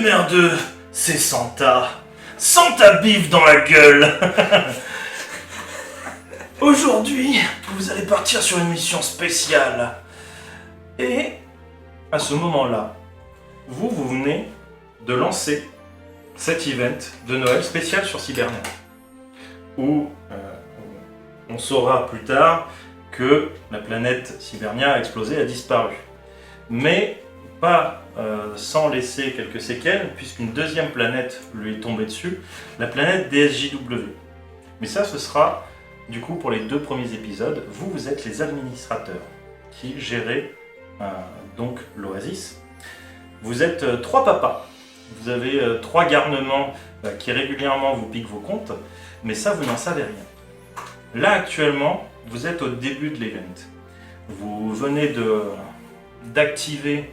merdeux, c'est Santa. Santa bif dans la gueule. Aujourd'hui, vous allez partir sur une mission spéciale. Et à ce moment-là, vous venez de lancer cet event de Noël spécial sur Cybernia. Où on saura plus tard que la planète Cybernia a explosé, a disparu. Mais pas sans laisser quelques séquelles, puisqu'une deuxième planète lui est tombée dessus, la planète DSJW. Mais ça, ce sera du coup pour les 2 premiers épisodes. Vous êtes les administrateurs qui gérez donc l'Oasis. Vous êtes 3 papas. Vous avez 3 garnements qui régulièrement vous piquent vos comptes, mais ça, vous n'en savez rien. Là, actuellement, vous êtes au début de l'event. Vous venez d'activer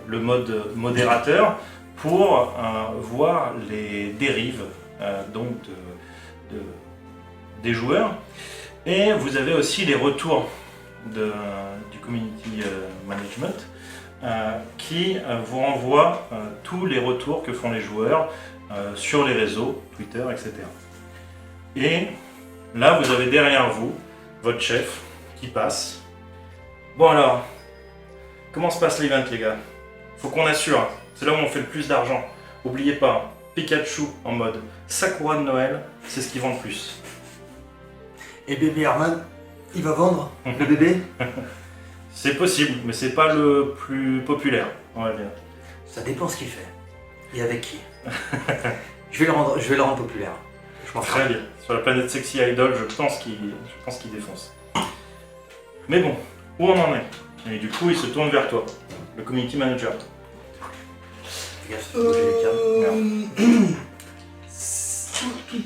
le mode modérateur pour voir les dérives donc des joueurs. Et vous avez aussi les retours du community management qui vous renvoie tous les retours que font les joueurs sur les réseaux, Twitter, etc. Et là, vous avez derrière vous votre chef qui passe. Bon alors, comment se passe l'event, les gars? Faut qu'on assure, c'est là où on fait le plus d'argent. Oubliez pas, Pikachu en mode Sakura de Noël, c'est ce qui vend le plus. Et bébé Herman, il va vendre le bébé? C'est possible, mais c'est pas le plus populaire, on va dire. Ça dépend ce qu'il fait. Et avec qui. je vais le rendre populaire. Je m'en Très bien. Sur la planète Sexy Idol, je pense qu'il défonce. Mais bon, où on en est? Et du coup, il se tourne vers toi, le community manager.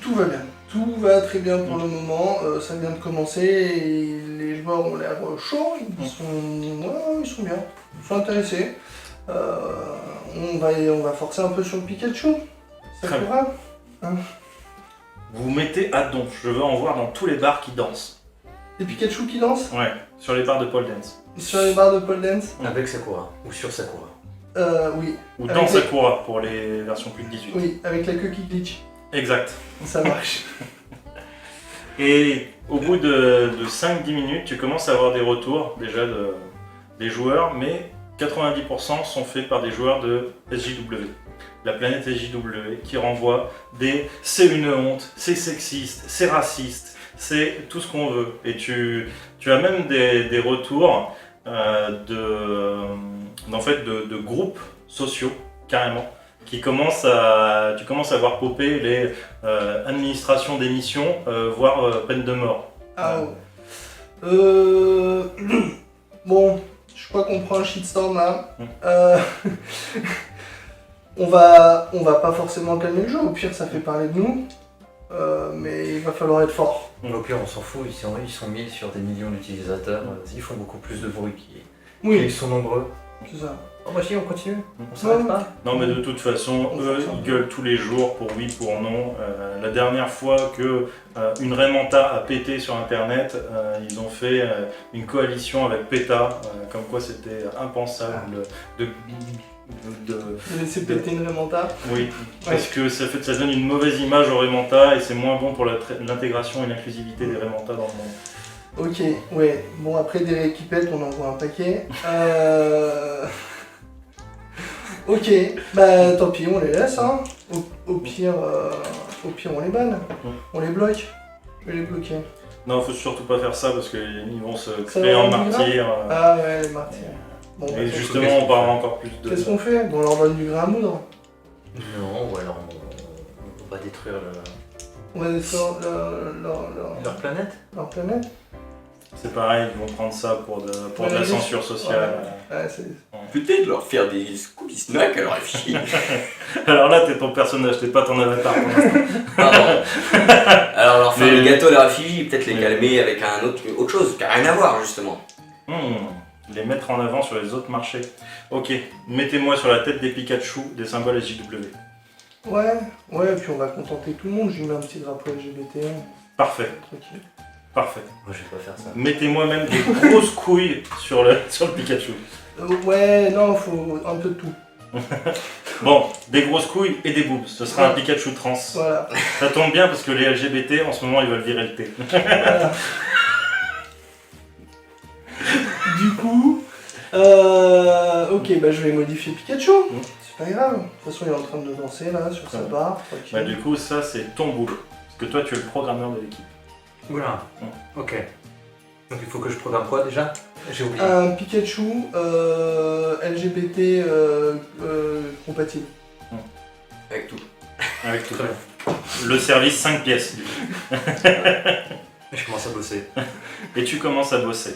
Tout va bien. Tout va très bien pour le moment. Ça vient de commencer et les joueurs ont l'air chauds. Ils sont bien. Ils sont intéressés. On va forcer un peu sur le Pikachu. Ça Très pourra. Hein. Vous vous mettez à donf. Je veux en voir dans tous les bars qui dansent. Des Pikachu qui dansent Ouais, sur les bars de pole dance. sur les bars de pole dance. Avec Sakura, ou sur Sakura. Oui. Ou Avec dans les- Sakura pour les versions plus de 18. Oui, avec la queue qui glitch. Exact. Ça marche. Et au bout de 5-10 minutes, tu commences à avoir des retours déjà des joueurs, mais 90% sont faits par des joueurs de SJW. La planète SJW qui renvoie des « c'est une honte, c'est sexiste, c'est raciste, c'est tout ce qu'on veut ». Et tu as même des retours de groupes sociaux, carrément, qui tu commences à voir popper les administrations d'émissions, voire peine de mort. Ah ouais. Bon, je crois qu'on prend un shitstorm là. On va pas forcément calmer le jeu, au pire ça fait parler de nous. Mais il va falloir être fort. Au pire, on s'en fout, ils sont 1000 sur des millions d'utilisateurs, ils font beaucoup plus de bruit Oui, ils sont nombreux. c'est ça. Oh bah si, on continue, on s'arrête pas. Non mais de toute façon, On eux, s'en ils gueulent tous les jours pour oui, pour non. La dernière fois que une Raymanta a pété sur internet, ils ont fait une coalition avec PETA, comme quoi c'était impensable de Laisser péter une Raymanta. Oui, parce que ça donne une mauvaise image aux Raymanta et c'est moins bon pour l'intégration et l'inclusivité des Raymanta dans le monde. Ok, ouais. Bon, après des rééquipettes, on en voit un paquet. Ok, bah tant pis, on les laisse, hein. Au pire, on les banne. On les bloque. Je vais les bloquer. Non, faut surtout pas faire ça parce qu'ils vont se Ça créer va en être grave. martyrs. Ah ouais, les martyrs. Bon, bah, Et justement, on parlera encore plus de... qu'est-ce qu'on fait? Bon, on leur donne du grain à moudre. Non, ou alors on va détruire On va détruire leur planète. leur planète. C'est pareil, ils vont prendre ça pour de la censure sociale. Ouais, c'est... Peut-être leur faire des cookies snacks à leur effigie. Alors là, t'es ton personnage, t'es pas ton avatar pour l'instant. Pardon. Alors leur faire Mais- des gâteaux à leur effigie, peut-être les calmer avec autre chose qui n'a rien à voir justement. Les mettre en avant sur les autres marchés. Ok, mettez-moi sur la tête des Pikachu des symboles SJW. Ouais, et puis on va contenter tout le monde. Je lui mets un petit drapeau LGBT. Parfait, Tranquille. parfait. Moi je vais pas faire ça. Mettez-moi même des grosses couilles sur le Pikachu. Ouais, non, faut un peu de tout. Bon, des grosses couilles et des boobs, ce sera un Ouais. Pikachu trans. Voilà. Ça tombe bien parce que les LGBT en ce moment ils veulent virer le T. Voilà. Du coup, ok, bah je vais modifier Pikachu. C'est pas grave. De toute façon, il est en train de danser là sur sa Ouais. barre. Ok. Bah, du coup, ça c'est ton boulot. Parce que toi tu es le programmeur de l'équipe. Oula. Ok. Donc il faut que je programme quoi déjà? J'ai oublié. Un Pikachu LGBT compatible. Avec tout. Avec tout. Très bien. Le service 5 pièces. Je commence à bosser. Et tu commences à bosser.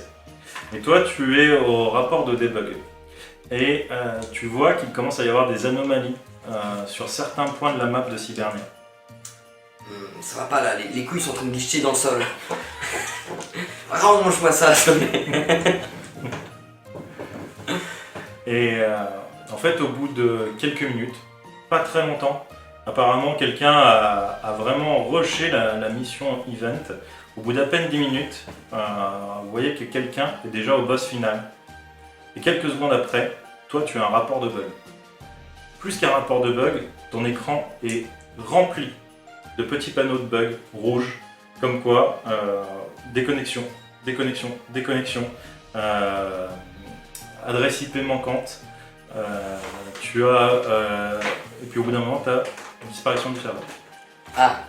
Et toi, tu es au rapport de debug. Et tu vois qu'il commence à y avoir des anomalies sur certains points de la map de Cybernia. Ça va pas là, les couilles sont en train de glisser dans le sol. Range-moi ça, s'il te plaît. Et en fait, au bout de quelques minutes, pas très longtemps, apparemment quelqu'un a vraiment rushé la mission event. Au bout d'à peine 10 minutes, vous voyez que quelqu'un est déjà au boss final. Et quelques secondes après, toi tu as un rapport de bug. Plus qu'un rapport de bug, ton écran est rempli de petits panneaux de bugs rouges, comme quoi déconnexion, adresse IP manquante, tu as et puis au bout d'un moment tu as disparition du serveur. Ah,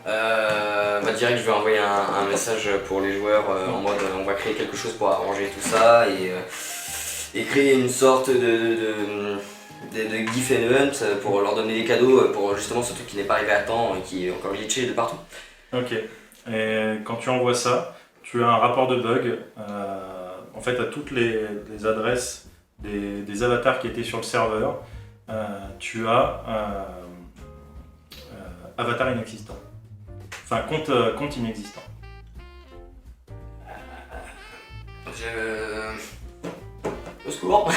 bah direct je vais envoyer un message pour les joueurs en mode on va créer quelque chose pour arranger tout ça et créer une sorte de GIF event pour leur donner des cadeaux pour justement ce truc qui n'est pas arrivé à temps et qui est encore glitché de partout. Ok. Et quand tu envoies ça, tu as un rapport de bug. En fait, à toutes les adresses des avatars qui étaient sur le serveur, tu as avatar inexistant. Enfin, compte inexistant. Au secours.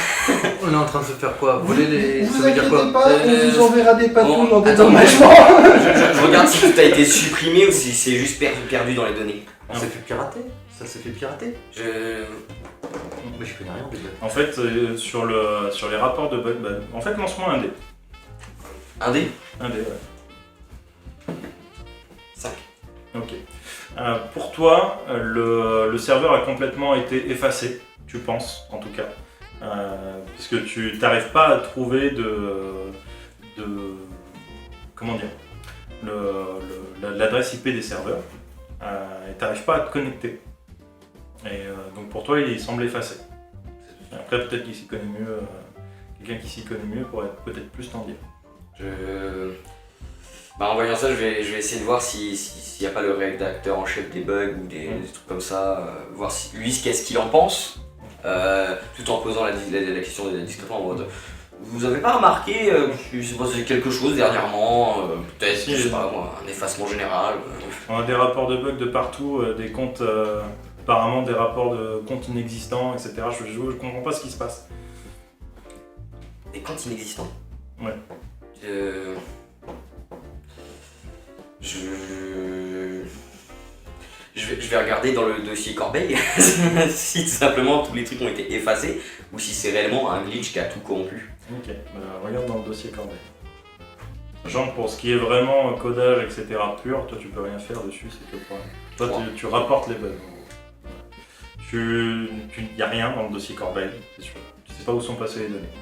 On est en train de se faire quoi? Voler les. Vous Ça veut dire inquiétez quoi? pas, on vous enverra des patounes en Attends, dédommagement. je regarde si tout a été supprimé ou si c'est juste perdu dans les données. On s'est fait pirater? Ça s'est fait pirater? Mais je connais rien des bugs. En fait, sur les rapports de bug, bah, en fait, lance-moi un dé. Un dé. Un dé, ouais. 5. Ok. Pour toi, le serveur a complètement été effacé, tu penses, en tout cas. Puisque tu n'arrives pas à trouver comment dire, l'adresse IP des serveurs, et tu n'arrives pas à te connecter. Et donc pour toi, il semble effacé. Après, peut-être qu'il s'y connaît mieux, quelqu'un qui s'y connaît mieux pourrait peut-être plus t'en dire. Bah, en voyant ça, je vais essayer de voir s'il n'y a pas le rédacteur en chef des bugs ou des trucs comme ça, voir lui qu'est-ce qu'il en pense, tout en posant la question discrètement en mode vous avez pas remarqué qu'il s'est passé quelque chose dernièrement, peut-être, Si, je sais pas moi, un effacement général. On a des rapports de bugs de partout, des comptes, apparemment des rapports de comptes inexistants, etc. Je comprends pas ce qui se passe. Des comptes inexistants. Ouais. Je vais regarder dans le dossier Corbeil si tout simplement tous les trucs ont été effacés ou si c'est réellement un glitch qui a tout corrompu. Ok, bah, regarde dans le dossier Corbeil. Genre pour ce qui est vraiment codage, etc. pur, toi tu peux rien faire dessus, c'est que le problème. Toi tu rapportes les bugs. Y a rien dans le dossier Corbeil, c'est sûr. Tu sais pas où sont passées les données.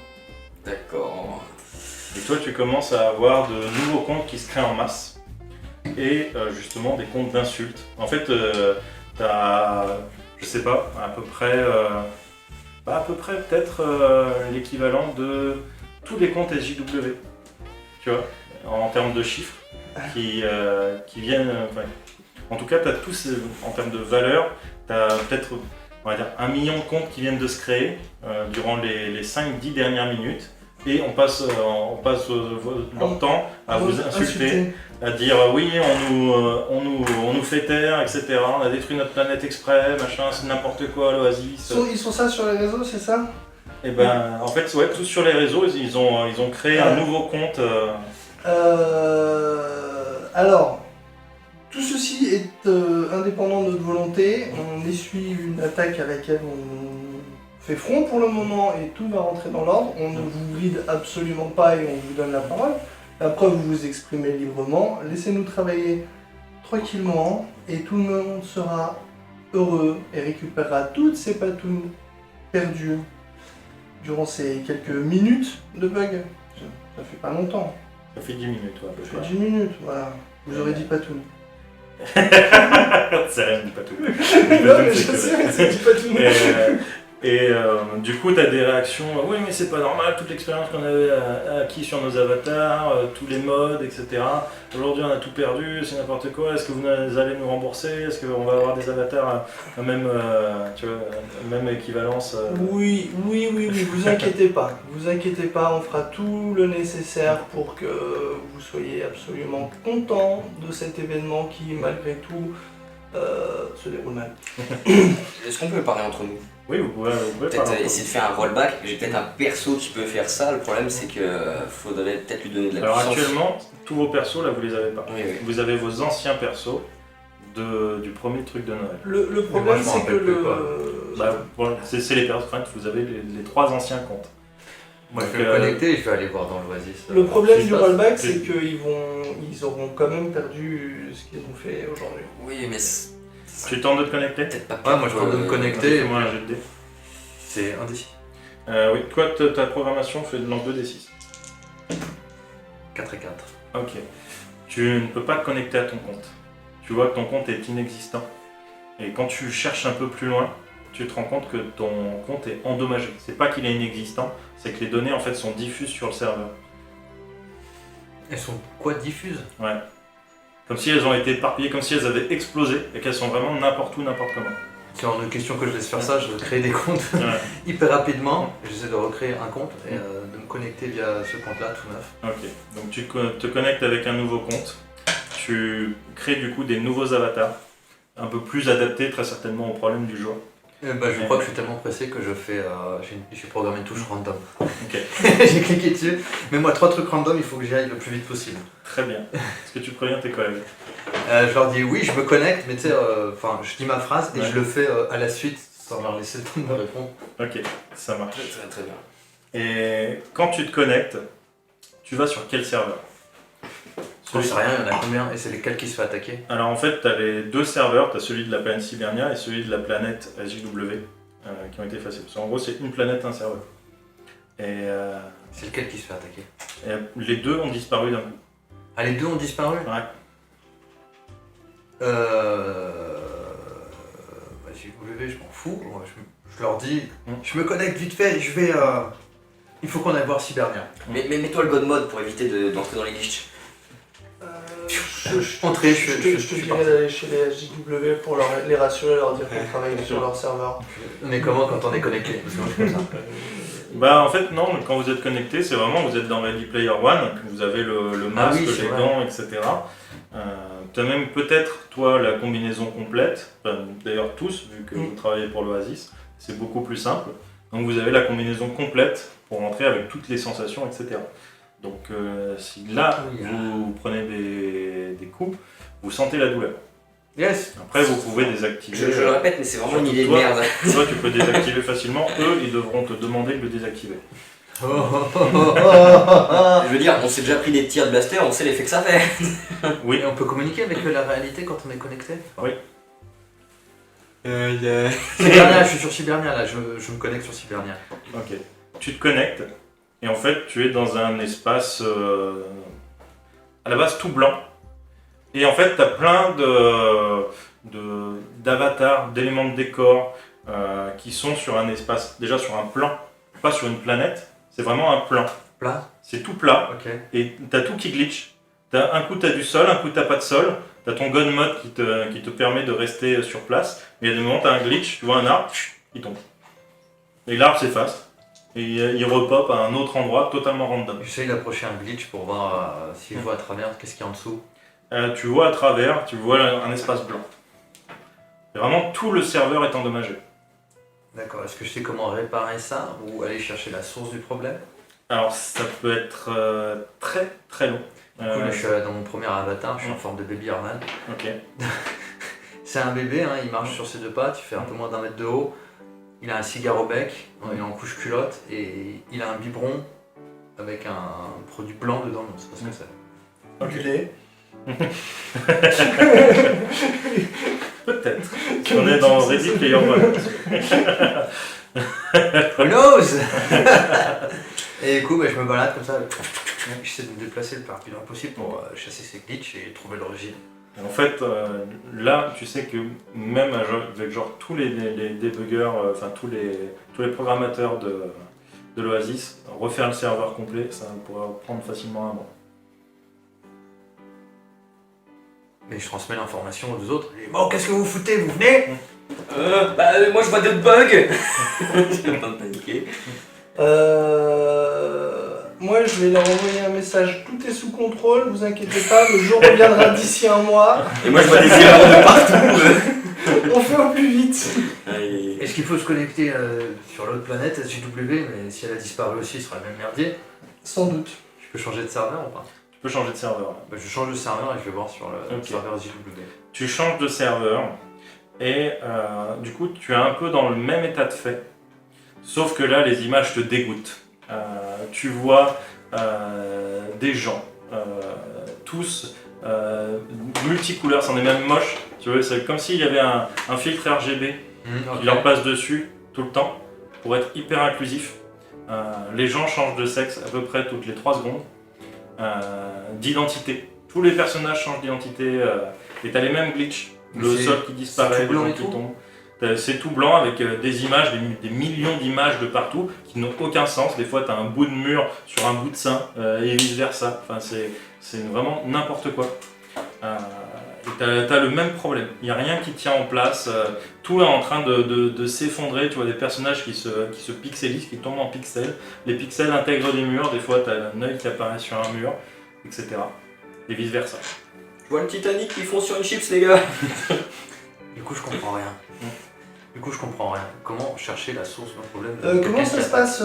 D'accord. Et toi tu commences à avoir de nouveaux comptes qui se créent en masse. Et justement des comptes d'insultes. En fait, t'as, je sais pas, à peu près peut-être l'équivalent de tous les comptes SJW, tu vois, en termes de chiffres qui viennent. En tout cas, t'as tous, en termes de valeur, t'as peut-être, on va dire, 1 million de comptes qui viennent de se créer durant les 5-10 dernières minutes. Et on passe leur temps à vous insulter, à dire oui, on nous fait taire, etc. On a détruit notre planète exprès, machin, c'est n'importe quoi, l'Oasis. Ils sont ça sur les réseaux, c'est ça? Et ben, en fait, ouais, tous sur les réseaux, ils ont créé un nouveau compte. Alors, tout ceci est indépendant de notre volonté. On essuie une attaque à laquelle on fait front pour le moment et tout va rentrer dans l'ordre. On ne vous bride absolument pas et on vous donne la parole. Après, vous vous exprimez librement. Laissez-nous travailler tranquillement et tout le monde sera heureux et récupérera toutes ses patounes perdues durant ces quelques minutes de bug. Ça fait pas longtemps. Ça fait 10 minutes, ouais, à peu Ça fait près. 10 minutes, voilà. Vous aurez dit patounes. C'est rien, dis pas tout. Non, mais je sais, mais c'est dit patounes. Du coup, tu as des réactions, oui, mais c'est pas normal, toute l'expérience qu'on avait acquis sur nos avatars, tous les modes, etc. Aujourd'hui, on a tout perdu, c'est n'importe quoi. Est-ce que vous allez nous rembourser? Est-ce qu'on va avoir des avatars à même, tu vois, même équivalence Oui, vous inquiétez pas. Vous inquiétez pas, on fera tout le nécessaire pour que vous soyez absolument content de cet événement qui, malgré tout, se déroule mal. Est-ce qu'on peut parler entre nous? Oui, vous pouvez Peut-être parler. essayer de faire un rollback. J'ai peut-être un perso qui peut faire ça. Le problème, c'est que faudrait peut-être lui donner de la Alors puissance. actuellement, tous vos persos, là, vous les avez pas. Oui, oui. Vous avez vos anciens persos du premier truc de Noël. Le moi, problème, je m'en c'est que rappelle plus, C'est les persos, enfin, vous avez les 3 anciens comptes. Moi, je Donc, vais me connecter et je vais aller voir dans l'Oasis. le problème ce qui du se passe. rollback, c'est qu'ils auront quand même perdu ce qu'ils ont fait aujourd'hui. Oui, mais c'est Tu tentes de te connecter? peut-être pas. Ouais, moi, je tente de me connecter. Fais-moi un jet de dés. C'est un décis. Oui, toi, ta programmation fait de lance 2d6. 4 et 4. Ok. Tu ne peux pas te connecter à ton compte. Tu vois que ton compte est inexistant. Et quand tu cherches un peu plus loin, tu te rends compte que ton compte est endommagé. C'est pas qu'il est inexistant, c'est que les données en fait sont diffuses sur le serveur. Elles sont quoi, diffuses? Ouais. Comme si elles ont été éparpillées, comme si elles avaient explosé et qu'elles sont vraiment n'importe où, n'importe comment. C'est hors de question que je laisse faire ça, je veux créer des comptes Ouais. hyper rapidement. J'essaie de recréer un compte et de me connecter via ce compte-là tout neuf. Ok. Donc tu te connectes avec un nouveau compte. Tu crées du coup des nouveaux avatars, un peu plus adaptés très certainement aux problèmes du joueur. Je crois que je suis tellement pressé que j'ai programmé une touche random. Ok. J'ai cliqué dessus. Mais moi, 3 trucs random, il faut que j'y aille le plus vite possible. Très bien. Est-ce que tu préviens tes collègues? Je leur dis oui, je me connecte, mais tu sais, je dis ma phrase et Ouais. je le fais à la suite sans leur laisser le temps de me répondre. Ok, ça marche. Très très bien. Et quand tu te connectes, tu vas sur quel serveur? Je sais rien, il y en a combien et c'est lesquels qui se fait attaquer? Alors en fait, tu as les 2 serveurs, tu as celui de la planète Sibernia et celui de la planète SJW qui ont été effacés. Parce qu'en gros, c'est une planète, un serveur. Et, C'est lequel qui se fait attaquer? les 2 ont disparu d'un coup. Ah, les 2 ont disparu? Ouais. JW, je m'en fous. Moi, je leur dis, Mm. je me connecte vite fait, je vais. Il faut qu'on aille voir Cybernia. Mais mets-toi le god mode pour éviter d'entrer dans les glitches. Entrez, je te je suis dirais parti. d'aller chez les SJW pour les rassurer, leur dire qu'on travaille sur leur serveur. On est comment quand on est connecté? Parce que moi, je suis comme ça. Bah en fait non, quand vous êtes connecté, c'est vraiment, vous êtes dans Ready Player One, vous avez le masque, oui, c'est les vrai. gants, etc. Tu as même peut-être, toi, la combinaison complète, enfin, d'ailleurs tous, vu que vous travaillez pour l'Oasis, c'est beaucoup plus simple. Donc vous avez la combinaison complète pour rentrer avec toutes les sensations, etc. Donc si là, Oui, vous prenez des coups, vous sentez la douleur. Yes. Après, vous pouvez désactiver. Je le répète, mais c'est vraiment une surtout idée de toi. merde. Toi, tu peux désactiver facilement. Eux, ils devront te demander de le désactiver. Oh, oh, oh, oh, oh. Je veux dire, on s'est déjà pris des tirs de blaster, on sait l'effet que ça fait. Oui. Et on peut communiquer avec la réalité quand on est connecté? Oui. Cybernia, je suis sur Cybernia là, je me connecte sur Cybernia. Ok. Tu te connectes et en fait tu es dans un espace à la base tout blanc. Et en fait tu as plein d'avatars, d'éléments de décor qui sont sur un espace, déjà sur un plan, pas sur une planète, c'est vraiment un plan. Plat? C'est tout plat Ok. et tu as tout qui glitch. Un coup tu as du sol, un coup tu pas de sol. Tu as ton gun mode qui te permet de rester sur place. Mais il y a des moments tu as un glitch, tu vois un arbre, il tombe. Et l'arbre s'efface. Et il repop à un autre endroit totalement random. J'essaye d'approcher un glitch pour voir si je vois à travers qu'est-ce qu'il y a en dessous. Tu vois à travers, tu vois un espace blanc. Et vraiment tout le serveur est endommagé. D'accord, est-ce que je sais comment réparer ça ou aller chercher la source du problème? Alors ça peut être très très long. Du coup, là, je suis dans mon premier avatar, je suis en forme de baby Arman. Ok. C'est un bébé, hein, il marche sur ses 2 pattes, il fait un peu moins d'1 mètre de haut. il a un cigare au bec, il est en couche culotte et il a un biberon avec un produit blanc dedans, donc c'est pas ce que c'est. Du lait. Peut-être. On est dans Ready Player One. Who knows. Et du coup, je me balade comme ça, j'essaie de me déplacer le plus rapidement possible pour chasser ces glitches et trouver l'origine. En fait, là, tu sais que même avec genre tous les débuggers, enfin tous les programmateurs de l'Oasis, refaire le serveur complet, ça pourrait prendre facilement un mois. Mais je transmets l'information aux autres. Et bon, qu'est-ce que vous foutez? Vous venez? Moi je vois d'autres bugs. J'ai pas de paniquer. Moi, je vais leur envoyer un message. Tout est sous contrôle, vous inquiétez pas, le jour reviendra d'ici un mois. Et moi je vois des erreurs de partout. On fait au plus vite. Est-ce qu'il faut se connecter sur l'autre planète, SJW, mais si elle a disparu aussi, ce sera le même merdier? Sans doute. Je peux changer de serveur ou pas? Tu peux changer de serveur. Bah, je change de serveur et je vais voir sur le Ok. serveur SJW. Tu changes de serveur et du coup tu es un peu dans le même état de fait. Sauf que là les images te dégoûtent. Tu vois des gens, tous multicouleurs, c'en est même moche. Tu vois, c'est comme s'il y avait un filtre RGB qui leur passe dessus tout le temps pour être hyper inclusif. Les gens changent de sexe à peu près toutes les 3 secondes. D'identité. Tous les personnages changent d'identité et t'as les mêmes glitches. Le C'est- sol qui disparaît, c'est tout blanc les et gens qui tout tombent. C'est tout blanc avec des images, des millions d'images de partout qui n'ont aucun sens. Des fois t'as un bout de mur sur un bout de sein et vice versa. Enfin, c'est vraiment n'importe quoi. Et t'as le même problème. Il n'y a rien qui tient en place. Tout est en train de s'effondrer. Tu vois des personnages qui se pixelisent, qui tombent en pixels. Les pixels intègrent des murs. Des fois t'as un œil qui apparaît sur un mur, etc. Et vice versa. Je vois le Titanic qui fond sur une chips, les gars. Du coup, je comprends rien. Comment chercher la source d'un problème? Comment ça se passe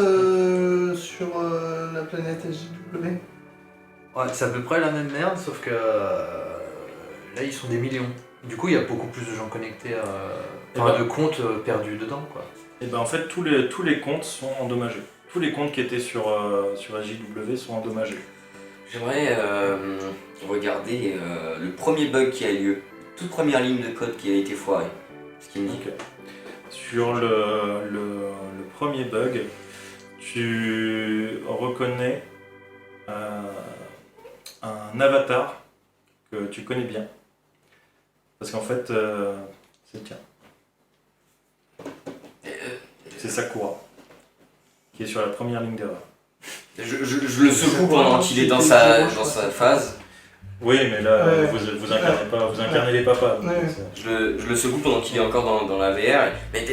sur la planète SJW? Ouais, c'est à peu près la même merde, sauf que là, ils sont des millions. Du coup, il y a beaucoup plus de gens connectés, de comptes perdus dedans, quoi. Et ben en fait tous les comptes sont endommagés. Tous les comptes qui étaient sur SJW sont endommagés. J'aimerais regarder le premier bug qui a eu lieu. Toute première ligne de code qui a été foirée. Ce qui me dit. Donc, sur le premier bug, tu reconnais un avatar que tu connais bien. Parce qu'en fait, c'est le tien. C'est Sakura, qui est sur la première ligne d'erreur. Je le secoue pendant qu'il est dans sa phase. Oui, mais là, Ouais. vous incarnez pas, vous incarnez les papas. donc Ouais. c'est- Je le secoue pendant qu'il est encore dans la VR. Mais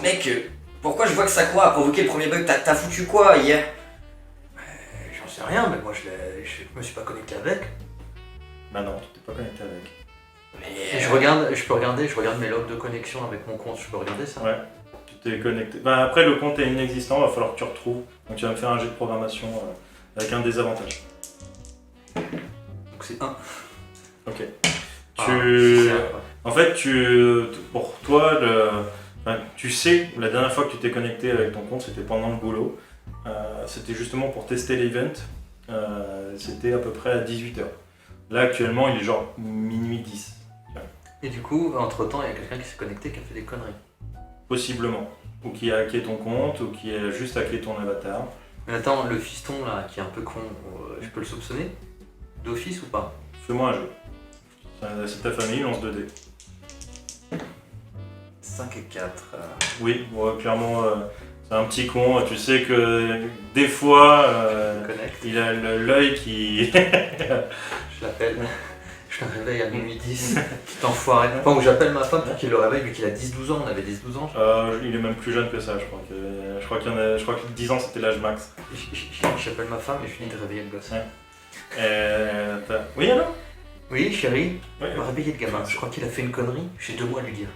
mec, pourquoi je vois que Sakura a provoqué le premier bug? T'as foutu quoi hier? J'en sais rien, mais moi, je me suis pas connecté avec. Bah non, tu t'es pas connecté avec. Mais Et je regarde mes logs de connexion avec mon compte, je peux regarder ça? Ouais, tu t'es connecté. Bah après, le compte est inexistant, il va falloir que tu retrouves. Donc tu vas me faire un jet de programmation avec un désavantage. Donc c'est 1. Ok. Ah, Tu... c'est un, quoi. En fait, pour toi, enfin, tu sais, la dernière fois que tu t'es connecté avec ton compte, c'était pendant le boulot. C'était justement pour tester l'event. C'était à peu près à 18h. Là, actuellement, il est genre minuit 10. Et du coup, entre temps, il y a quelqu'un qui s'est connecté qui a fait des conneries. Possiblement. Ou qui a hacké ton compte, ou qui a juste hacké ton avatar. Mais attends, le fiston là, qui est un peu con, je peux le soupçonner? D'office ou pas? Fais-moi un jeu. C'est ta famille, lance 2 dés. 5 et 4. Oui, ouais, clairement, c'est un petit con. Tu sais que des fois, Je me connecte, il a l'œil qui... je l'appelle. Je le réveille à minuit 10. Petit enfoiré. Enfin, où j'appelle ma femme pour qu'il le réveille, vu qu'il a 10-12 ans, on avait 10-12 ans. il est même plus jeune que ça, je crois. Je crois que 10 ans, c'était l'âge max. J'appelle ma femme et je finis de réveiller le gosse. Ouais. Oui, alors Oui, chérie, Oui, on va réveiller le gamin. Je crois qu'il a fait une connerie, j'ai 2 mois à lui dire.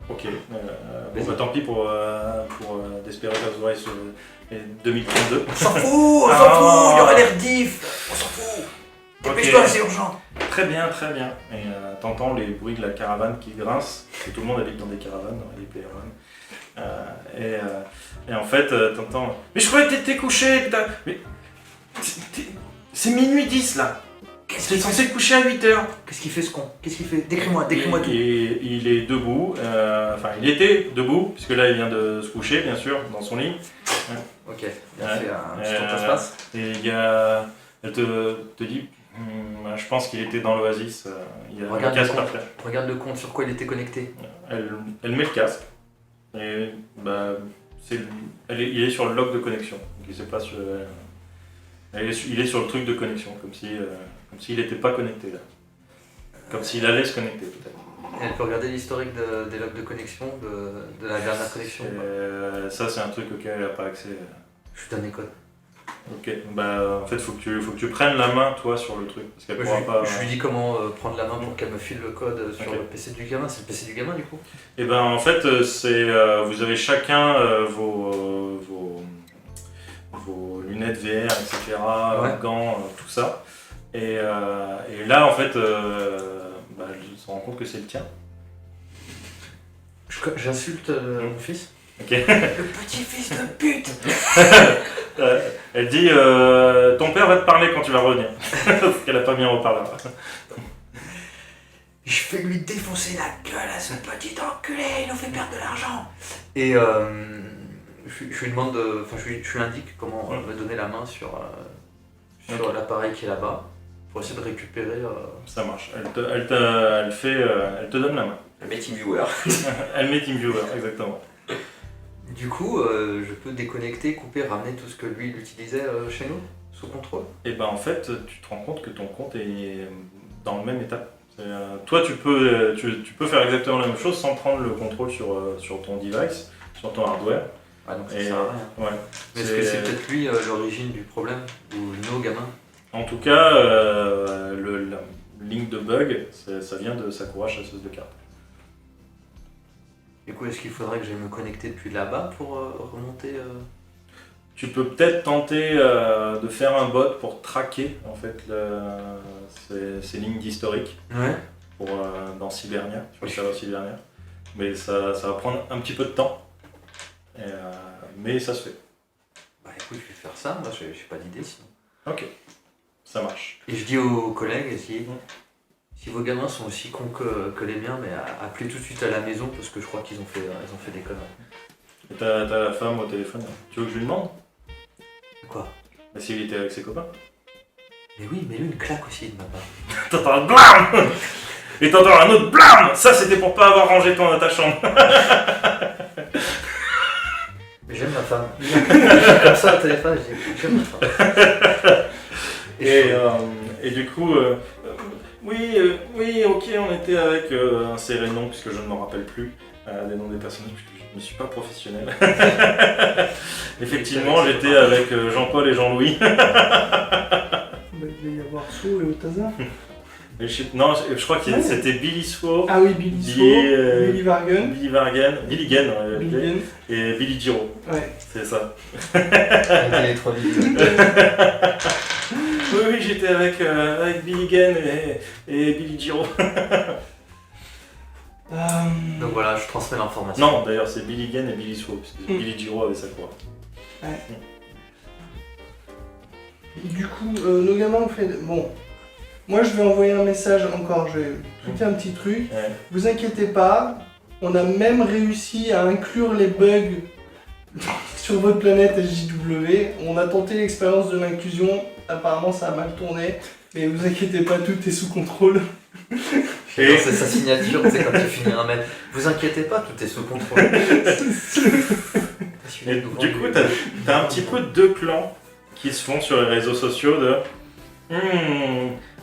Ok. Bon, bah, tant pis pour Desperate Housewives 2032. On s'en fout, il aura l'air diff, on s'en fout. Dépêche-toi, c'est urgent. Très bien, très bien. Et t'entends les bruits de la caravane qui grince, parce que tout le monde habite dans des caravanes, dans les Player One. Et en fait, t'entends... Mais je croyais que t'étais couché, putain. Mais... C'est minuit 10 là. T'es censé te coucher à 8h. Qu'est-ce qu'il fait ce con? Qu'est-ce qu'il fait? Décris-moi tout. Il est debout, enfin il était debout, puisque là il vient de se coucher bien sûr, dans son lit. Ok, il a fait un petit tour de passe. Et elle te dit, je pense qu'il était dans l'oasis, il y a Regarde le casque le par compte. terre. Regarde le compte sur quoi il était connecté. Elle met le casque, et il est sur le log de connexion, donc il sait pas sur... il est sur le truc de connexion, comme s'il n'était pas connecté là. Comme s'il allait se connecter peut-être. Et elle peut regarder l'historique des logs de connexion, de la dernière connexion. Ça c'est un truc auquel elle n'a pas accès. Je lui donne les codes. Ok, en fait faut que tu prennes la main toi sur le truc, parce qu'elle pourra pas... Je lui dis comment prendre la main pour qu'elle me file le code sur le PC du gamin. C'est le PC du gamin du coup? Et en fait vous avez chacun vos lunettes VR, etc., Ouais. gants, tout ça. Et là, en fait, elle se rend compte que c'est le tien. J'insulte mon fils. Ok. Le petit fils de pute. Elle dit ton père va te parler quand tu vas revenir. Parce qu'elle a pas mis un haut-parleur. Je vais lui défoncer la gueule à ce petit enculé, il nous fait perdre de l'argent. Et je lui demande, je lui indique comment me donner la main sur l'appareil qui est là-bas, pour essayer de récupérer. Ça marche. Elle te donne la main. Elle met TeamViewer. Elle met TeamViewer, exactement. Du coup, je peux déconnecter, couper, ramener tout ce que lui il utilisait chez nous, sous contrôle. Et en fait, tu te rends compte que ton compte est dans le même état. Toi, tu peux faire exactement la même chose sans prendre le contrôle sur ton device, sur ton hardware. Ah donc ça sert à rien. Ouais. Mais est-ce que c'est peut-être lui l'origine du problème, ou nos gamins? En tout cas, la ligne de bug, ça vient de Sakura, chasseuse de cartes. Du coup, est-ce qu'il faudrait que j'aille me connecter depuis là-bas pour remonter Tu peux peut-être tenter de faire un bot pour traquer en fait ces lignes d'historique Ouais. dans Cybernia, sur le serveur Cybernia. Mais ça va prendre un petit peu de temps. Mais ça se fait. Bah écoute, je vais faire ça, moi j'ai pas d'idée sinon. Ok, ça marche. Et je dis aux collègues, si vos gamins sont aussi cons que les miens, mais appelez tout de suite à la maison parce que je crois qu'ils ont fait des conneries. Et t'as la femme au téléphone. Tu veux que je lui demande? Quoi? S'il était avec ses copains. Mais oui, mais lui une claque aussi de ma part. T'entends un blam. Et t'entends un autre blam. Ça c'était pour pas avoir rangé dans ta chambre. Mais j'aime ma femme. Comme ça au téléphone, je dis j'aime ma femme. Et du coup, oui, ok, on était avec un serré nom, puisque je ne m'en rappelle plus des noms des personnages, puisque je ne suis pas professionnel. Effectivement, j'étais avec Jean-Paul et Jean-Louis. Il devait y avoir So et Otaza. Je crois que c'était Billy Swo, Ah oui, Billy So, Billy Vargan, Billy Vargan, Billy Gann, Billy Gann. et Billy Giro. Ouais. C'est ça. Arrêtez les 3 vidéos. Oui, j'étais avec Billy Gann et Billy Giro. Donc voilà, je transmets l'information. Non, d'ailleurs, c'est Billy Gann et Billy Swo, parce que Billy Giro avait sa croix. Du coup, nos gamins ont fait... Bon, moi je vais envoyer un message encore, je vais tweeter un petit truc. Ouais. Vous inquiétez pas, on a même réussi à inclure les bugs sur votre planète SJW. On a tenté l'expérience de l'inclusion, apparemment ça a mal tourné. Mais vous inquiétez pas, tout est sous contrôle. Et C'est sa signature, c'est quand tu finis un mail. Vous inquiétez pas, tout est sous contrôle. Et du coup, t'as un petit peu deux clans qui se font sur les réseaux sociaux de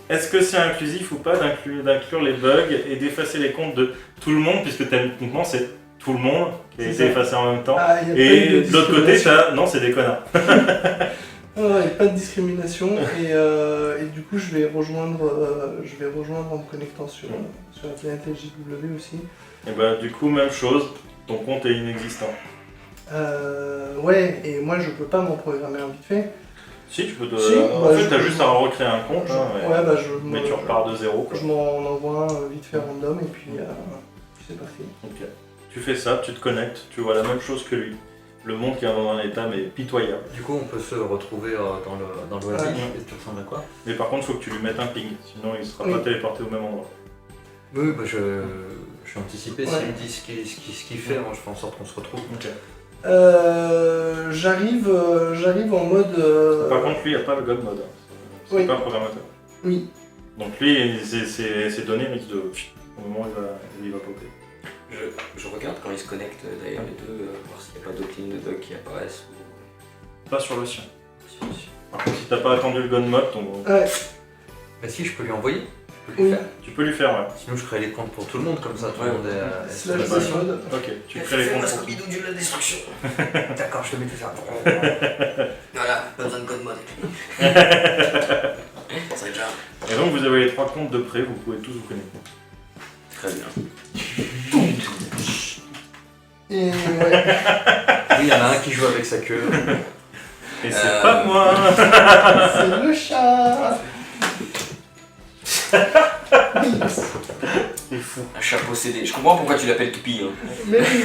est-ce que c'est inclusif ou pas d'inclure les bugs et d'effacer les comptes de tout le monde, puisque techniquement c'est tout le monde qui a été effacé en même temps. Ah, y a pas eu Et de de l'autre côté, discrimination. non, c'est des connards. Non, il n'y a pas de discrimination et du coup je vais rejoindre en me connectant sur la planète LJW aussi. Et bah du coup, même chose, ton compte est inexistant. Ouais, et moi je peux pas m'en programmer un vite fait. Si, tu peux te... Si, en bah, fait, t'as juste à recréer un compte, hein, Ouais, bah mais tu repars de zéro. Quoi. je m'en envoie un vite fait random et puis c'est parti. Ok. Tu fais ça, tu te connectes, tu vois la même chose que lui. Le monde qui est dans un état mais pitoyable. Du coup, on peut se retrouver dans le oasis. Ouais. Et tu ressembles à quoi? Mais par contre, il faut que tu lui mettes un ping, sinon il sera Oui. pas téléporté au même endroit. Oui, bah je suis anticipé. Ouais. S'il me dit ce qu'il fait, moi je fais en sorte qu'on se retrouve. Ok. J'arrive en mode. Par contre, lui, il n'y a pas le God Mode. Hein. C'est Oui. pas un programmateur. Oui. Donc lui, ses données risquent de... Au moment où il va popper. Je regarde quand ils se connectent d'ailleurs les deux, voir s'il n'y a pas d'autres lignes de bug qui apparaissent. Pas sur le sien. Ou... Par contre, si t'as pas attendu le God Mode, Ouais. Bah si, je peux lui envoyer. Je peux lui Oui. faire. tu peux lui faire, ouais. Sinon, je crée les comptes pour tout le monde, comme ça, tout Ouais. le monde est sur Slash la session. mode. Ok, tu crées les comptes. pour- bidou de la destruction. D'accord, je te mets tout ça. Voilà, pas besoin de code mode. Ça serait déjà Et donc, vous avez les 3 comptes de près, vous pouvez tous vous connecter. très bien. Et ouais. Oui, il y en a un qui joue avec sa queue. Et c'est pas moi. C'est le chat. C'est fou. Un chat possédé. Je comprends pourquoi tu l'appelles Kipi. Hein. Mais oui.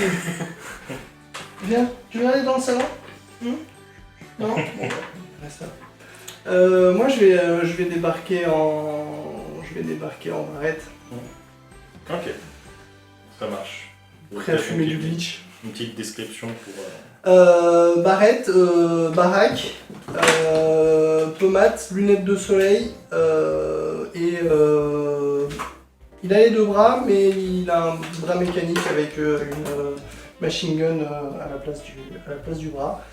Viens, tu veux aller dans le salon? Non. Bon, reste là. Moi, je vais débarquer en barrette. Ok. Ça marche. Prêt à fumer du glitch. Une petite description pour... Barrette, baraque, pommade, lunettes de soleil, et il a les 2 bras, mais il a un bras mécanique avec une machine gun à la place du bras.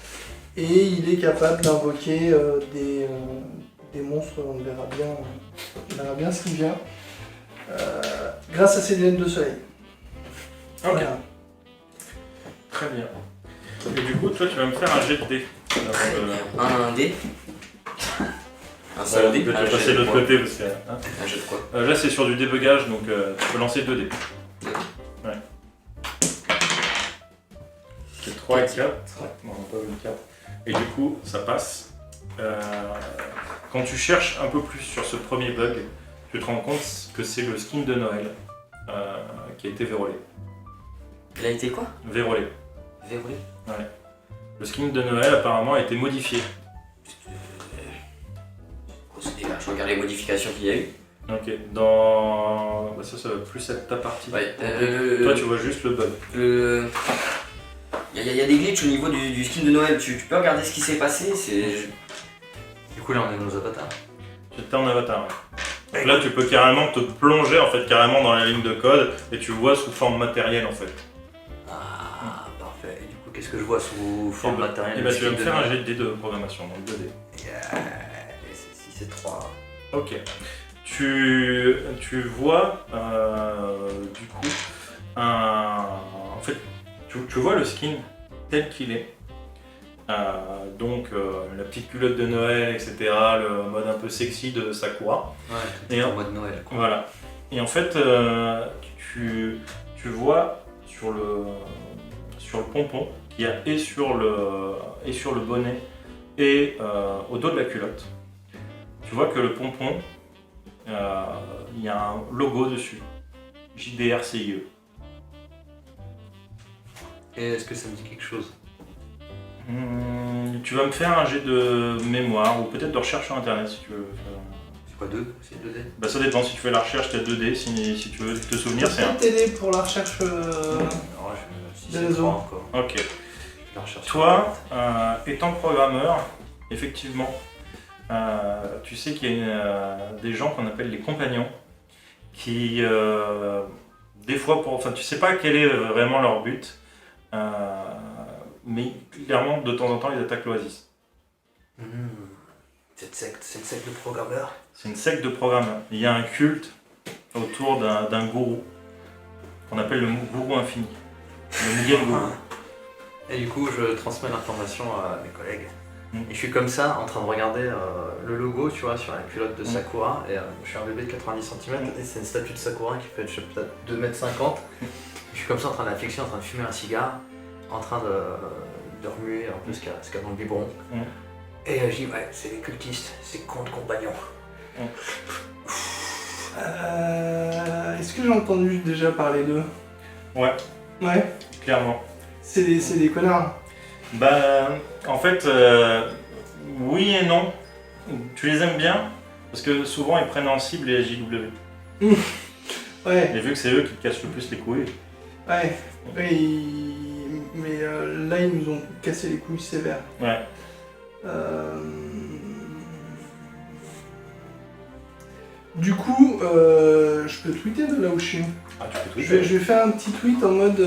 Et il est capable d'invoquer des monstres, on verra bien ce qui vient, grâce à ses lunettes de soleil. Ok, Voilà. très bien. Et du coup, toi, tu vas me faire un jet de dés. Un dé. Un seul Voilà, dé. tu peux Un jet passer de de l'autre quoi côté parce que... hein. Un jet de quoi? Là, c'est sur du débugage, donc tu peux lancer 2 dés. Ouais. C'est 3 et 4. Non, pas une 4. Et du coup, ça passe. Quand tu cherches un peu plus sur ce premier bug, tu te rends compte que c'est le skin de Noël qui a été vérolé. Il a été quoi? Vérolé. Verrouillé. Ouais. Le skin de Noël apparemment a été modifié. Je regarde les modifications qu'il y a eu. Ok, dans... Bah ça va plus être ta partie. Ouais, Toi, tu vois juste le bug. Il y a des glitches au niveau du skin de Noël. Tu peux regarder ce qui s'est passé. Du coup, là, on est dans nos avatars. J'étais en avatar. Ouais. Donc là, tu peux carrément te plonger en fait carrément dans la ligne de code et tu vois sous forme matérielle en fait. Ah, parfait. Et du coup, qu'est-ce que je vois sous forme matérielle? Et bah, tu vas me faire un jet de dés de programmation, donc 2 dés. Si c'est 3. Ok. Tu vois du coup en fait tu vois le skin tel qu'il est. Donc la petite culotte de Noël, etc. Le mode un peu sexy de Sakura. Ouais, Et en mode Noël. Quoi. Voilà. Et en fait tu vois sur le pompon qu'il y a et sur le bonnet et au dos de la culotte. Tu vois que le pompon, il y a un logo dessus, JDRCIE. Et est-ce que ça me dit quelque chose? Tu vas me faire un jet de mémoire ou peut-être de recherche sur internet si tu veux. C'est quoi 2? C'est 2D? Bah ça dépend, si tu fais la recherche t'as 2D, si tu veux te souvenir c'est Je un. peux t'aider pour la recherche. Si Des c'est réseaux. 3 encore. Ok. Je la recherche. Toi, étant programmeur, effectivement, tu sais qu'il y a des gens qu'on appelle les compagnons qui, des fois, tu sais pas quel est vraiment leur but, mais clairement, de temps en temps, ils attaquent l'Oasis. Cette secte, c'est une secte de programmeurs. C'est une secte de programmeurs. Il y a un culte autour d'un gourou qu'on appelle le gourou infini, le Miguel Gourou. Et du coup, je transmets l'information à mes collègues. Mm. Et je suis comme ça, en train de regarder le logo, tu vois, sur la culotte de Sakura. Et je suis un bébé de 90 cm et c'est une statue de Sakura qui fait, je sais peut-être 2,50 m. Je suis comme ça en train d'affectionner, en train de fumer un cigare, en train de remuer un peu ce qu'il y a dans le biberon. Mm. Et je dis, ouais, c'est les cultistes, c'est contre compagnons. Est-ce que j'ai entendu déjà parler d'eux? Ouais, Ouais. clairement. C'est des connards. Bah, en fait, oui et non. Tu les aimes bien, parce que souvent ils prennent en cible les SJW. Ouais, Et vu que c'est eux qui te cassent le plus les couilles. ouais. Mais là, ils nous ont cassé les couilles sévères. Ouais. Du coup, je peux tweeter de là où je suis. Ah, tu peux Je vais faire un petit tweet en mode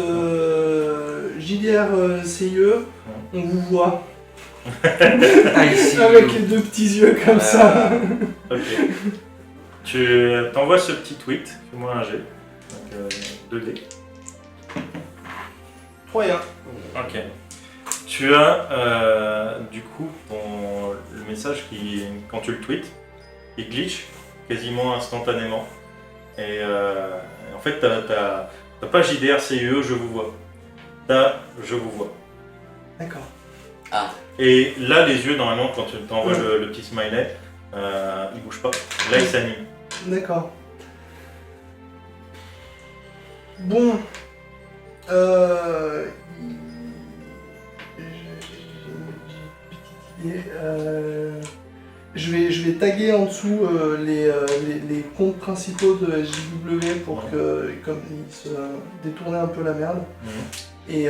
JDR CIE, on vous voit. Ici, Avec les deux petits yeux comme ça. Ok. Tu t'envoies ce petit tweet, fais-moi un G. Donc 2D. 3 et 1. Ok. Tu as du coup le message qui, quand tu le tweets, il glitch quasiment instantanément. Et en fait, t'as pas JDR CIE, je vous vois. T'as je vous vois. D'accord. Et là, les yeux, normalement, quand tu t'envoies le petit smiley, ils bougent pas. Là, ils s'animent. D'accord. Bon. J'ai une petite idée. Je vais taguer en dessous les comptes principaux de SJW pour que comme ils se détournent un peu la merde. Et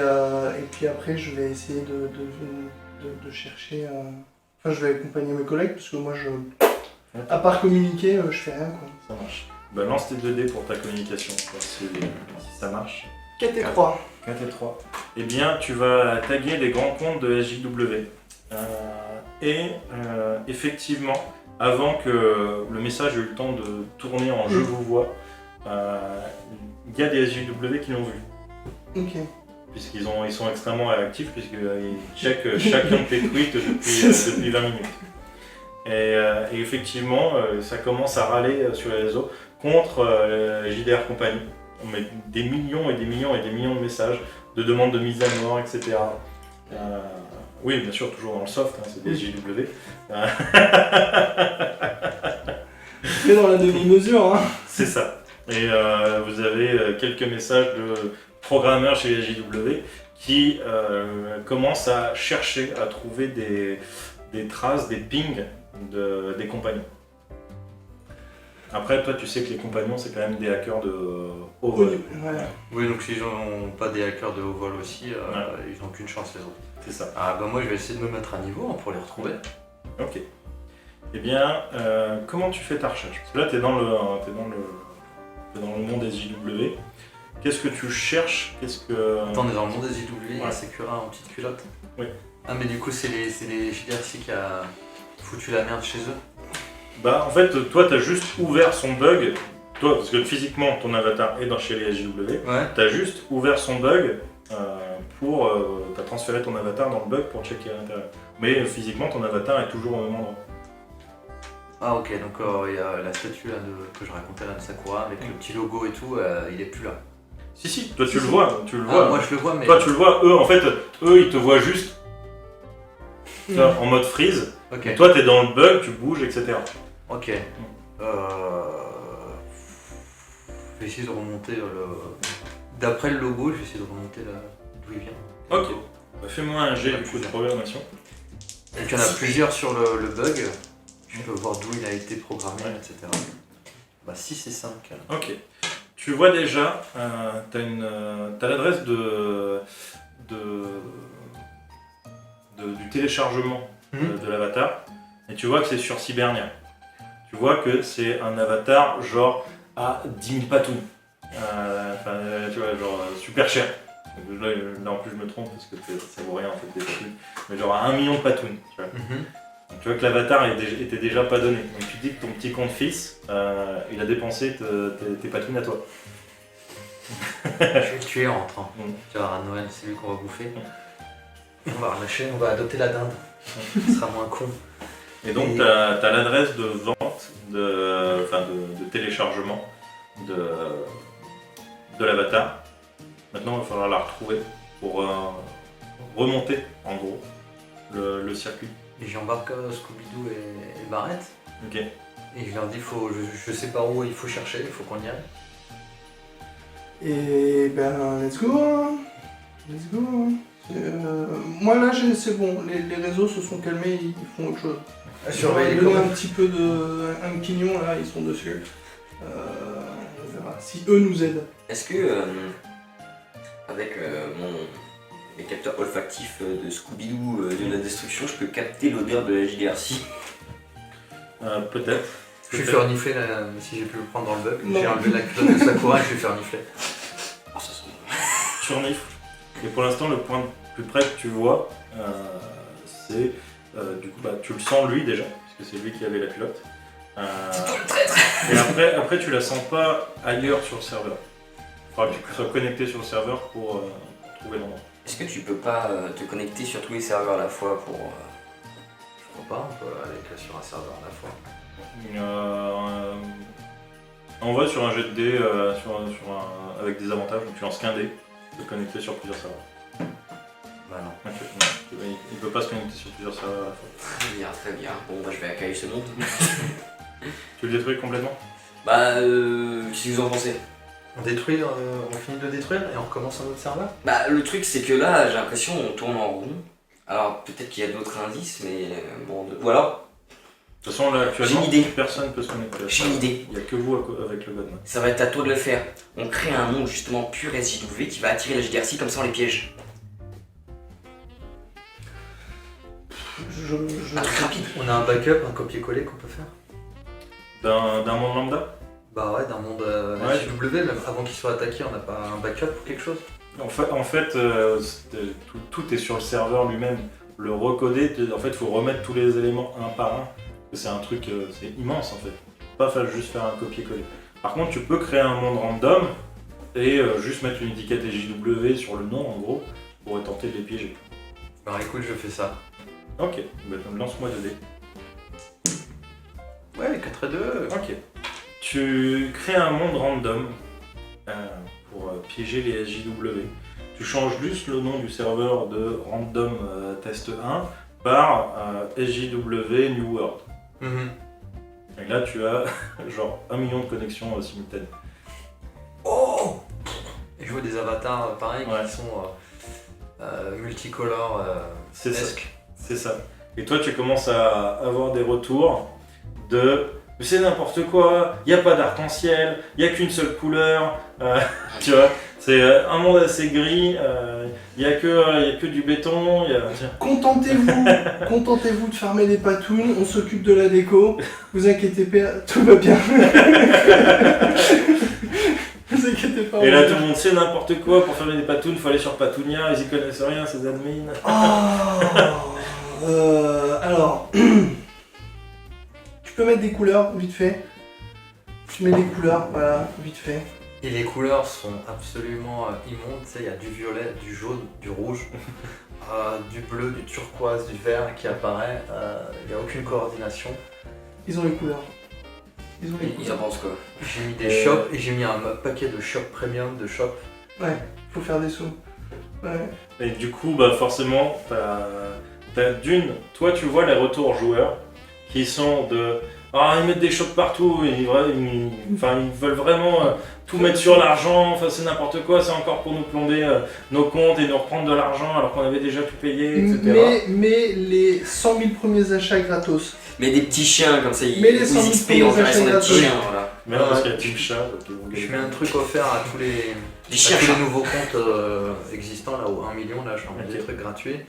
puis après, je vais essayer de chercher. Enfin, je vais accompagner mes collègues parce que moi, à part communiquer, je fais rien quoi. Ça marche. Bah, lance tes 2D pour ta communication, voir si ça marche. 4 et 3. 4 et 3. Eh bien, tu vas taguer les grands comptes de SJW. Effectivement, avant que le message ait eu le temps de tourner en je vous vois, il y a des SJW qui l'ont vu. Ok. Puisqu'ils sont extrêmement réactifs, puisqu'ils checkent chacun de tes tweets depuis 20 minutes. Et effectivement, ça commence à râler sur les réseaux contre JDR Company. On met des millions et des millions et des millions de messages, de demandes de mise à mort, etc. Oui, bien sûr, toujours dans le soft, hein, c'est des JW. Fait dans la demi-mesure, hein. C'est ça. Et vous avez quelques messages de programmeurs chez les JW qui commencent à chercher à trouver des traces, des pings des compagnons. Après, toi, tu sais que les compagnons, c'est quand même des hackers de haut vol. Ouais. Oui, donc s'ils n'ont pas des hackers de haut vol aussi, ils n'ont qu'une chance les autres. C'est ça. Ah bah moi je vais essayer de me mettre à niveau pour les retrouver. Ok. Eh bien, comment tu fais ta recherche? Parce que là, t'es dans le monde des JW. Qu'est-ce que tu cherches? Attends, on est dans le monde des IW, il y a Ouais. Sekura en petite culotte. Oui. Ah mais du coup c'est les JDRC qui a foutu la merde chez eux. Bah, en fait, toi, t'as juste ouvert son bug. Toi, parce que physiquement, ton avatar est dans chez les SJW. Ouais. T'as juste ouvert son bug t'as transféré ton avatar dans le bug pour checker à l'intérieur. Mais physiquement, ton avatar est toujours au même endroit. Ah ok, donc il y a la statue là, que je racontais là de Sakura avec le petit logo et tout, il est plus là. Si, toi, tu le vois. Moi je le vois mais... Toi, tu le vois. Eux, en fait, ils te voient juste en mode freeze. Ok. Et toi, t'es dans le bug, tu bouges, etc. Ok. Je vais essayer de remonter D'après le logo, je vais essayer de remonter d'où il vient. Ok. Bah, fais-moi un jet du coup de programmation. Donc il y en a plusieurs sur le bug. Je peux voir d'où il a été programmé, etc. Bah 6 et 5. Ok. Tu vois déjà, t'as l'adresse du téléchargement de l'avatar, et tu vois que c'est sur Cybernia. Tu vois que c'est un avatar genre à 10 000 patounes. Tu vois, genre super cher. Là, en plus je me trompe parce que ça vaut rien en fait des patounes. Mais genre à 1 million de patounes. Tu vois. Donc, tu vois que l'avatar était déjà pas donné. Donc tu dis que ton petit compte fils, il a dépensé tes patounes à toi. Je vais le tuer en rentrant. Tu vois, à Noël, c'est lui qu'on va bouffer. On va relâcher, on va adopter la dinde. Il sera moins con. Et donc tu as l'adresse de vente, de téléchargement de l'avatar. Maintenant il va falloir la retrouver pour remonter en gros le circuit. Et j'embarque Scooby-Doo et Barrett. Ok. Et je leur dis, je sais pas où il faut chercher, il faut qu'on y aille. Et ben, let's go, hein. Let's go, hein. Moi là, c'est bon, les réseaux se sont calmés, ils font autre chose. Sur On va les donner un petit peu un quignon, là, ils sont dessus. On verra si eux nous aident. Est-ce que, avec les capteurs olfactifs de Scooby-Doo de la destruction, je peux capter l'odeur de la JDRC? Peut-être. Je vais faire nifler là, si j'ai pu le prendre dans le bug. Non. J'ai enlevé la culotte de Sakura et je vais faire nifler. Oh, ça sent... Tu renifles. Et pour l'instant, le point le plus près que tu vois, c'est du coup, tu le sens lui déjà, parce que c'est lui qui avait la culotte. Et après, tu la sens pas ailleurs sur le serveur. Il faudra que tu sois connecté sur le serveur pour trouver l'endroit. Est-ce que tu peux pas te connecter sur tous les serveurs à la fois pour... Je crois pas, on peut aller que sur un serveur à la fois. On va sur un jet de dés avec des avantages, donc tu lances qu'un dé, tu peux te connecter sur plusieurs serveurs. Bah non. Ok, non, il peut pas se connecter sur plusieurs serveurs à la fois. Très bien, très bien. Bon, bah je vais accueillir ce monde. Tu le détruis complètement? Bah, si vous en pensez. On détruit, on finit de détruire et on recommence un autre serveur. Bah, le truc, c'est que là, j'ai l'impression qu'on tourne en rond. Alors, peut-être qu'il y a d'autres indices, mais bon... Ou alors, De toute façon, là, actuellement, J'ai une idée. personne ne peut se connecter. j'ai une idée. Il n'y a que vous avec le Godman. Ça va être à toi de le faire. On crée un monde justement pur SJW qui va attirer la JDRC, comme ça on les piège. Un truc rapide. On a un backup, un copier-coller qu'on peut faire. D'un monde lambda? Bah ouais, d'un monde Ouais, SJW, même avant qu'il soit attaqué, on n'a pas un backup ou quelque chose. En fait tout est sur le serveur lui-même. Le recoder, en fait, il faut remettre tous les éléments un par un. C'est un truc, c'est immense en fait. Pas juste faire un copier-coller. Par contre, tu peux créer un monde random et juste mettre une étiquette SJW sur le nom en gros pour tenter de les piéger. Bah écoute, je fais ça. Ok, lance-moi 2 dés. Ouais, 4 et 2. Ok. Tu crées un monde random pour piéger les SJW. Tu changes juste le nom du serveur de random test 1 par SJW New World. Et là tu as genre 1 million de connexions simultanées. Oh! Et je vois des avatars pareils Ouais. qui sont multicolores. C'est ça. esque. C'est ça. Et toi tu commences à avoir des retours de mais c'est n'importe quoi, il n'y a pas d'arc-en-ciel, il n'y a qu'une seule couleur, tu vois, c'est un monde assez gris, il n'y a que du béton, Contentez-vous de farmer des patounes, on s'occupe de la déco, vous inquiétez pas, tout va bien. Vous inquiétez pas. Et là tout le monde sait n'importe quoi, pour faire des patounes, il faut aller sur Patounia, ils y connaissent rien, ces admins. Alors, tu peux mettre des couleurs, vite fait. Tu mets des couleurs, voilà, vite fait. Et les couleurs sont absolument immondes. Tu sais, il y a du violet, du jaune, du rouge, du bleu, du turquoise, du vert qui apparaît. Il n'y a aucune coordination. Ils ont les couleurs. Ils ont les Ils en couleurs. pensent quoi? J'ai mis des shops et j'ai mis un paquet de shops premium, de shops. Ouais, faut faire des sous. Ouais. Et du coup, bah forcément, t'as d'une, toi tu vois les retours joueurs qui sont de ah ils mettent des shops partout, ils veulent vraiment tout mettre sur l'argent, enfin c'est n'importe quoi, c'est encore pour nous plomber nos comptes et nous reprendre de l'argent alors qu'on avait déjà tout payé, etc. Mais les 100 000 premiers achats gratos. Mais des petits chiens comme ça, Mais les ils 100 000 XP en premiers général, sont des achats petits gratuits. chiens, voilà. Mais non, parce qu'il y a Team Chat, donc ils vont Je gagner. mets un truc offert à tous les, Des chiens à tous chats. les nouveaux comptes existants, là au 1 million, là je leur mets Ok. des trucs gratuits.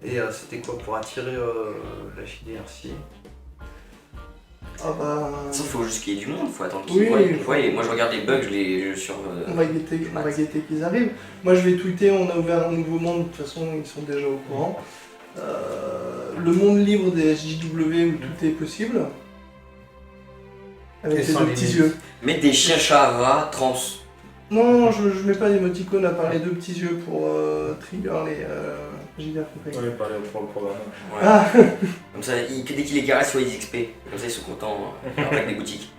Et c'était quoi pour attirer la JDRC? Ah bah. Ça, faut juste qu'il y ait du monde, faut attendre Oui, qu'ils voient. oui. Ouais, et moi je regarde les bugs, sur... On va guetter qu'ils arrivent. Moi je vais tweeter, on a ouvert un nouveau monde, de toute façon ils sont déjà au courant. Le monde libre des SJW où tout est possible. Avec Et les sans deux petits limite. yeux. Mettre des chiens chats rats trans. Non, je mets pas d'émoticônes à part les deux petits yeux pour trigger les JDR compagnie. Ouais, parler pour le programme. Ouais. Ah. Comme ça, que dès qu'ils les caressent, soit ils XP. Comme ça, ils sont contents avec des boutiques.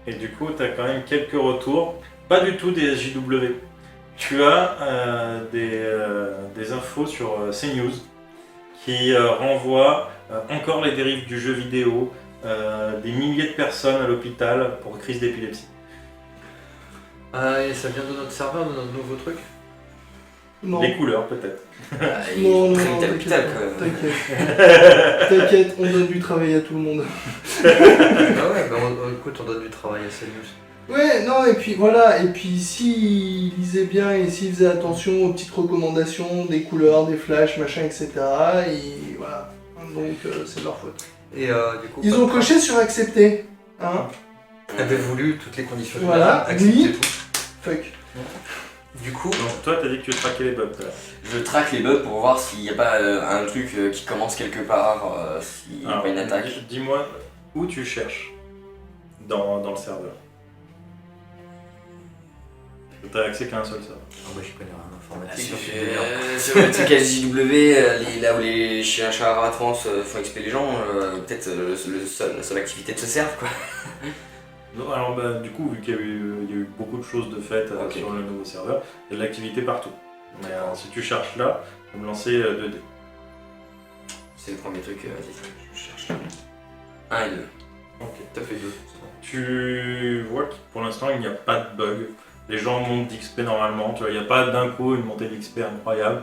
Et du coup, t'as quand même quelques retours, pas du tout des SJW. tu as des infos sur CNews qui renvoient encore les dérives du jeu vidéo, des milliers de personnes à l'hôpital pour crise d'épilepsie. Et ça vient de notre serveur, de notre nouveau truc? Non. Les couleurs peut-être. Non, Très non, vite à l'hôpital quand même. T'inquiète. T'inquiète, on donne du travail à tout le monde. Ah ouais, bah écoute, on donne du travail à CNews. Ouais, non, et puis voilà, et puis s'ils lisaient bien et s'ils faisaient attention aux petites recommandations, des couleurs, des flashs, machin, etc., et voilà. Donc c'est de leur faute. Et du coup, Ils ont coché sur accepter. Hein? avait voulu toutes les conditions Voilà, générales, accepter oui. tout. Fuck. Du coup, Donc toi t'as dit que tu traquais les bugs. Là. Je traque les bugs pour voir s'il n'y a pas un truc qui commence quelque part, s'il n'y a Alors, pas une attaque. Dis-moi où tu cherches dans le serveur. T'as accès qu'à un seul serveur. moi je connais rien en informatique. Sur, je suis délire. sur le truc SJW, là où les chiens chats à trans font expier les gens, peut-être la seule activité de ce serve quoi. Non, alors bah, du coup, vu qu'il y a eu beaucoup de choses de faites Ok. sur le nouveau serveur, il y a de l'activité partout. Mais si tu cherches là, tu vas me lancer 2D. C'est le premier truc, vas-y, je cherche. 1 et 2. Ok. T'as fait deux, c'est bon. Tu vois que pour l'instant il n'y a pas de bug. Les gens montent d'XP normalement, tu vois, il n'y a pas d'un coup une montée d'XP incroyable.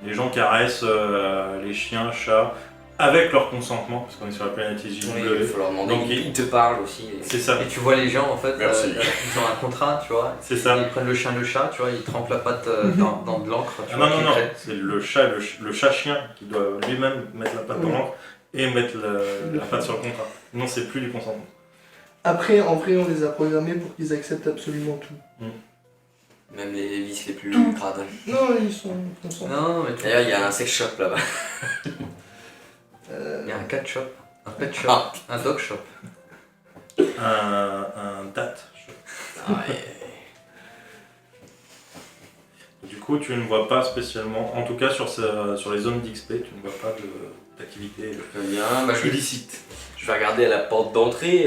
Les gens caressent les chiens, chats, avec leur consentement, parce qu'on est sur la planète Oui, IJW. il faut leur demander, Donc, ils te parlent aussi. C'est ça, Et tu vois les gens en fait, Merci. ils ont un contrat, tu vois. c'est ça. Ils prennent le chien, le chat, tu vois, ils trempent la patte dans de l'encre. tu Ah vois, non, non, qui non, crée. c'est le chat-chien qui doit lui-même mettre la patte dans Oui. l'encre et mettre la patte sur le contrat. Non, c'est plus du consentement. Après, en vrai, on les a programmés pour qu'ils acceptent absolument tout. Même les vices les plus Tout. crades. Non, ils sont consentants. Non, mais tu D'ailleurs, il y a un sex shop là-bas. il y a un cat shop, un pet shop, Ah. un dog shop. Un date. Ah, ouais. Du coup, tu ne vois pas spécialement, en tout cas sur les zones d'XP, tu ne vois pas d'activité Très bien, bah, illicite. je vais regarder à la porte d'entrée,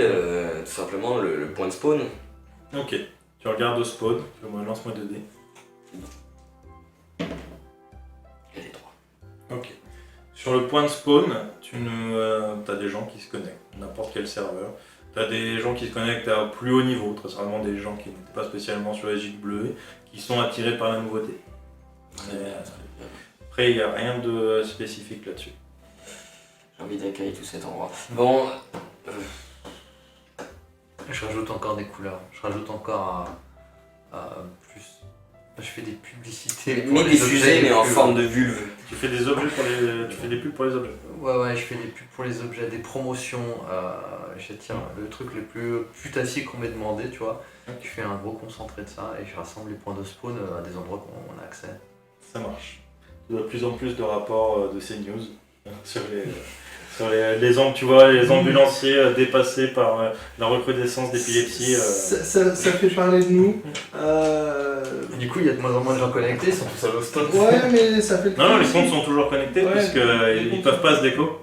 tout simplement le point de spawn. Ok, tu regardes au spawn, lance-moi 2D. Il y a des 3. Ok. Sur le point de spawn, t'as des gens qui se connectent, n'importe quel serveur. T'as des gens qui se connectent à plus haut niveau, très certainement des gens qui n'étaient pas spécialement sur SJW, qui sont attirés par la nouveauté. Mais, après, il n'y a rien de spécifique là-dessus. J'ai envie d'accueillir tout cet endroit. Bon, Je rajoute encore des couleurs, je rajoute encore à plus. Je fais des publicités. pour mets les des objets fusées les mais en plus- forme de vulve. Tu fais des objets tu fais des pubs pour les objets. Ouais, je fais des pubs pour les objets, des promotions. J'attire le truc le plus putassier qu'on m'ait demandé, tu vois. Je fais un gros concentré de ça et je rassemble les points de spawn à des endroits qu'on a accès. Ça marche. Tu as de plus en plus de rapports de CNews sur tu vois, les ambulanciers dépassés par la recrudescence d'épilepsie. Ça fait parler de nous. Du coup, il y a de moins en moins de gens connectés, ils sont tous à l'hosto. Ouais, mais ça fait le Non, les truc. comptes sont toujours connectés Ouais, puisqu'ils les ne peuvent pas se déco.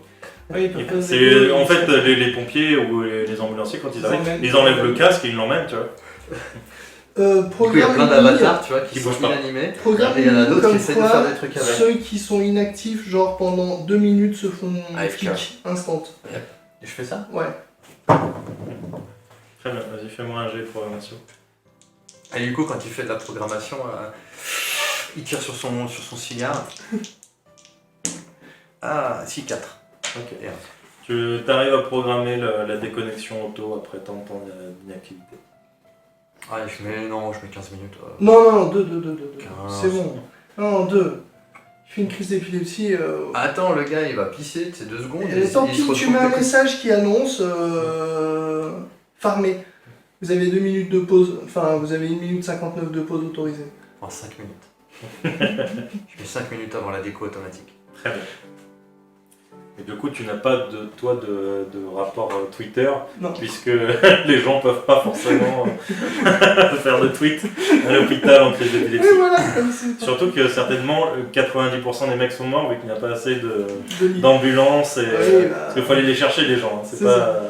Ouais, ils peuvent pas se C'est décoller, en ils fait sont- les pompiers ou les ambulanciers quand ils arrivent, emmènent. ils enlèvent le casque et ils l'emmènent, tu vois. Du coup, il y a Programme plein une d'avatars, tu vois, Qui qui sont bougent pas. inanimés. Programme Et il y en a une d'autres comme qui essaient de quoi, faire des trucs avec. Ceux qui sont inactifs, genre pendant 2 minutes, se font AFK. kick instant. Et je fais ça. Ouais. Très bien, vas-y, fais-moi un jet de programmation. Et du coup, quand il fait de la programmation, il tire sur son cigare. Ah, si, 4. Ok. Et un. Tu arrives à programmer la déconnexion auto après tant de temps d'inactivité. Ouais, je mets 15 minutes. Non, 2. 15. C'est bon. Non, 2. Il fait une crise d'épilepsie. Attends, le gars, il va pisser, c'est 2 secondes. Et tant il pis, se tu retrouve mets un que- message qui annonce farmer. Vous avez 2 minutes de pause. Enfin, vous avez 1 minute 59 de pause autorisée. En 5 minutes. Je mets 5 minutes avant la déco automatique. Très bien. Et du coup, tu n'as pas de rapport Twitter, Non. puisque les gens peuvent pas forcément faire de tweets à l'hôpital en crise Et d'épilepsie. voilà, c'est Surtout que certainement 90% des mecs sont morts vu qu'il n'y a pas assez de l'idée. d'ambulances et Oui, bah. parce qu'il faut aller les chercher les gens. Hein. C'est C'est pas ça.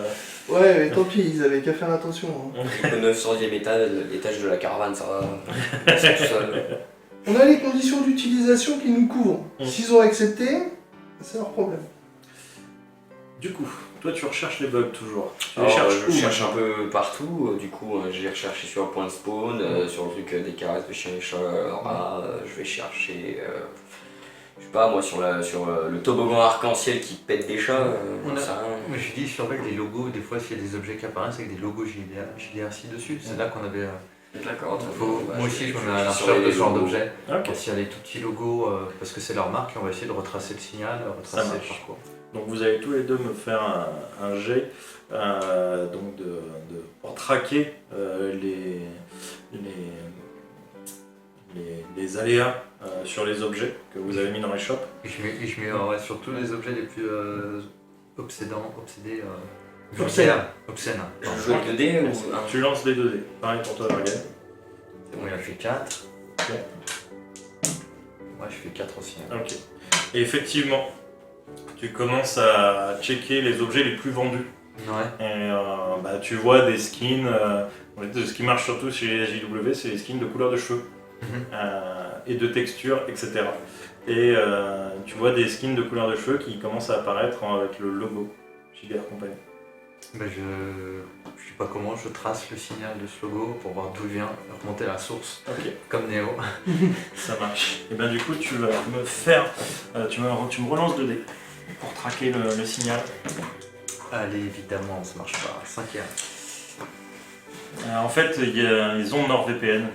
Ouais, mais tant pis, ils avaient qu'à faire attention. Hein. Le 900e étage de la caravane, ça va. C'est tout seul. On a les conditions d'utilisation qui nous couvrent. S'ils ont accepté, c'est leur problème. Du coup, toi tu recherches les bugs toujours. Tu les Alors, cherches je où, cherche un maintenant peu partout, du coup j'ai recherché sur le point de spawn, sur le truc des caresses de chien et chat, je vais chercher, je sais pas moi, sur le toboggan arc-en-ciel qui pète des chats, On a- ça, Mais je dis, surveille les logos, des fois s'il y a des objets qui apparaissent avec des logos JDRC dessus, c'est là qu'on avait... D'accord, moi aussi je me mets à la sur recherche de les ce genre logos. d'objets. Ok. S'il y a les tout petits logos, parce que c'est leur marque, et on va essayer de retracer le signal, Ça retracer marche. le parcours. Donc vous allez tous les deux me faire un jet donc pour traquer les aléas sur les objets que vous avez mis dans les shops. Et je mets ouais, sur tous les objets les plus obsédés, Obscènes. obscènes. Je joue avec 2 dés ou un? Tu lances les 2 dés. Pareil pour toi, Morgane. C'est bon, il a fait 4. Ok. Moi je fais 4 aussi. Hein. Ok. Et effectivement, tu commences à checker les objets les plus vendus. Ouais. Et tu vois des skins. En fait, ce qui marche surtout chez les JW, c'est les skins de couleur de cheveux et de texture, etc. Et tu vois des skins de couleur de cheveux qui commencent à apparaître avec le logo JDR Company. Ben je sais pas comment, je trace le signal de ce logo pour voir d'où il vient, remonter à la source, Ok. comme Néo. Ça marche. Et bien du coup, tu vas me faire, tu me relances 2 dés pour traquer le signal. Allez, évidemment, ça marche pas. 5e. En fait, ils ont NordVPN.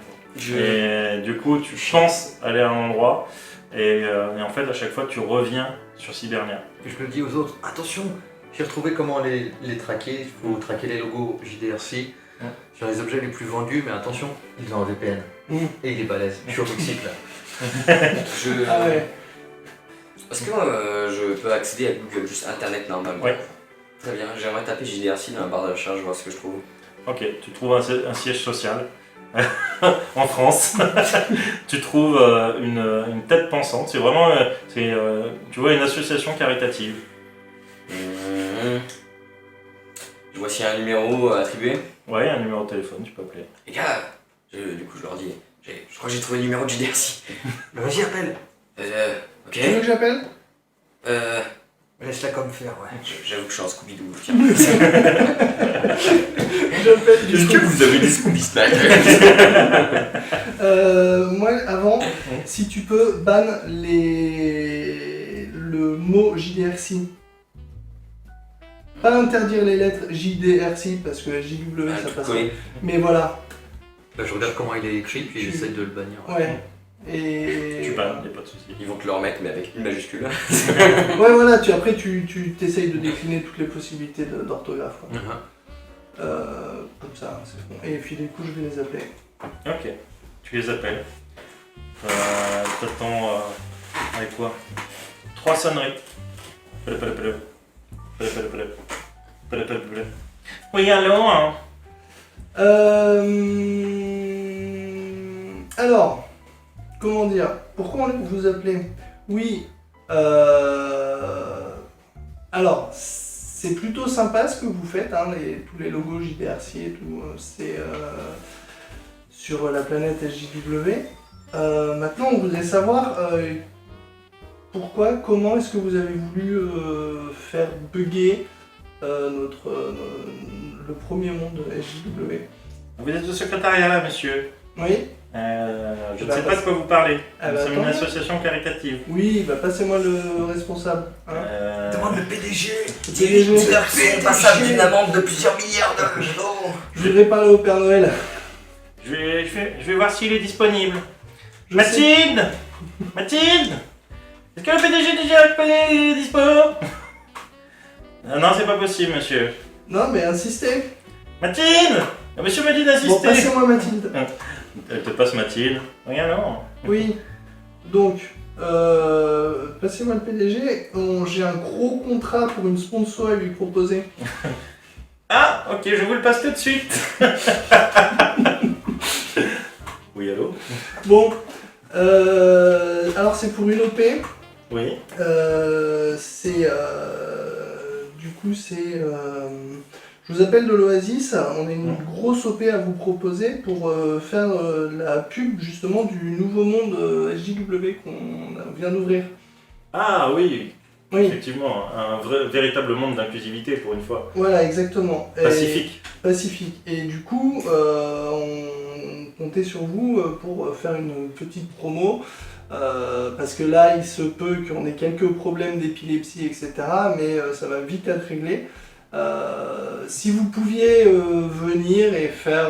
Et du coup, tu penses aller à un endroit et en fait, à chaque fois, tu reviens sur Cybernia. Et je me dis aux autres, attention, j'ai retrouvé comment les traquer. Il faut traquer les logos JDRC sur les objets les plus vendus, mais attention, ils ont un VPN. Et il est balèze. Je suis au Mexique là. Ah ouais. Est-ce que je peux accéder à Google, juste internet normal? Ouais. Très bien, j'aimerais taper JDRC dans la barre de recherche, voir ce que je trouve. Ok, tu trouves un siège social en France. Tu trouves une tête pensante. C'est vraiment, tu vois, une association caritative. Je vois s'il y a un numéro attribué. Ouais, un numéro de téléphone, tu peux appeler. Les gars, du coup je leur dis, je crois que j'ai trouvé le numéro de JDRC. Vas-y, appelle. Ok. Tu veux que j'appelle? Laisse-la comme faire, ouais. J'avoue que je suis un Scooby-Doo. Tiens. J'appelle du Est-ce coup. que vous avez des Scooby-Snack? Moi, avant, si tu peux, ban le mot JDRC. Pas interdire les lettres JDRC parce que JW ça passe. Mais voilà, Bah, je regarde comment il est écrit, puis j'essaie de le bannir. ouais. Et. Tu parles, y a pas de souci. Ils vont te le remettre, mais avec une majuscule. Ouais, voilà, après tu t'essayes de décliner toutes les possibilités d'orthographe. Quoi. Comme ça, c'est bon. Et puis du coup, je vais les appeler. Ok, tu les appelles. T'attends avec quoi? 3 sonneries. Pele, pele, pele. Pele, pele, pele. Pele, pele, pele. Oui, allô hein. Alors, comment dire? Pourquoi vous appelez? Oui, alors, c'est plutôt sympa ce que vous faites, hein, tous les logos JDRC et tout, c'est sur la planète SJW. Maintenant, on voudrait savoir pourquoi, comment est-ce que vous avez voulu faire bugger le premier monde SJW. Vous êtes au secrétariat, monsieur. Oui? Je ne sais pas de quoi vous parlez. Ah Nous bah, sommes une attendez. association caritative. Oui, bah passez-moi le responsable. Hein. Demande le PDG. PDG. Passable d'une amende de plusieurs milliards d'euros. Je voudrais parler au Père Noël. Je vais voir s'il est disponible. Je sais- Mathilde Mathilde Est-ce que le PDG déjà est dispo? Non, c'est pas possible, monsieur. Non, mais insistez. Mathilde Monsieur m'a dit Bon, d'insister. passez-moi Mathilde. Elle te passe Mathilde. Rien, non. Oui. Donc, passez-moi le PDG. J'ai un gros contrat pour une sponsor à lui proposer. Ah, ok, je vous le passe tout de suite. Oui, allô? Bon. Alors, c'est pour une OP. Oui. Du coup, c'est. Je vous appelle de l'Oasis, on a une grosse OP à vous proposer pour faire la pub justement du nouveau monde SJW qu'on vient d'ouvrir. Ah oui, Oui, effectivement, un véritable monde d'inclusivité pour une fois. voilà, exactement. Pacifique. Pacifique. Et du coup, on comptait sur vous pour faire une petite promo. Parce que là, il se peut qu'on ait quelques problèmes d'épilepsie, etc. Mais ça va vite être réglé. Si vous pouviez venir et faire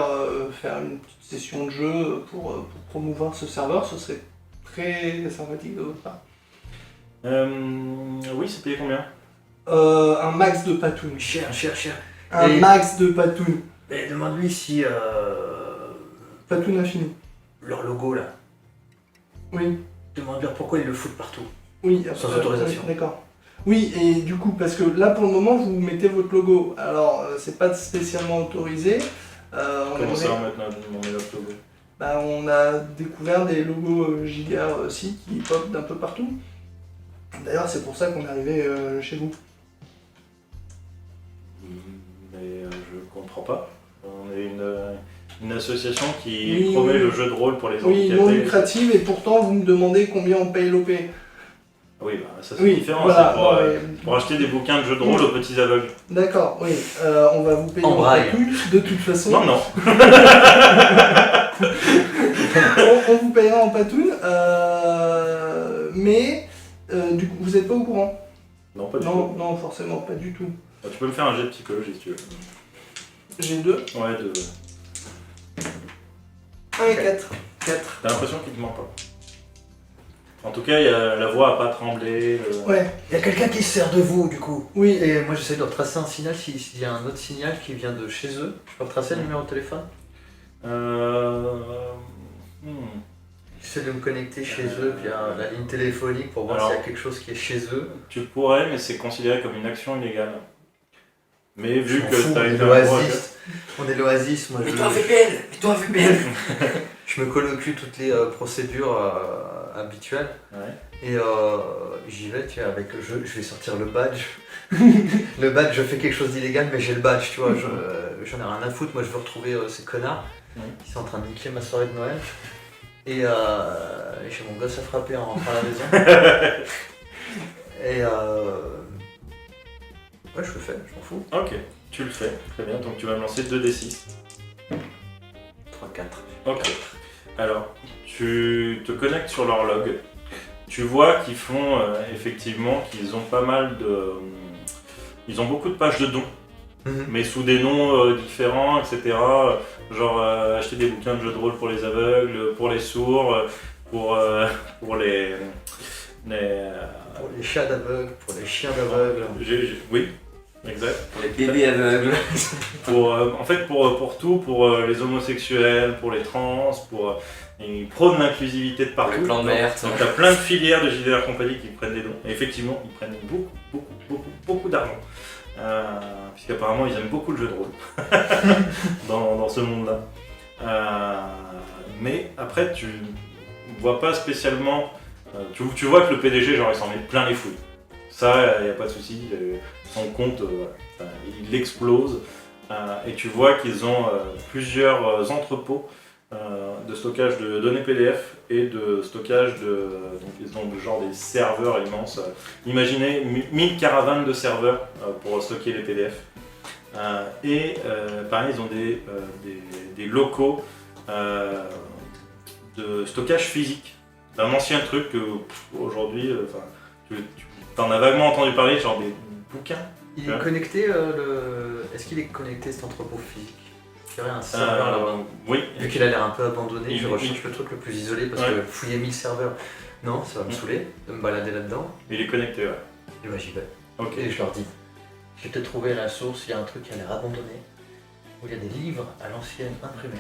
une petite session de jeu pour promouvoir ce serveur, ce serait très sympathique de votre part. Oui, c'est payé combien? Un max de patounes. Cher. Un Et- max de patounes. Et demande-lui si Patounes infini. leur logo là, Oui. demande-leur pourquoi ils le foutent partout. Oui, Sans autorisation. oui, d'accord. Oui, et du coup, parce que là pour le moment, vous mettez votre logo. Alors, c'est pas spécialement autorisé. Comment ça maintenant on met notre logo? Bah, on a découvert des logos Giga aussi qui pop d'un peu partout. D'ailleurs, c'est pour ça qu'on est arrivé chez vous. Mais je comprends pas. On est une association qui Oui, promet oui. le jeu de rôle pour les Oui, non handicapés. lucrative, et pourtant vous me demandez combien on paye l'OP. Oui, bah, ça c'est Oui, différent. voilà. C'est pour, non, mais- pour acheter des bouquins de jeux de rôle aux petits aveugles. D'accord, oui. On va vous payer En en braille. patouille, de toute façon. Non, non. On vous payera en patoune, mais du coup, vous n'êtes pas au courant. Non, pas du Non, tout. non, forcément, pas du tout. Ah, tu peux me faire un jet de psychologie si tu veux. J'ai 2. Ouais, 1 et 4. 4. T'as l'impression qu'il te ment pas. En tout cas, la voix a pas tremblé. Ouais, Il y a quelqu'un qui se sert de vous du coup. oui. Et moi j'essaie de retracer un signal s'il y a un autre signal qui vient de chez eux. Je peux retracer le numéro de téléphone. Hmm. J'essaie de me connecter chez eux via la ligne téléphonique pour voir Alors- s'il y a quelque chose qui est chez eux. Tu pourrais, mais c'est considéré comme une action illégale. Mais vu Je m'en que fous, t'as on est été un l'Oasis. On est l'Oasis, moi Mets-toi un VPN. Mets-toi un VPN. je me colle au cul toutes les procédures habituelles. Ouais. Et j'y vais, tu vois, avec le jeu, je vais sortir le badge. Le badge, je fais quelque chose d'illégal, mais j'ai le badge, tu vois, j'en ai rien à foutre. Moi, je veux retrouver ces connards qui sont en train de niquer ma soirée de Noël. Et j'ai mon gosse à frapper en rentrant à la maison. Et ouais, je le fais, je m'en fous. Ok, tu le fais. Très bien, donc tu vas me lancer 2d6. 3, 4. Ok. Alors, tu te connectes sur leur log. Tu vois qu'ils font effectivement qu'ils ont pas mal de. Ils ont beaucoup de pages de dons, mais sous des noms différents, etc. Genre acheter des bouquins de jeux de rôle pour les aveugles, pour les sourds, pour les. Pour les chats d'aveugles, pour les chiens d'aveugles. Oui, exact. Pour les bébés aveugles. En fait, pour tout, pour les homosexuels, pour les trans, ils prônent l'inclusivité de Pour partout. les plans de merde. Donc t'as plein de filières de JDR Compagnie qui prennent des dons. Et effectivement, ils prennent beaucoup d'argent. Puisqu'apparemment, ils aiment beaucoup le jeu de rôle dans ce monde-là. Mais après, tu vois pas spécialement... tu vois que le PDG, genre, il s'en met plein les fouilles. Ça, il n'y a pas de souci. Son compte, il explose. Et tu vois qu'ils ont plusieurs entrepôts de stockage de données PDF et de stockage de... Donc ils ont genre des serveurs immenses. Imaginez 1000 caravanes de serveurs pour stocker les PDF. Pareil, ils ont des locaux de stockage physique d'un ancien truc que aujourd'hui, tu en as vaguement entendu parler, genre des bouquins. Il est connecté, est-ce qu'il est connecté cet entrepôt physique? Il y aurait un serveur là-bas. Oui. Vu qu'il a l'air un peu abandonné, je il- recherche le truc le plus isolé parce Ouais. que fouiller 1000 serveurs, non, ça va me saouler de me balader là-dedans. Il est connecté, ouais. Et bah j'y vais. Ok. Et je leur dis, j'ai peut-être trouvé la source, il y a un truc qui a l'air abandonné, où il y a des livres à l'ancienne imprimés,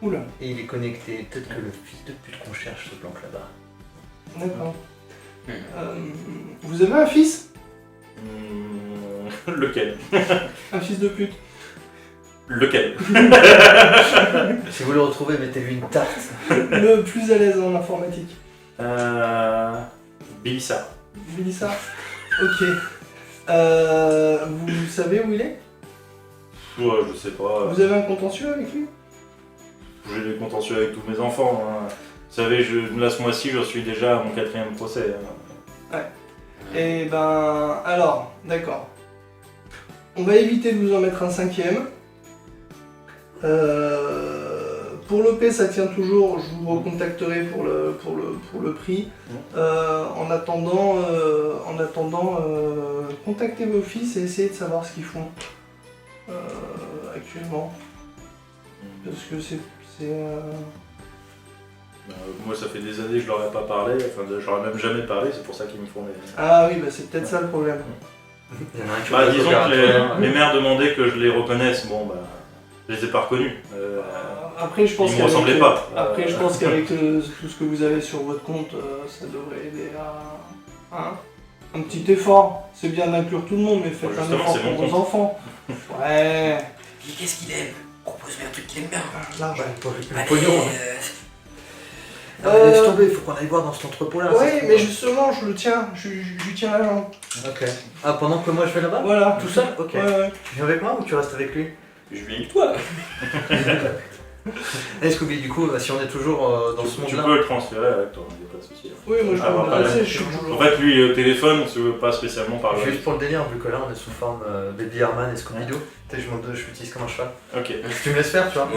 Oula, et il est connecté, peut-être que le fils de pute qu'on cherche se planque là-bas. d'accord. Vous avez un fils? Lequel? Un fils de pute? Lequel? Si vous le retrouvez, mettez-lui une tarte. Le plus à l'aise en informatique. Bélissa. Bélissa? Ok. Vous savez où il est? je sais pas. Vous avez un contentieux avec lui? J'ai des contentieux avec tous mes enfants. Hein. Vous savez, là ce mois-ci, je suis déjà à mon 4e procès. Hein. Et ben, alors, d'accord. On va éviter de vous en mettre un 5e. Pour l'OP, ça tient toujours, je vous recontacterai pour le prix. En attendant, contactez vos fils et essayez de savoir ce qu'ils font actuellement. Parce que c'est moi, ça fait des années que je leur ai pas parlé, enfin, je leur ai même jamais parlé, c'est pour ça qu'ils me font des... Ah oui, bah c'est peut-être ça le problème. Il y en a un qui Bah, va disons regarder que un peu, mes mères demandaient que je les reconnaisse, bon bah, je les ai pas reconnus. Après, je pense Ils me ressemblaient pas. Après, je pense qu'avec tout ce que vous avez sur votre compte, ça devrait aider à un petit effort. C'est bien d'inclure tout le monde, mais faites Ouais, un justement, effort c'est pour mon vos compte. enfants. Ouais. Et qu'est-ce qu'il aime? Propose-lui un truc qu'il aime bien. L'argent. Le Allez, pognon. Non, mais laisse tomber, il faut qu'on aille voir dans cet entrepôt-là. Oui, c'est mais tout. justement, je le tiens. Je lui tiens la jambe. Ok. Ah, pendant que moi je vais là-bas? Voilà. Tout seul? Ok. Ouais. Tu viens avec moi ou tu restes avec lui? Je viens avec toi. Scooby, du coup, si on est toujours dans ce Tu monde-là. peux le transférer avec toi, il n'y a pas de souci. Oui, moi je Ah, peux bah, me pas déplacer, la- je suis En toujours. fait, lui, au téléphone, on se veut pas spécialement parler. Juste pour le délire, vu que là on est sous forme Baby Herman et Scooby-Doo, tu sais, je m'utilise comme un cheval. Ok. Tu me laisses faire, tu vois?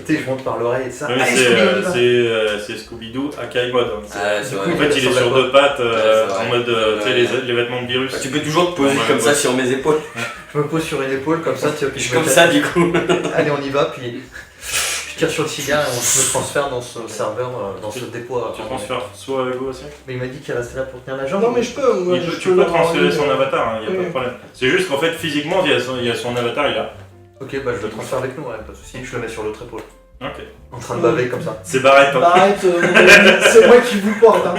Tu sais, je monte par l'oreille et ça. Oui, Allez, Scooby, on y va. c'est Scooby-Doo à Kai Mode. Hein. Ah, c'est Du vrai. coup, En fait, il est ressemble à sur quoi? 2 pattes, c'est vrai. en mode, tu sais, les vêtements de virus. Bah, tu peux toujours te poser Ouais, comme ouais. ça sur mes épaules. Je me pose sur une épaule comme ça, tu vois, puis Je je suis comme me ça du coup. Allez, on y va, puis je tire sur le cigare et on se transfère dans ce serveur, dans ce dépôt. Tu transfères soit avec vous aussi. Mais il m'a dit qu'il restait là pour tenir la jambe. Non, mais je peux. Moi, je Tu peux leur transférer envoyer, son avatar, il n'y a pas oui. de problème. C'est juste qu'en fait, physiquement, il y a son avatar, il est là. Ok, bah je le transfère avec nous, ouais, pas de soucis. Je le mets sur l'autre épaule. Ok. En train de baver comme ça. C'est Barrett. Hein. Bah, arrête, c'est moi qui vous porte. Hein.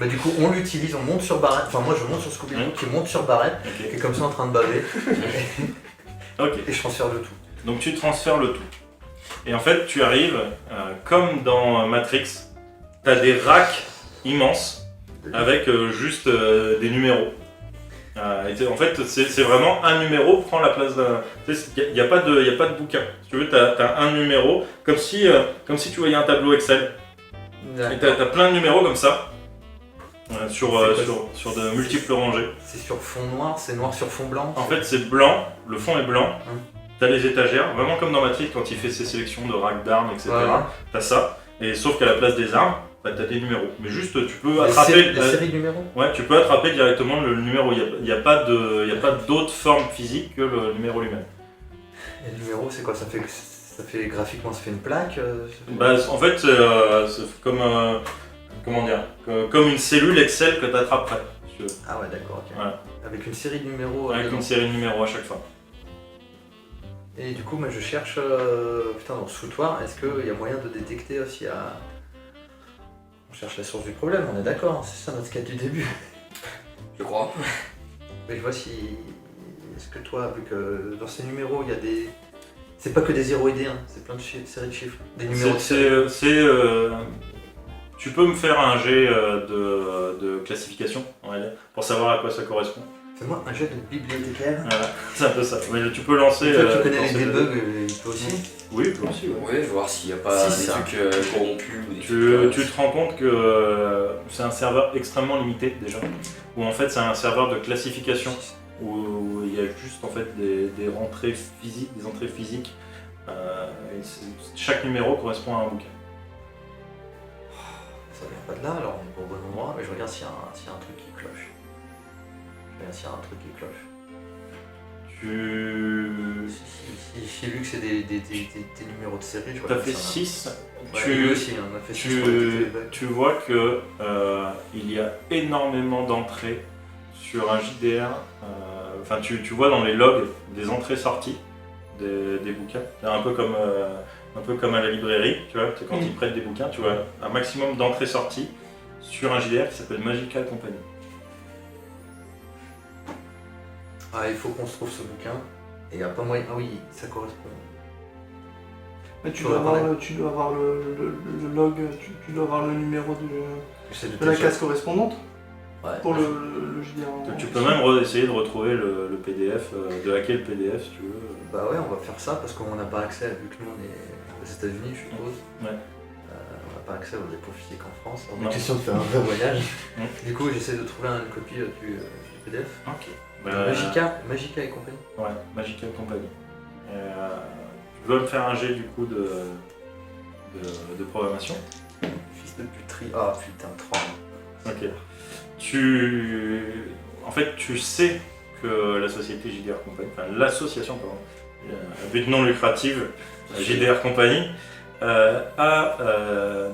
Bah du coup, on l'utilise, on monte sur Barrett. Enfin, moi je monte sur Scooby-Doo qui monte sur Barrett, Ok. qui est comme ça en train de baver. Ok. Et je transfère le tout. Donc tu transfères le tout. Et en fait, tu arrives, comme dans Matrix, tu as des racks immenses avec juste des numéros. En fait, c'est vraiment un numéro prend la place d'un. Il n'y a pas de bouquin. Si tu veux, tu as un numéro, comme si tu voyais un tableau Excel. Et tu as plein de numéros comme ça, sur de multiples rangées. C'est sur fond noir, c'est noir sur fond blanc. En fait, c'est blanc, le fond est blanc. Hum. T'as les étagères, vraiment comme dans Matrix quand il fait ses sélections de racks d'armes, etc. Ouais. T'as ça, et sauf qu'à la place des armes, bah, t'as des numéros. Mais juste, tu peux Les attraper. séries de numéros. Ouais, tu peux attraper directement le numéro. Il n'y a pas d'autre forme physique que le numéro lui-même. Et le numéro, c'est quoi? Ça fait graphiquement, ça fait une plaque Bah, en fait, c'est comme comment dire, comme une cellule Excel que t'attraperais. si tu veux. Ah ouais, d'accord, ok. Voilà. Avec une série de numéros. Avec dedans. une série de numéros à chaque fois. Et du coup, moi je cherche, putain, dans le foutoir, est-ce qu'il y a moyen de détecter aussi à... On cherche la source du problème, on est d'accord, c'est ça notre quête du début. Je crois. Mais je vois si... Est-ce que toi, vu que dans ces numéros, il y a des... C'est pas que des 0 et des 1, c'est plein de séries de chiffres. Des numéros de série. Tu peux me faire un jet de classification, on va dire, pour savoir à quoi ça correspond. Fais-moi un jet de bibliothécaire. Voilà, c'est un peu ça. Mais tu peux lancer. Toi qui connais lancer les le- debugs, il peut aussi. Oui, toi aussi, ouais. Ouais, voir s'il n'y a pas Si, des ça. trucs corrompus ou des Tu te rends compte que c'est un serveur extrêmement limité déjà, où en fait c'est un serveur de classification, où il y a juste en fait des rentrées physiques, des entrées physiques. Chaque numéro correspond à un bouquin. Ça vient pas de là, alors on est pas au bon endroit, mais je regarde s'il y a un truc qui cloche. Je regarde s'il y a un truc qui cloche. Si vu que c'est des numéros de série, je T'as regarde fait s'il y en a. 6. Ouais, lui aussi, on a fait 6 pour éviter les bugs. Tu vois que il y a énormément d'entrées sur un JDR. Enfin, tu vois dans les logs des entrées-sorties des bouquins. C'est un peu comme à la librairie, tu vois. Quand ils prêtent des bouquins, tu vois un maximum d'entrées-sorties sur un JDR qui s'appelle Magical Company. Ah, il faut qu'on se trouve ce bouquin. Et il n'y a pas moyen. Ah oui, ça correspond. Mais tu Faudra dois avoir, parler. tu dois avoir le log, tu dois avoir le numéro J'essaie de la case correspondante. Ouais. pour le JDR. Donc, tu peux même essayer de retrouver le PDF, de hacker le PDF si tu veux. Bah ouais, on va faire ça parce qu'on n'a pas accès, vu que nous on est aux États-Unis, je suppose. Ouais. On n'a pas accès aux dépôts physiques en France. On Non. est question de faire un vrai voyage. Mm. Du coup, j'essaie de trouver une copie du PDF. Ok. Magica et compagnie. Ouais, Magical Company. Tu veux me faire un jet du coup de programmation. Fils de puterie. Ah putain, 3. Ok. En fait, tu sais que la société JDR Company, enfin l'association, pardon, à but non lucratif, JDR Company, a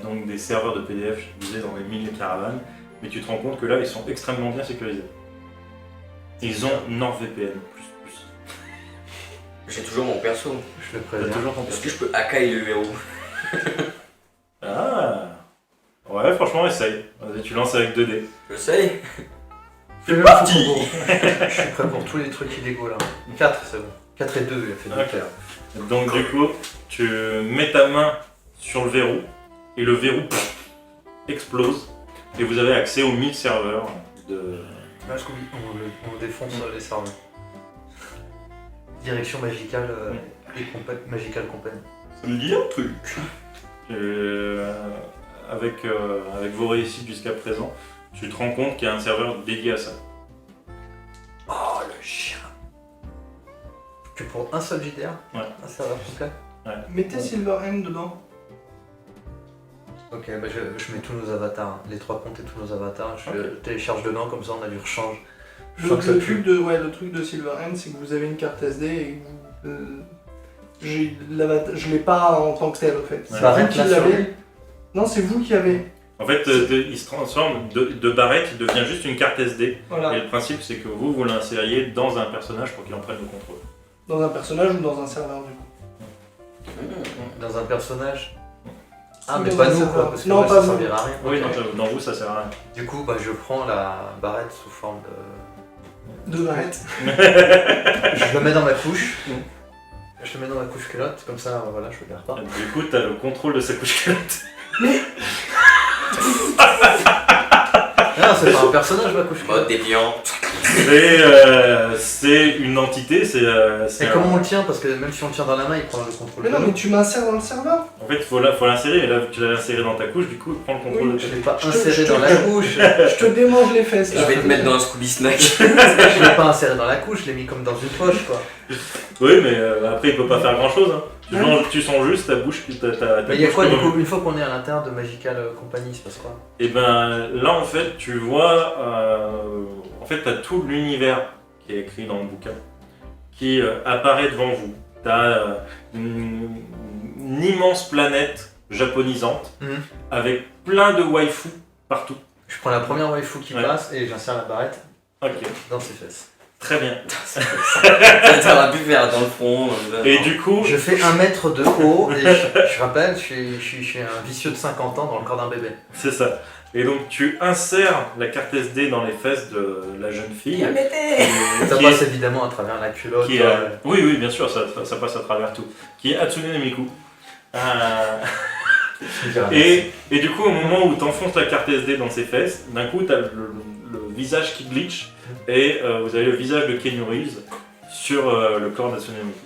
donc des serveurs de PDF, je disais, dans les milliers de caravanes, mais tu te rends compte que là, ils sont extrêmement bien sécurisés. Ils ont NordVPN++. J'ai toujours mon perso. Je le T'as préviens. toujours ton Est-ce que je peux hackailler le verrou? Ah. Ouais, franchement, essaye. Vas-y, tu lances avec 2D. Je sais. C'est parti. Je suis prêt pour tous les trucs illégaux là. 4, c'est bon. 4 et 2, il a fait 2 Ok. clairs. Donc du coup, tu mets ta main sur le verrou, et le verrou explose, et vous avez accès aux 1000 serveurs de... Là, on défonce les serveurs. Direction Magical Magical Company. Ça me dit un truc. Avec vos réussites jusqu'à présent, tu te rends compte qu'il y a un serveur dédié à ça. Oh le chien. Que pour un seul JDR. Ouais. Un serveur complet. Mettez Silver M dedans. Ok, bah je mets tous nos avatars, hein. Les 3 comptes et tous nos avatars, je télécharge dedans, comme ça on a du rechange. Je sens que ça Le pue. truc de Silver M, c'est que vous avez une carte SD et que je l'ai pas en tant que tel en fait. C'est Barrett, vous qui là, sur l'avez. lui. Non, c'est vous qui avez. En fait, il se transforme de barrette, il devient juste une carte SD. Voilà. Et le principe, c'est que vous l'insériez dans un personnage pour qu'il en prenne le contrôle. Dans un personnage ou dans un serveur du coup. Dans un personnage. Ah Ou mais dans pas un nous serveur. quoi, parce que Non, moi, pas ça vous. servira à rien. Oui, Ok. dans vous, ça sert à rien. Du coup, bah, je prends la barrette sous forme de... De Barrett. Je le mets dans ma couche. Je le mets dans ma couche culotte, comme ça, voilà, je le perds pas. Du coup, t'as le contrôle de sa couche culotte. Non, c'est pas un personnage ma couche Mode culotte. déviant. C'est une entité, c'est Et comment on le tient? Parce que même si on le tient dans la main, il prend le contrôle. Mais non, mais tu m'insères dans le serveur. En fait, faut l'insérer, et là, tu l'as inséré dans ta couche, du coup, prends le contrôle Oui, de Je ta l'ai couche. pas Je te- inséré je te- dans la couche. Je te démange les fesses Je là. vais te mettre dans un Scooby Snack. Je l'ai pas inséré dans la couche, je l'ai mis comme dans une poche quoi. Oui, mais après, il peut pas faire grand chose. Hein. Ouais. Tu sens juste ta bouche, ta Mais il y a bouche quoi qui du remue. coup, une fois qu'on est à l'intérieur de Magical Company, il se passe quoi? Et ben là, en fait, tu vois, en fait, t'as tout l'univers qui est écrit dans le bouquin qui apparaît devant vous. T'as une immense planète japonisante Mhm. avec plein de waifus partout. Je prends la première waifu qui Ouais. passe et j'insère la barrette Ok, dans ses fesses. très bien. Ça t'aurait pu faire dans le front. Et du coup, Je fais 1 mètre de haut et je rappelle, je suis un vicieux de 50 ans dans le corps d'un bébé. c'est ça. Et donc, tu insères la carte SD dans les fesses de la jeune fille. Ça Qui passe est- évidemment à travers la culotte. qui est, oui, oui, bien sûr, ça passe à travers tout. Qui est Hatsune Miku. Et du coup, au moment où tu enfonces la carte SD dans ses fesses, d'un coup, tu as le visage qui glitch et vous avez le visage de Keanu Reeves sur le corps d'Hatsune Miku.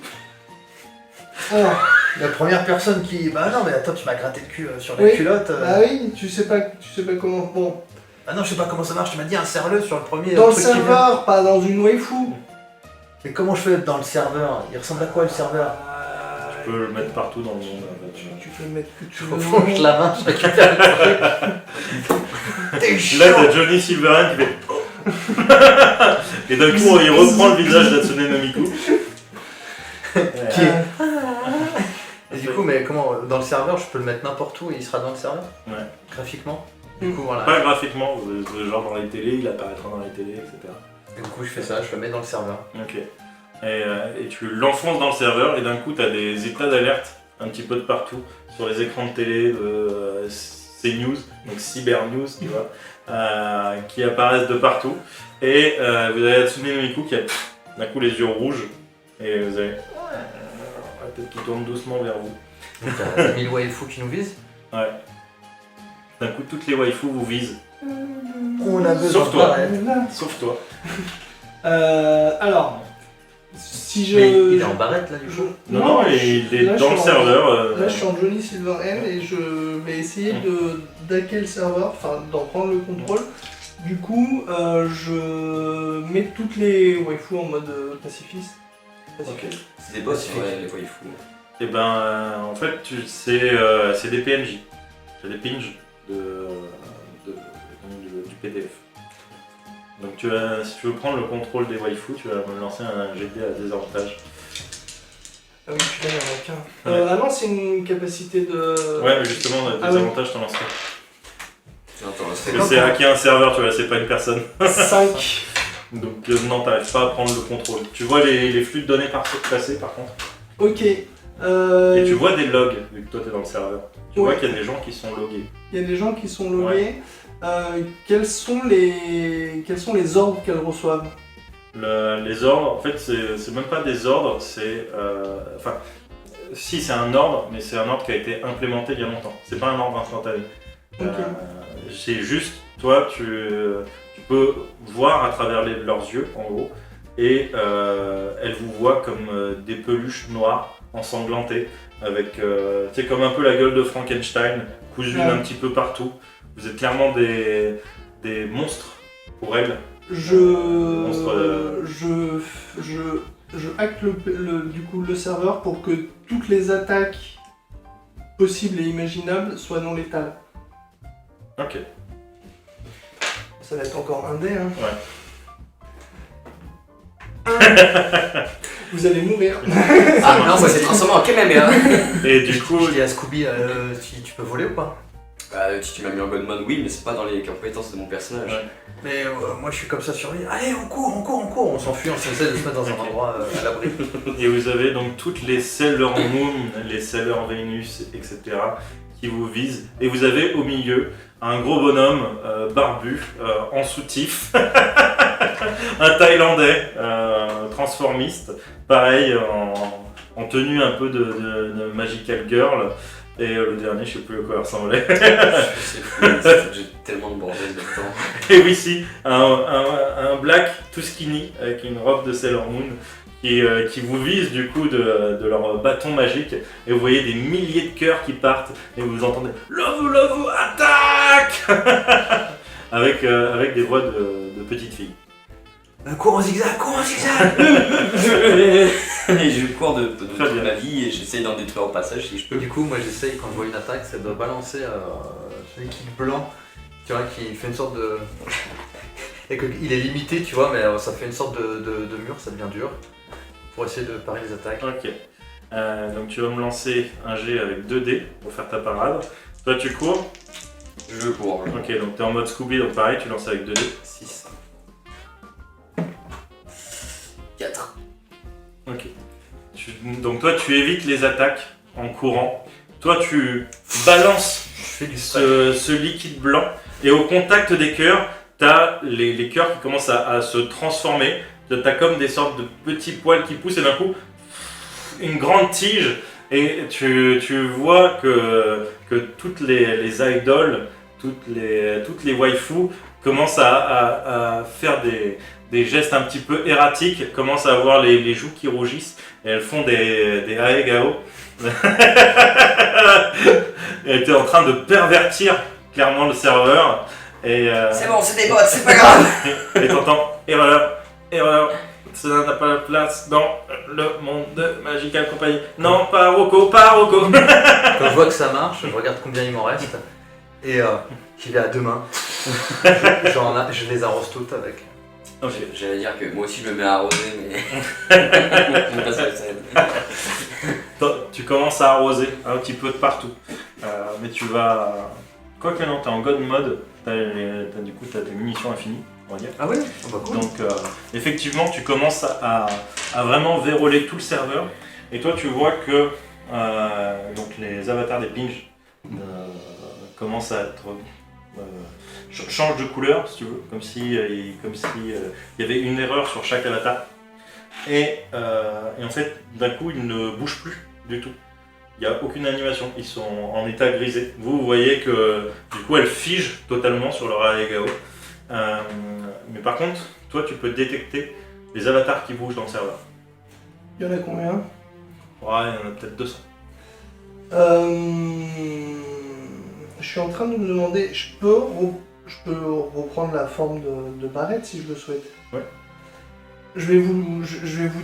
Alors, La première personne qui... Bah non mais attends, tu m'as gratté le cul sur la Oui. culotte. bah oui, tu sais pas comment. Bon, Ah non, je sais pas comment ça marche, tu m'as dit insère-le sur le premier dans le truc qui vient. serveur, pas dans une waifu. Mais comment je fais dans le serveur? Il ressemble à quoi le serveur? Tu peux le mettre partout dans le monde. en fait. Tu peux le mettre que tu Je veux. refonce la main, je récupère le truc. T'es Là, chaud. t'as Johnny Silverhand qui fait. Et d'un coup, il reprend le visage d'Hatsune no Miku. Qui est- Et du coup, mais comment, dans le serveur, je peux le mettre n'importe où et il sera dans le serveur? Ouais. Graphiquement? Du coup, voilà. Pas graphiquement, genre dans les télés, il apparaîtra dans les télés, etc. Du coup, je fais ça, je le mets dans le serveur. Ok. Et tu l'enfonces dans le serveur et d'un coup, tu as des états d'alerte un petit peu de partout sur les écrans de télé de CNews, donc Cyber News, tu vois, qui apparaissent de partout. Et vous avez Hatsune no Miku qui a d'un coup les yeux rouges et vous avez la tête qui tourne doucement vers vous. Donc, t'as 1000 waifus qui nous visent. Ouais. D'un coup, toutes les waifus vous visent. On a besoin Sauf toi. Là. Sauf toi. Alors, si je... Mais il est en barrette là du coup. Non, il est là, dans le je suis serveur. Là, je suis en Johnny Silverhand et je vais essayer d'hacker le serveur, enfin d'en prendre le contrôle. Du coup, je mets toutes les waifus en mode pacifiste. C'est des boss, ouais, les waifus. Et ben, en fait, c'est des PNJ. C'est des pinges du PDF. Donc si tu veux prendre le contrôle des waifus, tu vas me lancer un GD à désavantage. Ah oui, putain, il y en a qu'un. Ah non, c'est une capacité de... Ouais, mais justement, à désavantage, je t'en lancerai. Attends, Parce que c'est hacker un serveur, tu vois, c'est pas une personne. 5. Donc non, t'arrives pas à prendre le contrôle. Tu vois les flux de données passer par contre. Ok. Et tu vois des logs, vu que toi t'es dans le serveur. Tu vois qu'il y a des gens qui sont logués. Il y a des gens qui sont logués. Quels sont les ordres qu'elles reçoivent? Les ordres, en fait, c'est même pas des ordres, c'est... Enfin, si c'est un ordre, mais c'est un ordre qui a été implémenté il y a longtemps. C'est pas un ordre instantané. Ok. C'est juste, toi, tu peux voir à travers leurs yeux, en gros, et elles vous voient comme des peluches noires, ensanglantées, avec, tu sais, comme un peu la gueule de Frankenstein, cousue un petit peu partout. Vous êtes clairement des monstres pour elles. Je hack du coup le serveur pour que toutes les attaques possibles et imaginables soient non létales. Ok. Ça va être encore un dé, hein. Ouais. Vous allez mourir. Ah non, ça s'est transformé en Kamehameha. Et du coup, Je dis à Scooby, tu peux voler ou pas? Si tu m'as mis en God mode, oui, mais c'est pas dans les compétences de mon personnage. Ouais. Mais moi je suis comme ça sur lui. Allez, on court, on s'enfuit, on essaie de se mettre dans un endroit à l'abri. et vous avez donc toutes les Sailor Moon, les Sailor Venus, etc. qui vous visent. Et vous avez au milieu un gros bonhomme barbu, en soutif, un Thaïlandais transformiste, pareil en tenue un peu de Magical Girl. Et le dernier, je sais plus à quoi il ressemblait. J'ai tellement de bordel dedans. Et oui, si, un black tout skinny avec une robe de Sailor Moon qui vous vise du coup de leur bâton magique. Et vous voyez des milliers de cœurs qui partent et vous entendez Love, attaque avec des voix de petites filles. Cours en zigzag. Et je cours de toute Très bien. ma vie et j'essaye d'en détruire au passage si je peux. Du coup, moi j'essaye quand je vois une attaque, ça doit balancer un liquide blanc, tu vois, qui fait une sorte de. Et qu'il est limité, tu vois, mais ça fait une sorte de mur, ça devient dur. Pour essayer de parer les attaques. Ok. Donc tu vas me lancer un jet avec 2 dés pour faire ta parade. Toi tu cours. Je cours. Ok, donc tu es en mode Scooby, donc pareil, tu lances avec 2 dés. 6. 4. Ok. Donc toi tu évites les attaques en courant. Toi tu balances ce liquide blanc et au contact des cœurs, t'as les cœurs qui commencent à se transformer. T'as comme des sortes de petits poils qui poussent et d'un coup une grande tige et tu vois que toutes les idoles, toutes les waifus commencent à faire des gestes un petit peu erratiques, commencent à avoir les joues qui rougissent et elles font des aegao. Elle était en train de pervertir clairement le serveur et C'est bon, c'est des bots, c'est pas grave. et t'entends erreur, ça n'a pas la place dans le monde de Magical Company. Non, pas Rocco. Quand je vois que ça marche, je regarde combien il m'en reste et j'y vais à 2 mains. Je les arrose toutes avec. Ok. J'allais dire que moi aussi je me mets à arroser, mais. Je passe à la scène. Tu commences à arroser un petit peu de partout. Mais tu vas. Quoique non, t'es en God mode, du coup t'as des munitions infinies, on va dire. Ah ouais? Cool. Donc effectivement tu commences à vraiment verrouiller tout le serveur. Et toi tu vois que donc les avatars des pinges commencent à être. Change de couleur si tu veux, comme si il y avait une erreur sur chaque avatar. Et en fait, d'un coup, il ne bouge plus du tout. il n'y a aucune animation, ils sont en état grisé. Vous voyez que du coup elles figent totalement sur leur AEGAO. Mais par contre, toi tu peux détecter les avatars qui bougent dans le serveur. Il y en a combien? Ouais, il y en a peut-être 200. Je suis en train de me demander, je peux reprendre la forme de Barrett si je le souhaite. Ouais. Je vais vous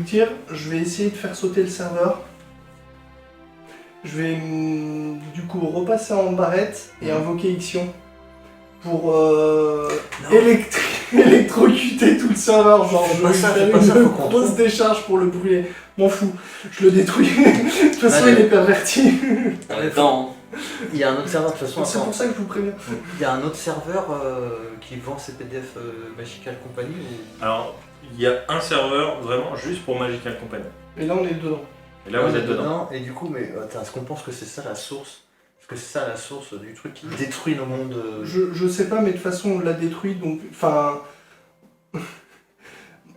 dire, je vais essayer de faire sauter le serveur. Je vais du coup repasser en Barrett et invoquer Ixion pour électrocuter tout le serveur. Genre, je vais faire une grosse décharge pour le brûler. M'en fous, je le détruis. De toute façon, il est perverti. Attends. Il y a un autre serveur, de toute façon. C'est pour ça que je vous préviens. Il y a un autre serveur qui vend ses PDF Magical Company ou... Alors, il y a un serveur vraiment juste pour Magical Company. Et là, on est dedans. Et là, vous êtes dedans. Et du coup, mais attends, est-ce qu'on pense que c'est ça la source? Est-ce que c'est ça la source du truc qui détruit nos mondes Je sais pas, mais de toute façon, on l'a détruit, donc... Enfin...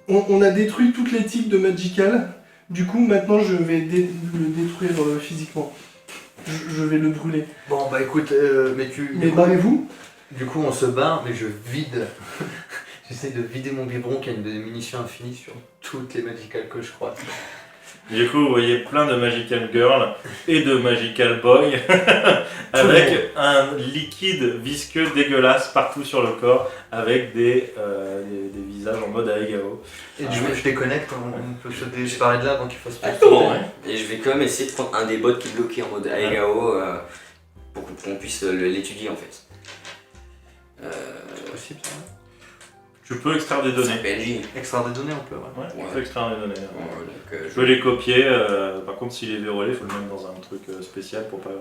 on a détruit toute l'éthique de Magical. Du coup, maintenant, je vais le détruire physiquement. Je vais le brûler. Bon, bah écoute, Mais barrez-vous. Du coup, on se barre, mais je vide. J'essaie de vider mon biberon qui a une munition infinie sur toutes les Magical que je crois. Du coup, vous voyez plein de Magical Girl et de Magical Boy avec un liquide visqueux dégueulasse partout sur le corps avec des visages en mode AEGAO. Et du coup, je déconnecte, on peut se disparaître de là avant qu'il fasse pas Attends, et je vais quand même essayer de prendre un des bots qui est bloqué en mode AEGAO pour qu'on puisse l'étudier en fait. C'est possible ça? Tu peux extraire des données. PNJ. Extraire des données, on peut, ouais. Ouais, tu peux extraire des données. Donc, Je peux les copier, par contre s'il est verrouillé, il faut le mettre dans un truc spécial pour pas...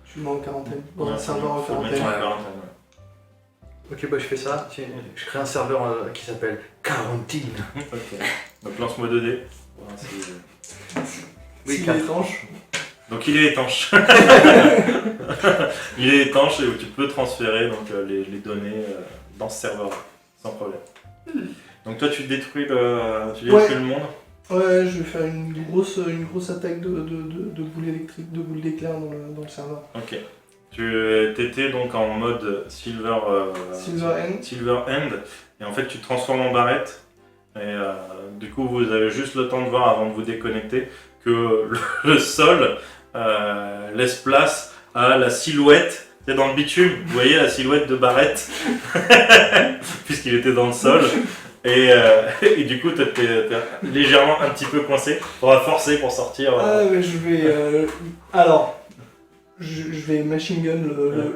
Je le mets en quarantaine. Dans un Ouais, serveur en faut le mettre quarantaine. en quarantaine, ouais. Ok, bah je fais ça. Tiens, je crée un serveur qui s'appelle Quarantine. Ok. Donc lance-moi 2D. Voilà, Oui, S'il est 4. étanche. donc il est étanche. Il est étanche et tu peux transférer donc, les données dans ce serveur sans problème. Donc toi tu détruis le monde. Ouais, je vais faire une grosse attaque de boules électriques, de boules d'éclair dans le serveur. Ok. Tu étais donc en mode Silver End et en fait tu te transformes en Barrett et du coup vous avez juste le temps de voir avant de vous déconnecter que le sol laisse place à la silhouette. C'est dans le bitume, vous voyez la silhouette de Barrett puisqu'il était dans le sol. Et du coup, t'es légèrement un petit peu coincé. Faudra forcer pour sortir. Ah, mais je vais. Alors, je vais machine gun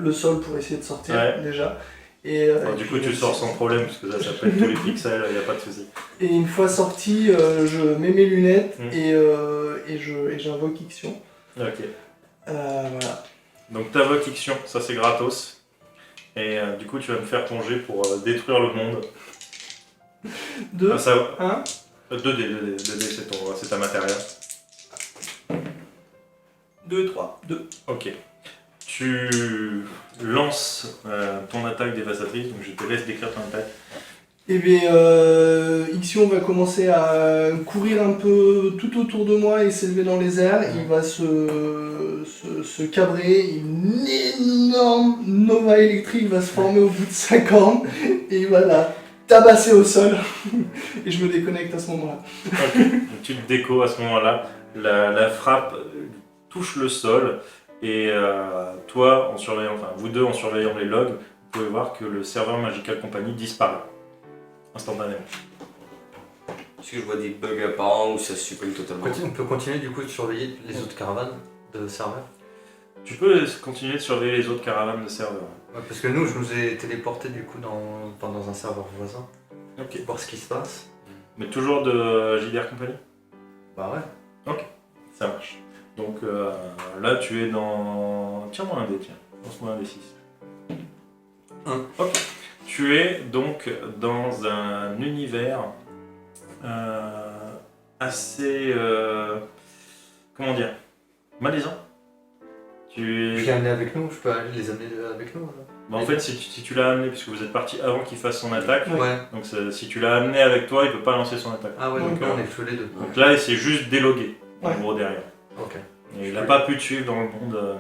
le sol pour essayer de sortir déjà. Et, du coup, tu sors sans problème parce que ça pète tous les pixels, y a pas de souci. Et une fois sorti, je mets mes lunettes et j'invoque Ixion. Ok. Voilà. Donc, t'invoques Ixion, ça c'est gratos. Et du coup, tu vas me faire ton jet pour détruire le monde. 2, 1. 2D, c'est ta matériel. 2, 3, 2. Ok. Tu lances ton attaque dévastatrice, donc je te laisse décrire ton attaque. Et bien, Ixion va commencer à courir un peu tout autour de moi et s'élever dans les airs. Il va se cabrer, une énorme nova électrique va se former au bout de sa corne et il va la tabasser au sol. Et je me déconnecte à ce moment-là. Ok, donc tu te déco à ce moment-là, la frappe touche le sol et toi, en surveillant, enfin vous deux en surveillant les logs, vous pouvez voir que le serveur Magical Company disparaît instantanément. Est-ce que je vois des bugs apparents ou ça se supprime totalement? On peut continuer du coup de surveiller les autres caravanes de serveurs. Tu peux continuer de surveiller les autres caravanes de serveurs. Ouais, parce que nous, je nous ai téléporté du coup dans un serveur voisin. Ok. Voir ce qui se passe. Mais toujours de JDR Company? Bah ouais. Ok, ça marche. Donc là tu es dans... Tiens-moi un dé, tiens. Lance-moi un D6. 1. Ok. Tu es donc dans un univers assez... comment dire? Malaisant. Je l'ai amené avec nous, je peux aller les amener avec nous. Bah, en fait, si tu l'as amené, puisque vous êtes parti avant qu'il fasse son attaque, Ouais. donc si tu l'as amené avec toi, il peut pas lancer son attaque. Ah ouais, donc Ok. là on est que les deux. Donc là, c'est juste délogué, en Ouais. gros, derrière. Ok. Et il n'a pas pu te suivre dans le monde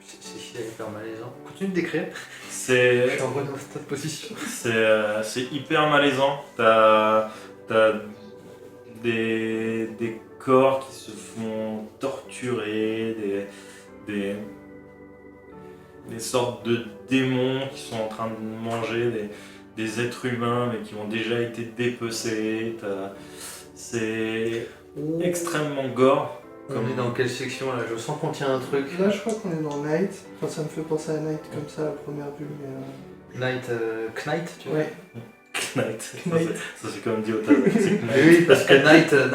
C'est hyper malaisant. Continue de décrire. Je C'est suis en bonne stade de position. c'est hyper malaisant. T'as des corps qui se font torturer, des sortes de démons qui sont en train de manger des êtres humains mais qui ont déjà été dépecés. C'est extrêmement gore. On est dans quelle section là? Je sens qu'on tient un truc. Là, je crois qu'on est dans Night. Enfin, ça me fait penser à Night comme ça à première vue. Mais Night, Knight, tu vois? ouais. Knight. Knight. Ça c'est comme dit au tas. Oui, parce que Night, il y a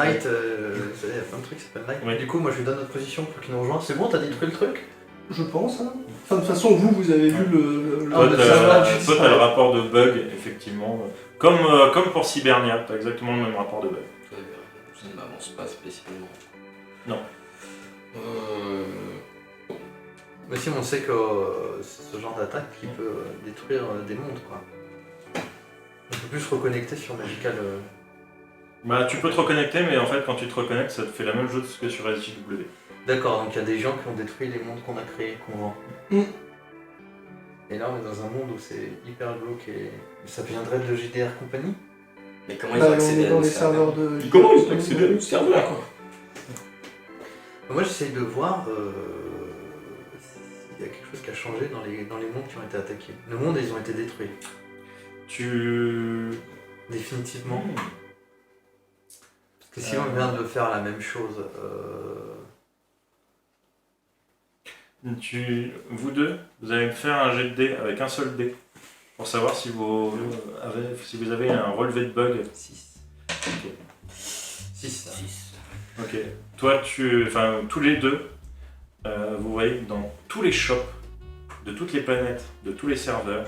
plein de trucs qui s'appellent Night. Oui. Du coup, moi je lui donne notre position pour qu'il nous rejoigne. C'est bon, t'as détruit le truc? Je pense. Hein. Enfin, de toute façon, vous avez vu le Toi, le t'as serveur, t'as le rapport de bug, effectivement. Comme pour Cybernia, t'as exactement le même rapport de bug. Ça ne m'avance pas spécialement. Non. Mais si on sait que c'est ce genre d'attaque qui peut détruire des mondes, quoi. On peut plus se reconnecter sur Magical. Bah, tu peux te reconnecter, mais en fait, quand tu te reconnectes, ça te fait la même chose que sur SJW. D'accord, donc il y a des gens qui ont détruit les mondes qu'on a créés, qu'on vend. Mm. Et là, on est dans un monde où c'est hyper glauque et ça viendrait de GDR Company. Mais comment ils Bah, ont on accédé est à dans nos les serveurs serveurs de. Comment ils ont accédé au serveur quoi? Moi, j'essaye de voir s'il y a quelque chose qui a changé dans les mondes qui ont été attaqués. Les mondes, ils ont été détruits, Tu... définitivement. Hmm. Parce que si on vient de faire la même chose, Vous deux, vous allez me faire un jet de dés avec un seul dé pour savoir si vous avez un relevé de bug. 6. Ok. 6. Ok. Toi, tous les deux, vous voyez que dans tous les shops de toutes les planètes, de tous les serveurs,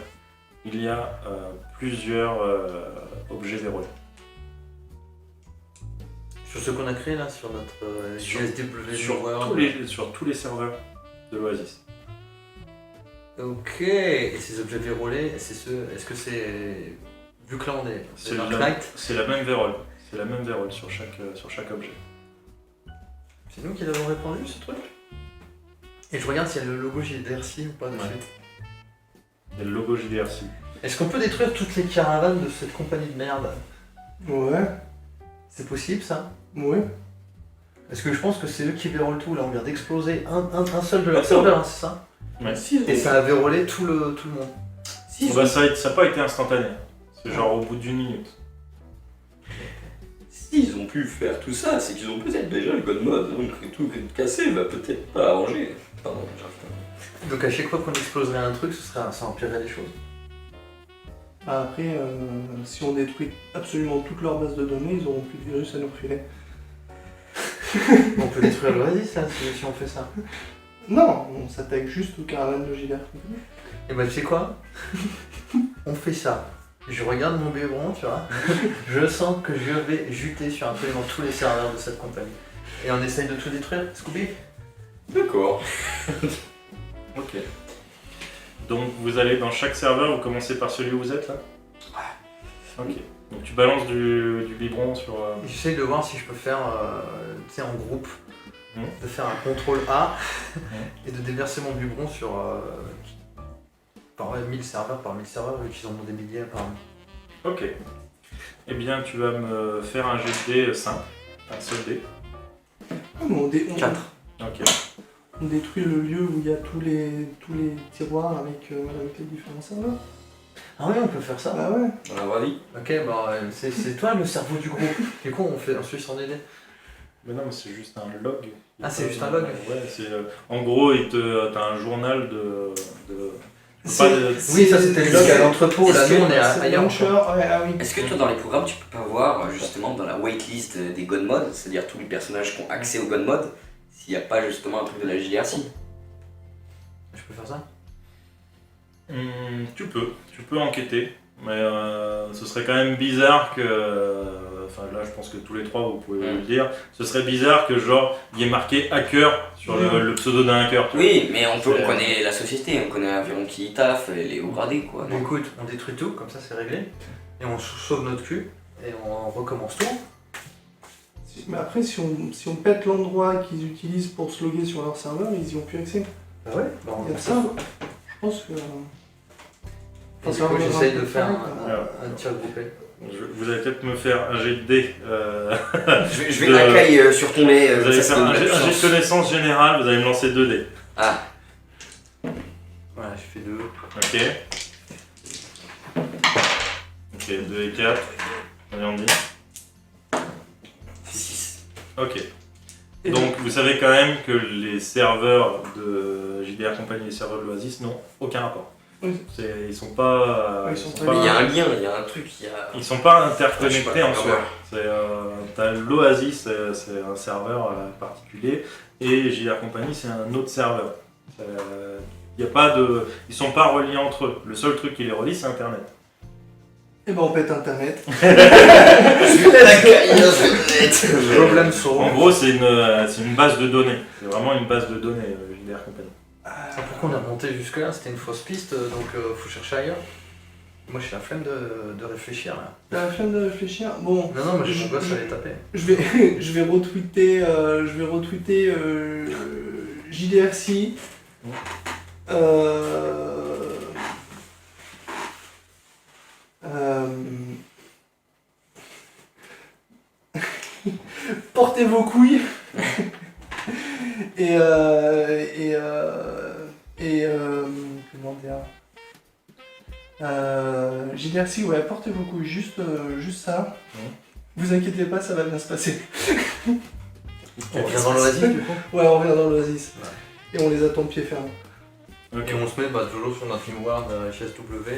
il y a plusieurs objets verrouillés. Sur ce qu'on a créé là, sur notre USDW Sur tous les serveurs de l'Oasis. Ok, et ces objets vérolés, est-ce que c'est... Vu que là on est C'est dans la, Knight, c'est la même vérole. C'est la même vérole sur chaque objet. c'est nous qui l'avons répandu ce truc? Et je regarde s'il y a le logo JDRC ou pas dessus. Ouais. Il y a le logo JDRC. Est-ce qu'on peut détruire toutes les caravanes de cette compagnie de merde? Ouais. C'est possible ça? Ouais. Parce que je pense que c'est eux qui vérolent tout, là on vient d'exploser un seul de leurs serveurs, hein, c'est ça? Ouais. Et ça a vérolé tout le monde. Bah, ça n'a pas été instantané. C'est genre au bout d'une minute. S'ils ont pu faire tout ça, c'est qu'ils ont peut-être déjà le god mode, donc tout cassé va peut-être pas arranger. Pardon, j'arrive pas. Donc à chaque fois qu'on exploserait un truc, ça empirerait les choses. Après, si on détruit absolument toute leur base de données, ils auront plus de virus à nous filer. On peut détruire l'Oasis là si on fait ça. Non, on s'attaque juste aux caravanes de JDR Company. Et bah tu sais quoi? On fait ça. Je regarde mon biberon, tu vois. Je sens que je vais juter sur absolument tous les serveurs de cette compagnie. Et on essaye de tout détruire, Scooby? D'accord. Ok. Donc vous allez dans chaque serveur, vous commencez par celui où vous êtes là? Ouais. Ok. Donc tu balances du biberon sur... J'essaye de voir si je peux faire, tu sais, en groupe, de faire un contrôle A et de déverser mon biberon sur... par 1000 serveurs, vu qu'ils en ont des milliers apparemment. Ok. Eh bien tu vas me faire un jet de dés simple. Un seul dé. Ah, mais 4. Ok. on détruit le lieu où il y a tous les tiroirs avec les différents serveurs. Ah oui, on peut faire ça. Bah ouais. On a envie. Ok, bah c'est toi le cerveau du groupe. Du coup, on suit son idée. Mais non, mais c'est juste un log. Ah, c'est juste un log. Ouais, c'est... en gros, t'as un journal de... Oui, ça c'était jusqu'à l'entrepôt, là, nous on est ailleurs. Ouais, ah oui. Est-ce que toi dans les programmes tu peux pas voir justement dans la waitlist des God Mode, c'est-à-dire tous les personnages qui ont accès au God Mode, s'il n'y a pas justement un truc de la JRC? Je peux faire ça? Tu peux enquêter, mais ce serait quand même bizarre que... Enfin là je pense que tous les trois vous pouvez vous le dire, ce serait bizarre que genre il y ait marqué hacker sur le pseudo d'un hacker. Oui, mais on connaît la société, on connaît environ qui y taffe, les hauts gradés quoi. Bon, écoute, on détruit tout, comme ça c'est réglé. Et on sauve notre cul, et on recommence tout. Mais après, si on pète l'endroit qu'ils utilisent pour se loguer sur leur serveur, ils y ont plus accès. Ah ouais. Il y a ça. Je pense que. Du coup, j'essaye de faire Alors, un tir groupé. Vous allez peut-être me faire un jet de dés. Je vais racailler sur ton nez. Vous allez ça, faire un c'est jet de la de puissance. connaissance générale, vous allez me lancer 2 dés. Ah, Voilà, je fais 2. Ok. Ok, 2 et 4. Allez, on dit. 6. Ok. Donc vous savez quand même que les serveurs de JDR Company et les serveurs de l'Oasis n'ont aucun rapport. Oui. Ils sont pas. Oui, ils sont sont pas Il y a un lien, il y a un truc, il y a... Ils sont pas Je sais interconnectés pas, en soi. ouais. T'as l'Oasis, c'est un serveur particulier, et JDR Company, c'est un autre serveur. Y a pas de... Ils sont pas reliés entre eux. Le seul truc qui les relie, c'est Internet. Et ben on pète internet. Je vais racailler dans ce net. Problème En solve. gros, c'est une base de données. C'est vraiment une base de données, JDR Company. Pourquoi on a monté jusque là? C'était une fausse piste, donc faut chercher ailleurs. Moi j'ai la flemme de réfléchir là. T'as la flemme de réfléchir. Bon. Non, moi j'ai mon gosse à les taper. Je vais, je vais retweeter, JDRC. Portez vos couilles. Comment dire, JDRC, ouais, portez vos couilles, juste ça. Vous inquiétez pas, ça va bien se passer. On vient dans l'Oasis du coup. Ouais, on revient dans l'Oasis. Et on les attend de pied ferme. Ok. Et on se met toujours sur notre Teamward HSW.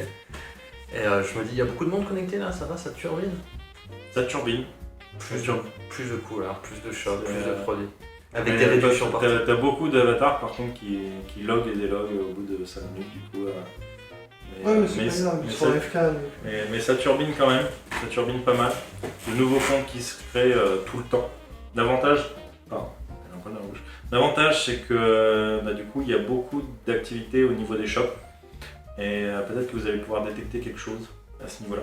Et je me dis, il y a beaucoup de monde connecté là, ça va, ça turbine. Ça turbine. Plus de couleurs, plus de shots, plus C'est, de produits. Avec Mais des réductions partout. T'as beaucoup d'avatars par contre qui loguent et déloguent au bout de 5 minutes du coup. Ouais, mais c'est pas grave, ils sont AFK. mais ça turbine quand même, ça turbine pas mal. De nouveaux comptes qui se créent tout le temps. L'avantage, c'est que du coup il y a beaucoup d'activités au niveau des shops. Et peut-être que vous allez pouvoir détecter quelque chose à ce niveau-là.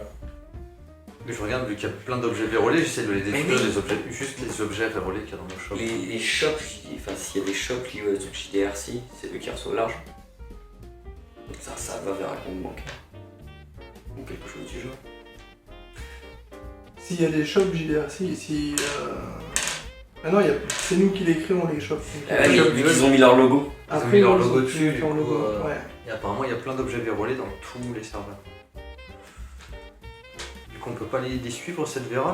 Mais je regarde, vu qu'il y a plein d'objets vérolés, j'essaie de les détruire, Mais oui. les objets, juste les objets vérolés qu'il y a dans nos shops. Les shops, enfin s'il y a des shops liés au JDRC, c'est eux qui reçoivent l'argent. Donc ça va vers un compte bancaire. Ou quelque chose du genre. S'il y a des shops JDRC, si. Ah non, c'est nous qui les créons, les shops. Vu qu'ils ont mis leur logo. Ils ont mis leur logo ils ont dessus, mis leur du coup, logo, ouais. Et apparemment, il y a plein d'objets vérolés dans tous les serveurs. Du coup, on peut pas les suivre cette vérole.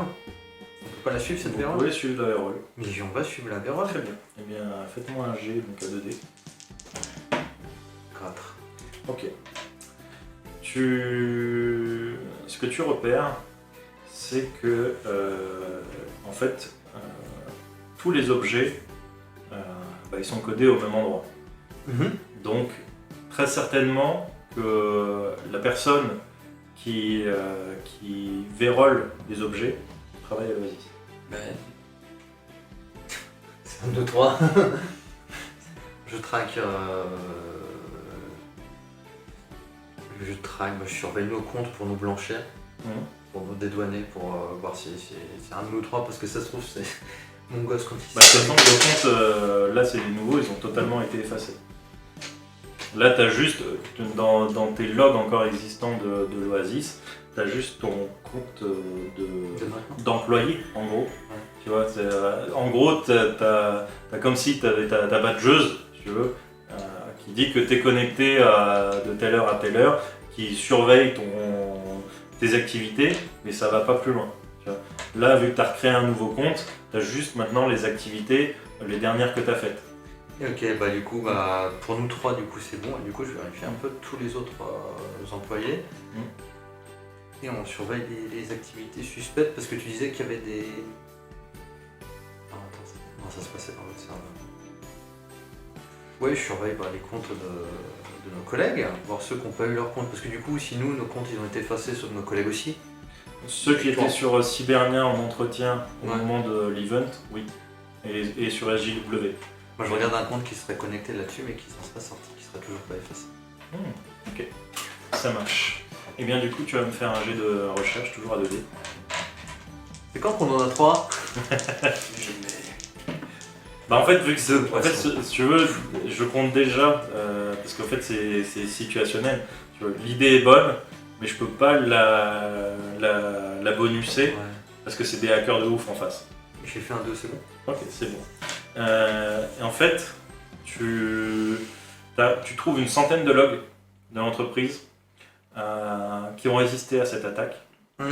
On peut pas la suivre cette Vous vérole. pouvez suivre la vérole. Mais on va suivre la vérole. Très bien. Eh bien, faites-moi un G, donc à 2D. 4. Ok. Ce que tu repères, c'est que, en fait, tous les objets, ils sont codés au même endroit. Donc, très certainement que la personne qui vérole des objets travaille à l'Oasis. Ben, C'est 1, 2, 3. Je traque. Je surveille nos comptes pour nous blanchir, pour nous dédouaner, pour voir si c'est un de nous trois, parce que ça se trouve, c'est mon gosse quand il De toute façon, le compte, là, c'est les nouveaux, ils ont totalement été effacés. Là, tu as juste, dans tes logs encore existants de l'Oasis, tu as juste ton compte d'employé, en gros. Ouais. Tu vois, en gros, tu as comme si tu avais ta badgeuse, si tu veux, qui dit que tu es connecté de telle heure à telle heure, qui surveille tes activités, mais ça va pas plus loin. Tu vois. Là, vu que tu as recréé un nouveau compte, tu as juste maintenant les activités, les dernières que tu as faites. Ok, du coup, pour nous trois, du coup, c'est bon. Et du coup, je vérifie un peu tous les autres employés. Et on surveille les activités suspectes, parce que tu disais qu'il y avait des... Non, ça se passait dans l'autre serveur. Ouais, je surveille les comptes de nos collègues, voir ceux qui n'ont pas eu leur compte, parce que du coup, si nos comptes ils ont été effacés, ceux de nos collègues aussi. Ceux qui étaient sur Cybernia en entretien au Ouais. moment de l'event, oui. Et sur SJW. Moi, je regarde un compte qui serait connecté là-dessus, mais qui s'en serait sorti, qui serait toujours pas effacé. Ok, ça marche. Et bien du coup, tu vas me faire un jet de recherche, toujours à 2D. C'est quand qu'on en a 3? Bah en fait, vu que Deux en fait, poissons. si tu veux, je compte déjà, parce qu'en fait c'est situationnel. Tu vois, l'idée est bonne, mais je peux pas la bonusser Ouais. parce que c'est des hackers de ouf en face. J'ai fait un 2, c'est bon. Ok, c'est bon. Et en fait, tu trouves une centaine de logs de l'entreprise qui ont résisté à cette attaque. Je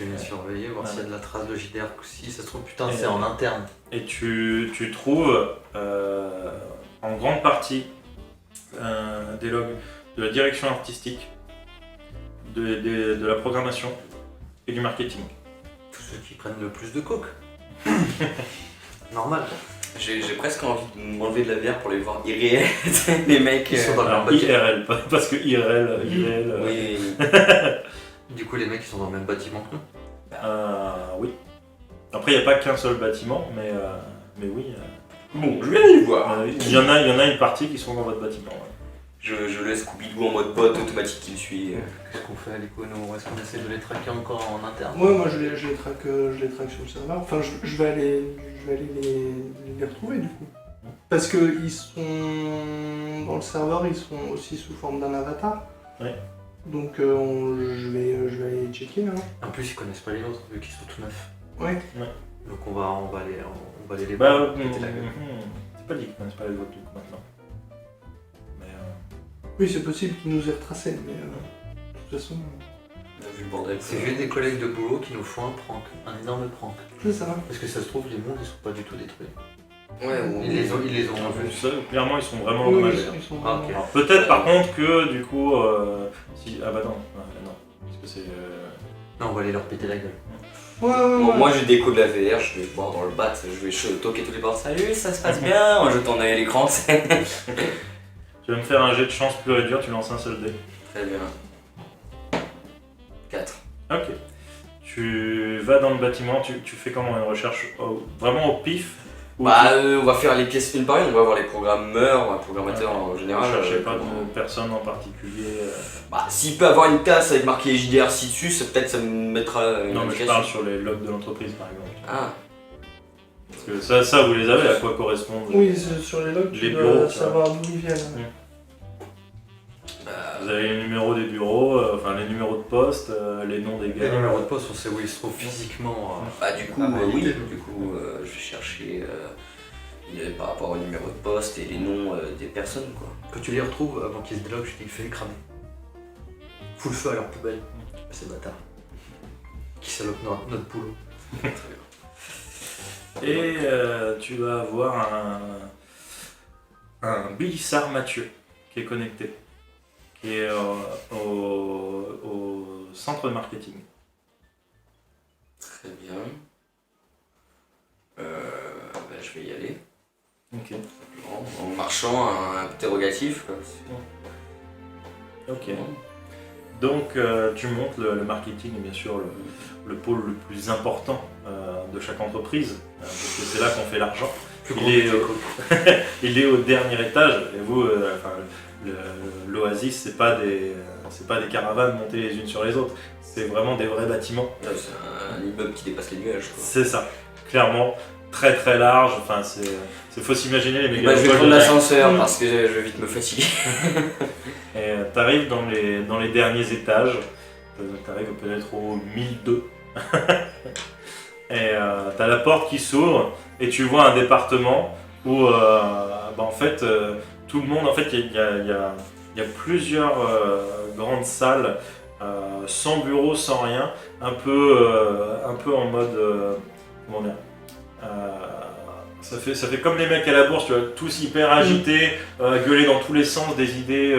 vais les surveiller, voir s'il y a de la trace de JDR. Si ça se trouve, putain, Et c'est en interne. Et tu trouves en grande partie des logs de la direction artistique, de la programmation et du marketing. Tous ceux qui prennent le plus de coke. Normal. J'ai presque envie de m'enlever de la bière pour les voir irréels, les mecs. Ils sont dans le Alors, même bâtiment. IRL, parce que IRL, Oui. Du coup, les mecs, ils sont dans le même bâtiment que nous. oui. Après, il n'y a pas qu'un seul bâtiment, mais oui. Bon, je vais aller voir. Il y en a une partie qui sont dans votre bâtiment. Ouais. Je laisse Scooby-Doo en mode bot automatique qui me suit. Qu'est-ce qu'on fait à l'Econo? Est-ce qu'on essaie de les traquer encore en interne? Ouais, moi je les traque sur le serveur. Enfin, je vais aller les retrouver du coup. Parce que ils sont dans le serveur, ils sont aussi sous forme d'un avatar. Ouais. Donc je vais aller les checker là. En plus, ils connaissent pas les nôtres, vu qu'ils sont tout neufs. Ouais. Donc on va aller les Bah, voir. péter la gueule. c'est pas dit qu'ils connaissent pas les autres du coup maintenant. Mais Oui, c'est possible qu'ils nous aient retracés, mais de toute façon, On a vu le bordel. C'est juste des collègues de boulot qui nous font un prank, un énorme prank. c'est ça. Parce que ça se trouve, les mondes ils sont pas du tout détruits. Ouais, Ils les ont vus. ça, clairement, ils sont vraiment Oui, endommagés. ils sont Ah, ok. Alors, peut-être par contre que du coup, si. Ah bah non, non. Parce que c'est. Non, on va aller leur péter la gueule. Ouais. Bon, moi j'ai déco de la VR, je vais voir dans le bat, je vais toquer tous les portes. Salut, ça se passe bien? Moi je tourne à l'écran, c'est. Tu vas me faire un jet de chance pur et dur, tu lances un seul dé. Très bien. 4. Ok. Tu vas dans le bâtiment, tu fais comment une recherche vraiment au pif ou Bah, on va faire les pièces une par une, on va voir les programmeurs, programmateurs en tu général. cherchez pas comment- de personne en particulier Bah, s'il peut avoir une tasse avec marqué JDR6 dessus, peut-être ça me mettra une Non, mais je indication. parle sur les logs de l'entreprise par exemple. Ah, Parce que ça vous les avez, à quoi correspondent Oui, c'est sur les logs, Les tu bureaux, dois tu savoir d'où ils viennent. bah, Vous avez les numéros des bureaux, enfin les numéros de poste, les noms des Les gars. numéros de poste, on sait où ils se trouvent physiquement. bah, du coup, Ah, bah, oui, nickel. du coup, je vais chercher par rapport au numéro de poste et les noms des personnes, quoi. Quand tu les retrouves avant qu'ils se déloguent, je dis fais-les cramer. Fous le feu à leur poubelle. Ces bâtards. Qui salopent notre boulot. Et tu vas avoir un Bélissard Mathieu qui est connecté, qui est au centre de marketing. Très bien. Bah, je vais y aller. Ok. En marchant, un interrogatif, quoi. Ok. Donc tu montes le marketing est bien sûr le pôle le plus important de chaque entreprise, parce que c'est là qu'on fait l'argent. Plus Il gros est, que Gecko. Il est au dernier étage et vous, l'Oasis, c'est pas des caravanes montées les unes sur les autres, c'est vraiment des vrais bâtiments. Ouais, c'est un immeuble qui dépasse les nuages, quoi. C'est ça, clairement, très très large. Enfin, c'est faut s'imaginer les Bah, je vais mégalopoles prendre de taille. l'ascenseur parce que je vais vite me fatiguer. Et t'arrives dans les derniers étages, t'arrives peut-être au 1002. Et t'as la porte qui s'ouvre et tu vois un département où en fait tout le monde, en fait il y a plusieurs grandes salles sans bureau, sans rien, un peu en mode comment dire, ça fait comme les mecs à la bourse, tu vois, tous hyper agités, gueuler dans tous les sens des idées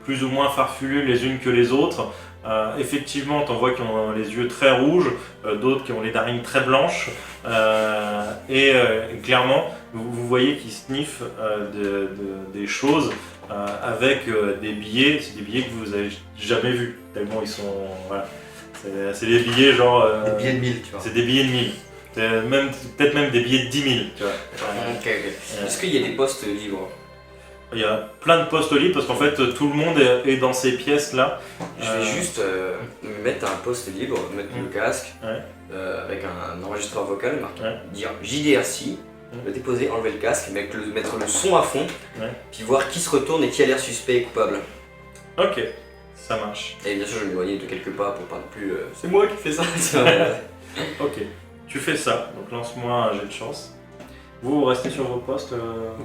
plus ou moins farfelues les unes que les autres. Effectivement, t'en vois qui ont les yeux très rouges, d'autres qui ont les narines très blanches, et clairement, vous voyez qu'ils sniffent des choses avec des billets. C'est des billets que vous avez jamais vus, tellement ils sont. Voilà. C'est des billets genre. Des billets de 1000, tu vois. C'est des billets de 1000. Peut-être même des billets de 10 000, tu vois. Ok. Est-ce qu'il y a des postes libres? Il y a plein de postes libres parce qu'en fait tout le monde est dans ces pièces là. Je vais juste me mettre un poste libre, mettre le casque, avec un enregistreur vocal, dire JDRC, le déposer, enlever le casque, mettre le son à fond, puis voir qui se retourne et qui a l'air suspect et coupable. Ok, ça marche. Et bien sûr je vais m'éloigner de quelques pas pour pas non plus... c'est moi qui fais ça. Ok, tu fais ça, donc lance-moi un jet de chance. Vous restez sur vos postes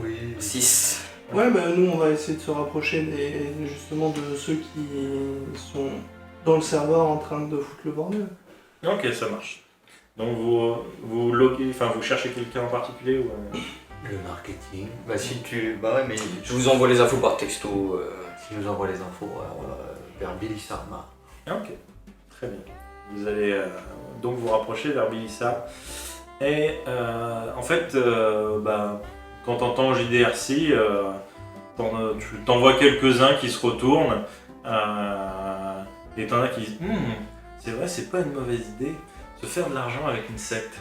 Oui. 6. Ouais, bah nous on va essayer de se rapprocher justement de ceux qui sont dans le serveur en train de foutre le bordel. Ok, ça marche. Donc vous cherchez quelqu'un en particulier ou Le marketing. Bah si tu... Bah ouais mais... Je vous envoie les infos par texto. Si nous envoie les infos vers Billy Sarma. Ok, très bien. Vous allez donc vous rapprocher vers Bilissa. Et en fait, quand t'entends JDRC, tu t'envoies quelques-uns qui se retournent. Et t'en as qui disent c'est vrai, c'est pas une mauvaise idée, se faire de l'argent avec une secte.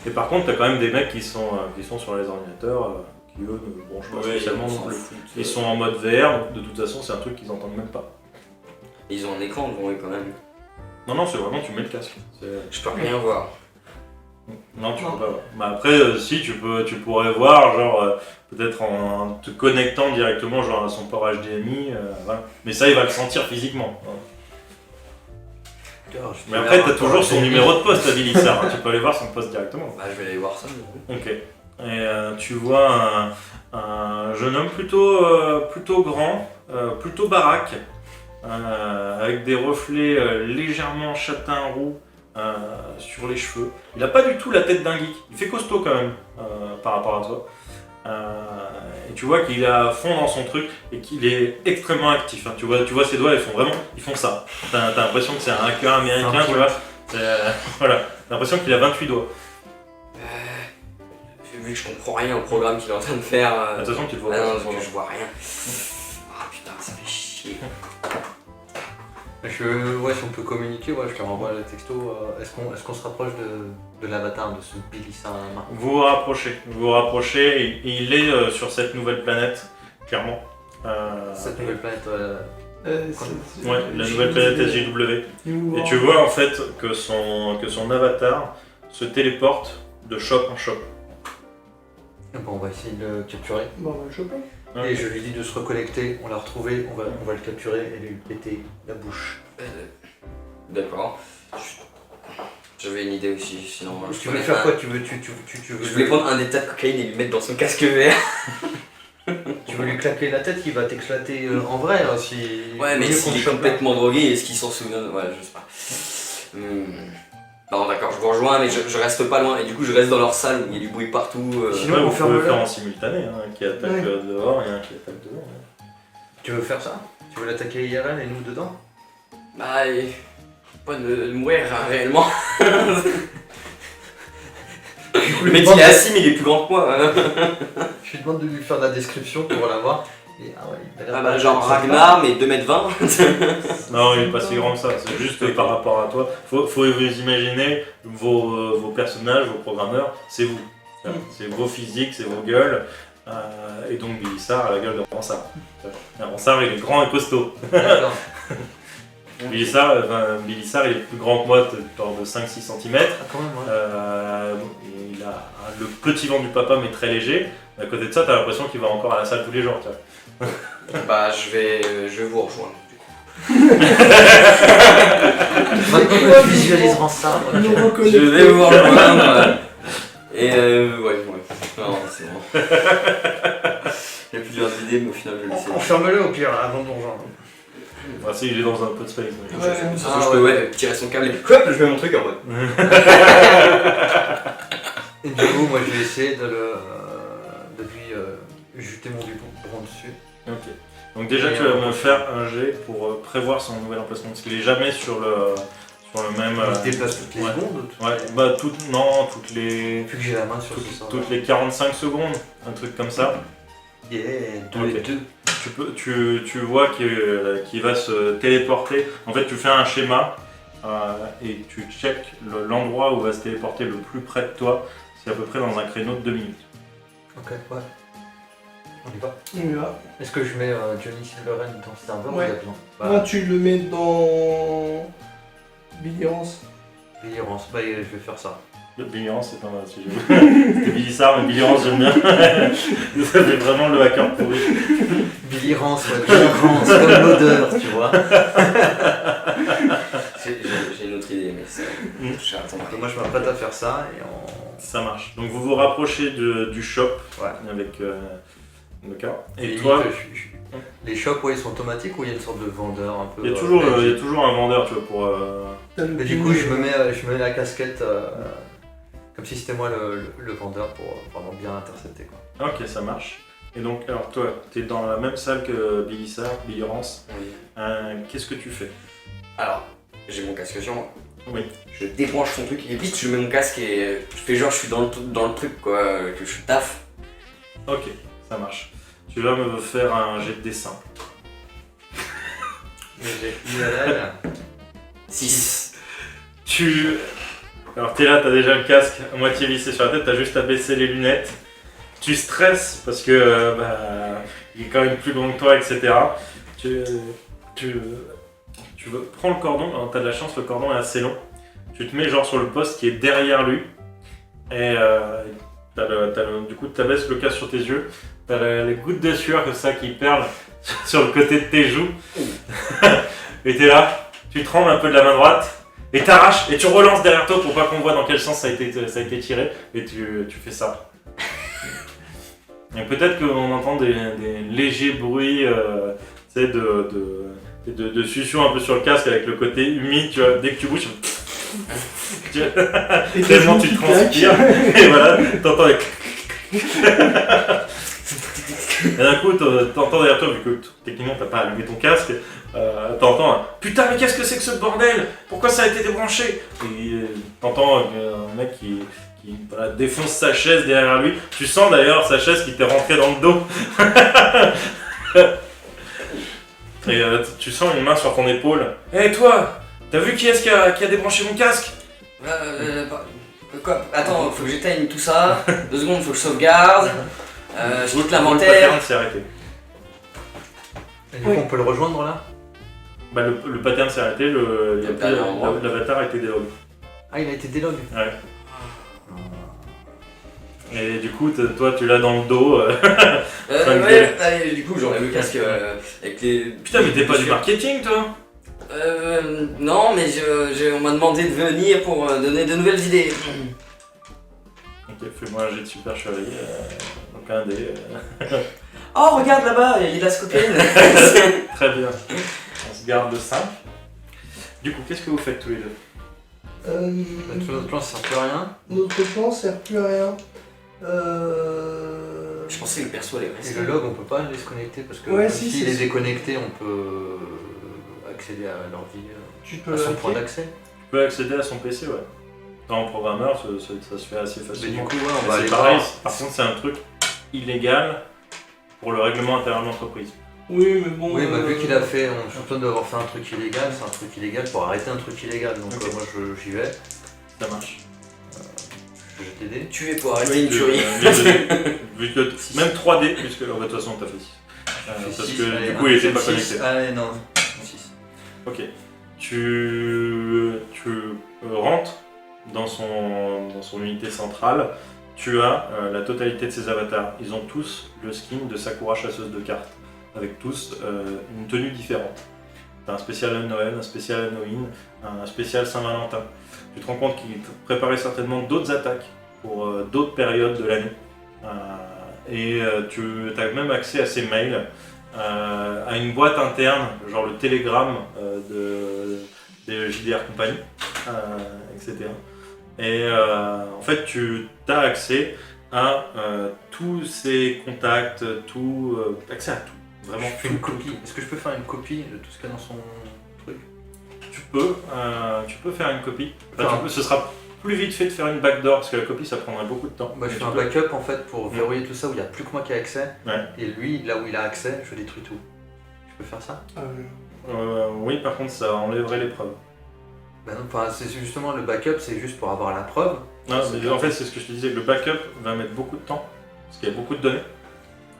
Et par contre, t'as quand même des mecs qui sont sur les ordinateurs, qui eux ne branchent pas spécialement non plus. Ils sont en mode VR, donc de toute façon, c'est un truc qu'ils entendent même pas. Et ils ont un écran devant eux quand même. Non, c'est vraiment, tu mets le casque. Je peux rien voir. Non, tu peux pas voir. Mais après, si, tu pourrais voir, genre, peut-être en te connectant directement, genre, à son port HDMI, voilà. Mais ça, il va le sentir physiquement. Mais après, t'as toujours son numéro de poste à Bilissa, tu peux aller voir son poste directement. Bah, je vais aller voir ça. Ok. Et tu vois un jeune homme plutôt grand, plutôt baraque, avec des reflets légèrement châtain roux sur les cheveux. Il a pas du tout la tête d'un geek, il fait costaud quand même par rapport à toi. Et tu vois qu'il est à fond dans son truc et qu'il est extrêmement actif. Hein. Tu vois ses doigts, ils font ça. T'as l'impression que c'est un hacker américain, tu vois. Voilà, t'as l'impression qu'il a 28 doigts. Vu que je comprends rien au programme qu'il est en train de faire. De toute façon, tu le vois pas. pas. Non, parce que je vois rien. Ah putain, ça fait chier. Si on peut communiquer, je te renvoie le texto. Est-ce qu'on se rapproche de l'avatar de ce Billy Sarma? Vous vous rapprochez et il est sur cette nouvelle planète, clairement. Cette nouvelle planète. Ouais, la nouvelle planète SJW. Et tu vois en fait que son avatar se téléporte de shop en shop. Bon, on va essayer de le capturer. Bon, on va le choper. Et je lui dis de se reconnecter, on l'a retrouvé, on va le capturer et lui péter la bouche. D'accord. J'avais une idée aussi, sinon. Tu veux faire quoi? Tu veux Je voulais prendre un des tas de cocaïne et lui mettre dans son casque vert. Tu veux lui claquer la tête, il va t'éclater en vrai hein, si. Ouais, mais s'il est complètement drogué, est-ce qu'il s'en souvient? Ouais, je sais pas. Non, d'accord, je vous rejoins, mais je reste pas loin. Et du coup, je reste dans leur salle où il y a du bruit partout. Sinon, vous pouvez le faire en simultané, hein, qui attaque dehors et un qui attaque dedans. Ouais. Tu veux faire ça? Tu veux l'attaquer IRL et nous dedans? Bah, pas de mourir hein, réellement. Le mec il est assis, mais il est plus grand que moi. Hein. Je lui demande de lui faire la description pour l'avoir. Genre Ragnar, mais 2m20. Non, il est pas si grand que ça, c'est juste par rapport à toi. Faut vous imaginer, vos personnages, vos programmeurs, c'est vous. C'est vos physiques, c'est vos gueules. Et donc Bilissard a la gueule de Ransard. Ransard il est grand et costaud. Bilissard il est plus grand que moi, genre de 5-6 cm. Il a le petit ventre du papa mais très léger. À côté de ça, t'as l'impression qu'il va encore à la salle tous les jours. Tu vois. Bah je vais vous rejoindre du coup. Maintenant que tu visualises Ransard, je vais vous rejoindre. Et ouais. Non, c'est bon. J'ai plusieurs idées, mais au final je vais laisser. Enferme-le au pire avant de nous rejoindre. Ah si, il est dans un peu de space. Je peux tirer son câble et puis hop, je mets mon truc en mode. Et du coup, moi je vais essayer de lui jeter mon biberon dessus. Ok. Donc déjà tu vas me faire un jet pour prévoir son nouvel emplacement, parce qu'il est jamais sur le même... Il se déplace toutes les secondes? Ouais, bah toutes les... Depuis que j'ai la main sur toutes les 45 secondes, un truc comme ça. Yeah, deux. Tu vois qu'il va se téléporter. En fait, tu fais un schéma et tu checkes l'endroit où va se téléporter le plus près de toi. C'est à peu près dans un créneau de 2 minutes. Ok, ouais. On y va. On y va. Est-ce que je mets Johnny Silverhand dans ce serveur ou Ouais. il y a besoin Moi, tu le mets dans. Billirance. Billirance, bah je vais faire ça. Le Billirance, c'est pas mal si je veux. C'était Billissard, mais Billirance, j'aime bien. Ça fait vraiment le hacker pourri. Billirance, ouais, Billirance, comme l'odeur, tu vois. J'ai une autre idée, mais c'est. Je vais attendre. Donc moi je m'apprête à faire ça et on... Ça marche. Donc vous vous rapprochez du shop Ouais. avec. D'accord. Et limite, toi, les shops, ouais, ils sont automatiques ou il y a une sorte de vendeur un peu... il y a toujours un vendeur, tu vois, pour. T'as le Mais du coup, je me mets la casquette comme si c'était moi le vendeur pour vraiment bien intercepter, quoi. Ok, ça marche. Et donc, alors toi, t'es dans la même salle que Billirance. Oui. Qu'est-ce que tu fais? Alors, j'ai mon casque sur moi. Oui. Je débranche son truc et vite je mets mon casque et je fais genre je suis dans le truc quoi, que je taffe. Ok, ça marche. Tu vas me faire un jet de dessin. Mais j'ai IRL. 6. Alors t'es là, t'as déjà le casque à moitié vissé sur la tête, t'as juste à baisser les lunettes. Tu stresses parce que il est quand même plus grand que toi, etc. Tu prends le cordon, alors t'as de la chance, le cordon est assez long. Tu te mets genre sur le poste qui est derrière lui. Et du coup t'abaisses le casque sur tes yeux. T'as les gouttes de sueur comme ça qui perlent sur le côté de tes joues. Et t'es là, tu trembles un peu de la main droite. Et t'arraches, et tu relances derrière toi pour pas qu'on voit dans quel sens ça a été tiré. Et tu fais ça. Et peut-être qu'on entend des légers bruits de succion un peu sur le casque avec le côté humide, tu vois, dès que tu bouges, tellement tu transpires, et voilà, t'entends les... Et d'un coup, t'entends derrière toi, vu que techniquement t'as pas allumé ton casque, t'entends un putain, mais qu'est-ce que c'est que ce bordel? Pourquoi ça a été débranché? Et t'entends un mec qui défonce sa chaise derrière lui. Tu sens d'ailleurs sa chaise qui t'est rentrée dans le dos. Et tu sens une main sur ton épaule. Hé toi, t'as vu qui est-ce qui a débranché mon casque? Quoi? Attends, faut que j'éteigne tout ça. 2 secondes, faut que je sauvegarde. Je quitte Le l'inventaire. pattern s'est arrêté. Et du coup, on peut le rejoindre là? Bah le pattern s'est arrêté, l'avatar a été délog. Ah, il a été délog. Ouais. Et du coup, toi tu l'as dans le dos. Ouais, du coup j'enlève le casque avec les... Putain, mais t'es pas du marketing toi? Non, mais on m'a demandé de venir pour donner de nouvelles idées. Ok, fais-moi un jet de super chevalier. Donc un dé. Oh, regarde là-bas, il y a de la scopine. Très bien. On se garde de 5. Du coup, qu'est-ce que vous faites tous les deux? Notre plan ça sert plus à rien. Notre plan sert plus à rien. Je pensais que le perso allait Et rester. le log, on peut pas les se connecter parce que Ouais, même si, s'il si, est si. déconnecté, on peut accéder à l'ordi, Tu peux à son hacker. point d'accès. Tu peux accéder à son PC, ouais. Dans le programmeur, ça se fait assez Mais du facilement. coup, ouais, on Mais va c'est aller pareil, voir. par contre, c'est un truc illégal pour le règlement intérieur de l'entreprise. Oui, mais bon. Oui, bah, vu qu'il a fait, on soupçonne d'avoir fait un truc illégal, c'est un truc illégal pour arrêter un truc illégal. Donc Ok. moi j'y vais, Ça marche. je vais t'aider. Tuer pour arrêter une Oui, tuerie. vu que même 3D, puisque de toute façon t'as fait 6. Parce que du coup il était pas connecté. Allez, non, 6. Ok. Tu rentres dans son unité centrale. Tu as la totalité de ses avatars. Ils ont tous le skin de Sakura chasseuse de cartes, avec tous une tenue différente. T'as un spécial Noël, un spécial Halloween, un spécial Saint-Valentin. Tu te rends compte qu'ils préparaient certainement d'autres attaques pour d'autres périodes de l'année. Tu as même accès à ses mails, à une boîte interne, genre le télégramme des JDR Company, etc. Et en fait, tu as accès à tous ses contacts, accès à tout. Vraiment, Je fais une copie. Est-ce que je peux faire une copie de tout ce qu'il y a dans son truc? tu peux faire une copie. Enfin, Ce sera plus vite fait de faire une backdoor parce que la copie ça prendrait beaucoup de temps. Bah, je Mais fais tu un peux- backup en fait pour verrouiller tout ça où il n'y a plus que moi qui ai accès. Ouais. Et lui, là où il a accès, je détruis tout. Je peux faire ça? Ah, oui. Oui, par contre, ça enlèverait les preuves. Bah non, enfin, c'est justement le backup, c'est juste pour avoir la preuve. Non, mais en fait, c'est ce que je te disais, le backup va mettre beaucoup de temps. parce qu'il y a beaucoup de données.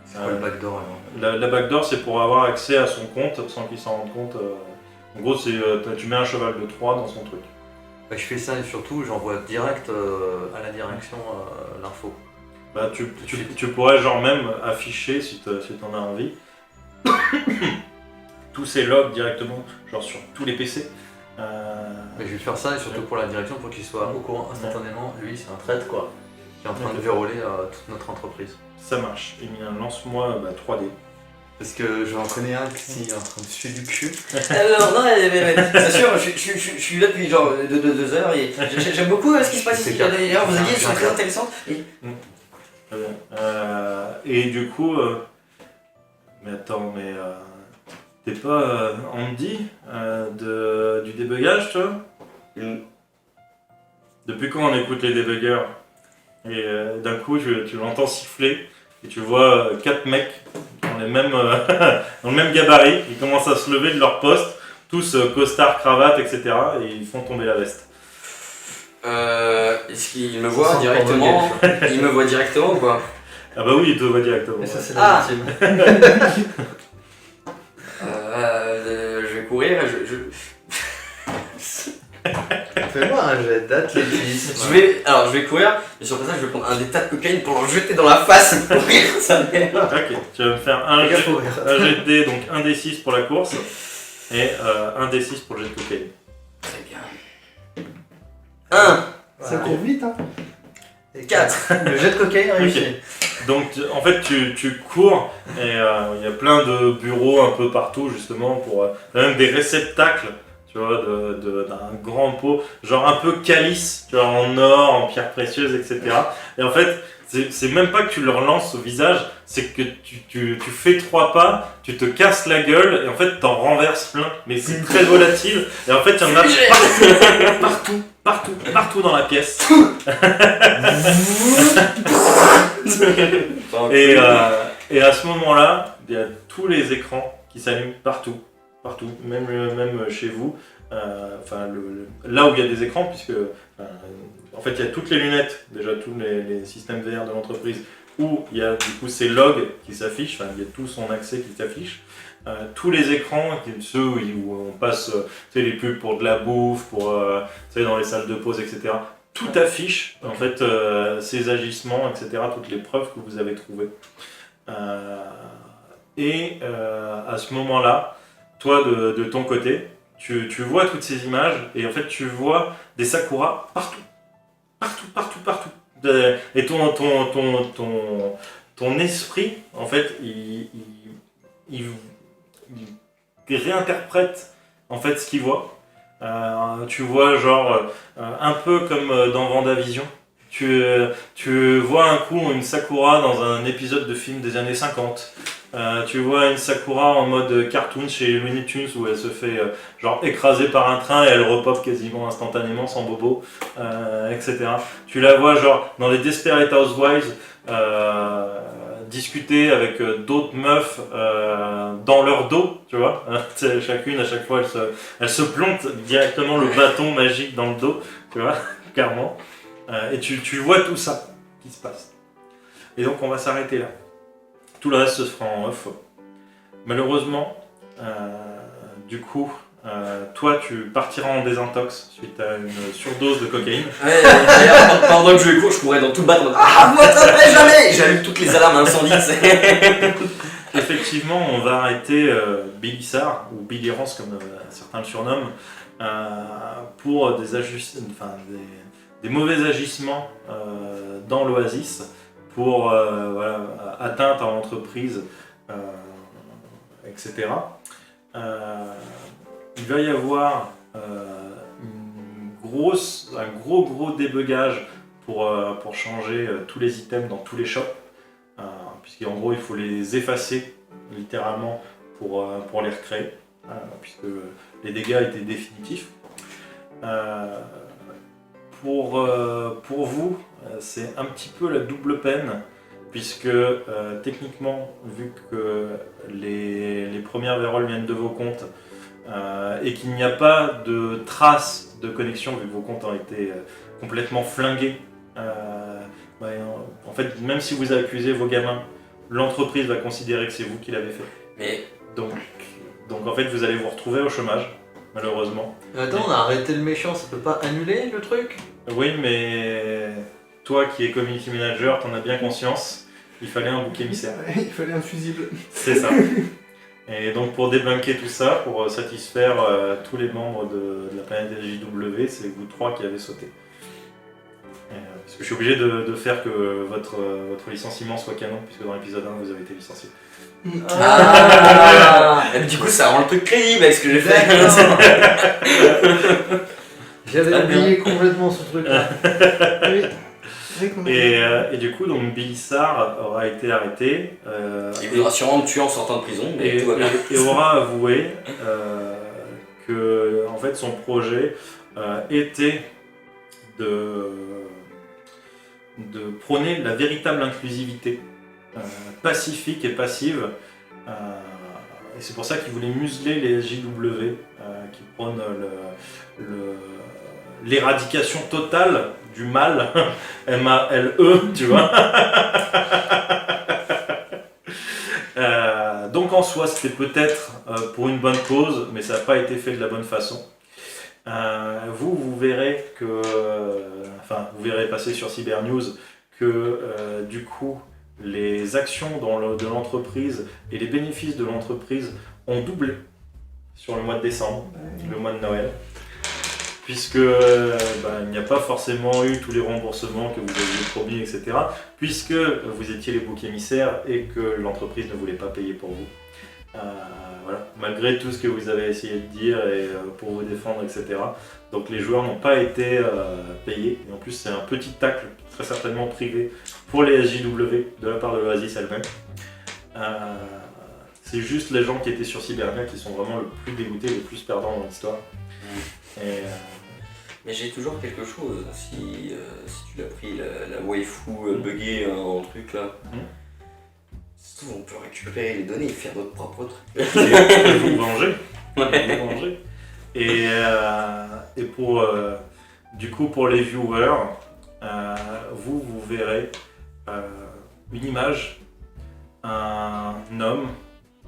C'est quoi le backdoor alors? La backdoor, c'est pour avoir accès à son compte sans qu'il s'en rende compte. En gros, c'est tu mets un cheval de 3 dans son truc. Bah, je fais ça et surtout j'envoie direct à la direction l'info. Bah, tu pourrais genre même afficher, si t'en as envie, tous ces logs directement, genre sur tous les PC. Mais je vais faire ça et surtout pour la direction pour qu'il soit au courant instantanément. Lui, c'est un traître quoi, qui est en train de verrouiller toute notre entreprise. Ça marche. Emilien, lance-moi 3D. Parce que je vais en connais un qui est en train de suer du cul. Alors non, mais bien sûr, je suis là depuis genre 2 heures et j'aime beaucoup ce qui se passe ici. D'ailleurs, vos idées sont très intéressantes. Très bien. Et du coup, mais attends, t'es pas Andy du débugage, toi? Depuis quand on écoute les débuggers? Et d'un coup, tu l'entends siffler et tu vois 4 mecs dans dans le même gabarit, ils commencent à se lever de leur poste, tous costard, cravate, etc. et ils font tomber la veste. Est-ce qu'il me voit directement? Il me voit directement ou quoi? Ah bah oui, il te voit directement. Et ça, c'est Ah. légitime. Je vais courir, Fais-moi un jet d'athlétisme. je vais courir, et sur le passage, je vais prendre un des tas de cocaïne pour leur jeter dans la face pour rire sa mère. Ok, tu vas me faire un jet de dés, donc un des 6 pour la course et un des 6 pour le jet de cocaïne. Très bien. 1, Ça court vite, hein. Et 4. Le jet de cocaïne réussi. Donc en fait tu cours et il y a plein de bureaux un peu partout justement pour même des réceptacles, tu vois, d'un grand pot, genre un peu calice, tu vois, en or, en pierres précieuses, etc. Et en fait c'est même pas que tu leur lances au visage, c'est que tu fais 3 pas, tu te casses la gueule et en fait t'en renverses plein, mais c'est très volatile et en fait il y en a partout dans la pièce. Et à ce moment-là, il y a tous les écrans qui s'allument partout, même chez vous. Là où il y a des écrans, puisque en fait il y a toutes les lunettes, déjà tous les systèmes VR de l'entreprise, où il y a du coup ces logs qui s'affichent, il y a tout son accès qui s'affiche. Tous les écrans, ceux où on passe les pubs pour de la bouffe, pour dans les salles de pause, etc. Tout affiche en fait ces agissements, etc. Toutes les preuves que vous avez trouvées. À ce moment-là, toi de ton côté, tu vois toutes ces images et en fait tu vois des sakuras partout. Et ton esprit, en fait, il réinterprète en fait ce qu'il voit. Tu vois genre un peu comme dans Vendavision. Tu vois un coup une Sakura dans un épisode de film des années 50. Tu vois une Sakura en mode cartoon chez Looney Tunes où elle se fait genre écraser par un train et elle repop quasiment instantanément sans bobo, etc. Tu la vois genre dans les Desperate Housewives discuter avec d'autres meufs dans leur dos, tu vois. Chacune à chaque fois elle se plante directement le bâton magique dans le dos, tu vois, clairement. Et tu vois tout ça qui se passe. Et donc on va s'arrêter là. Tout le reste se fera en off. Malheureusement, du coup, toi tu partiras en désintox suite à une surdose de cocaïne. Ouais, d'ailleurs, pendant que je cours, je courais dans tout le bateau. Ah, vous m'attraperez jamais! J'allume toutes les alarmes incendie. Effectivement, on va arrêter Billy Sarr, ou Billy Rance comme certains le surnomment, pour des mauvais agissements dans l'Oasis, pour atteinte à l'entreprise, etc. Il va y avoir un gros débugage pour changer tous les items dans tous les shops, puisqu'en gros il faut les effacer littéralement pour les recréer, puisque les dégâts étaient définitifs. Pour vous, c'est un petit peu la double peine, puisque techniquement, vu que les premières vérolles viennent de vos comptes, et qu'il n'y a pas de traces de connexion, vu que vos comptes ont été complètement flingués, en en fait, même si vous accusez vos gamins, l'entreprise va considérer que c'est vous qui l'avez fait. Mais Donc en fait, vous allez vous retrouver au chômage, malheureusement. Attends, on a arrêté le méchant, ça peut pas annuler le truc? Oui, mais toi qui es community manager, t'en as bien conscience, il fallait un bouc émissaire. Il fallait un fusible. C'est ça. Et donc pour débunker tout ça, pour satisfaire tous les membres de la planète LJW, c'est vous trois qui avez sauté. Parce que je suis obligé de faire que votre licenciement soit canon, puisque dans l'épisode 1 vous avez été licencié. Ah et du coup, ça rend le truc crédible avec ce que j'ai fait. J'avais oublié complètement ce truc-là. Oui. C'est vrai qu'on a- Et du coup, donc Billy Sarr aura été arrêté. Il voudra sûrement me tuer en sortant de prison, mais tout va bien. Et aura avoué que en fait, son projet était de prôner la véritable inclusivité pacifique et passive. Et c'est pour ça qu'il voulait museler les SJW qui prônent l'éradication totale du mal, M-A-L-E, tu vois. Donc en soi, c'était peut-être pour une bonne cause, mais ça n'a pas été fait de la bonne façon. Vous verrez que, vous verrez passer sur Cybernews que du coup, les actions de l'entreprise et les bénéfices de l'entreprise ont doublé sur le mois de décembre, le mois de Noël, puisque il n'y a pas forcément eu tous les remboursements que vous aviez promis, etc., puisque vous étiez les boucs émissaires et que l'entreprise ne voulait pas payer pour vous. Voilà. Malgré tout ce que vous avez essayé de dire et pour vous défendre, etc. Donc les joueurs n'ont pas été payés, et en plus c'est un petit tacle, très certainement privé, pour les SJW de la part de l'Oasis elle-même. C'est juste les gens qui étaient sur Cybernia qui sont vraiment le plus dégoûtés, les plus perdants dans l'histoire. Et, Mais j'ai toujours quelque chose, si tu l'as pris, la waifu buggée en truc là. On peut récupérer les données et faire notre propre truc. et vous venger. Vous venger. Et pour, du coup, pour les viewers, vous verrez une image, un homme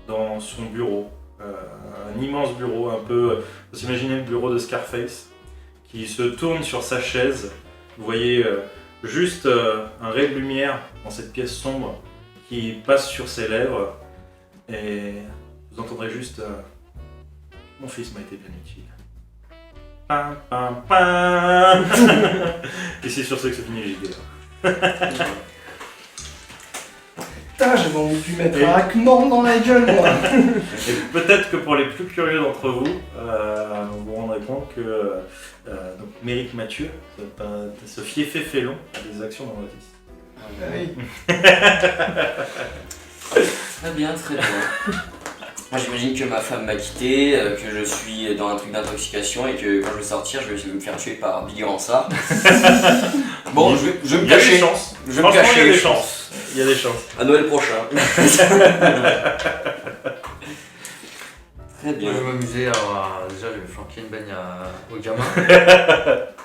dans son bureau, un immense bureau, un peu, vous imaginez le bureau de Scarface, qui se tourne sur sa chaise. Vous voyez juste un ray de lumière dans cette pièce sombre qui passe sur ses lèvres, et vous entendrez juste mon fils m'a été bien utile. Pam, pam, pam. Et c'est sur ça que se finit le JDR. Putain, j'avais envie de lui mettre un hack mort dans la gueule, moi. Et peut-être que pour les plus curieux d'entre vous, vous vous rendrez compte que donc Méric Mathieu se fiait félon à des actions dans l'Oasis. Ah oui. Très bien, très bien. Moi j'imagine que ma femme m'a quitté, que je suis dans un truc d'intoxication et que quand je vais sortir, je vais me faire tuer par Billy Ransard. Bon, je vais me Il y a des cacher. chances. Je vais me cacher. Il y a des je pense. chances. Il y a des chances. À Noël prochain. Très bien. Moi, je vais m'amuser à. Déjà, je vais flanquer une baigne au gamin.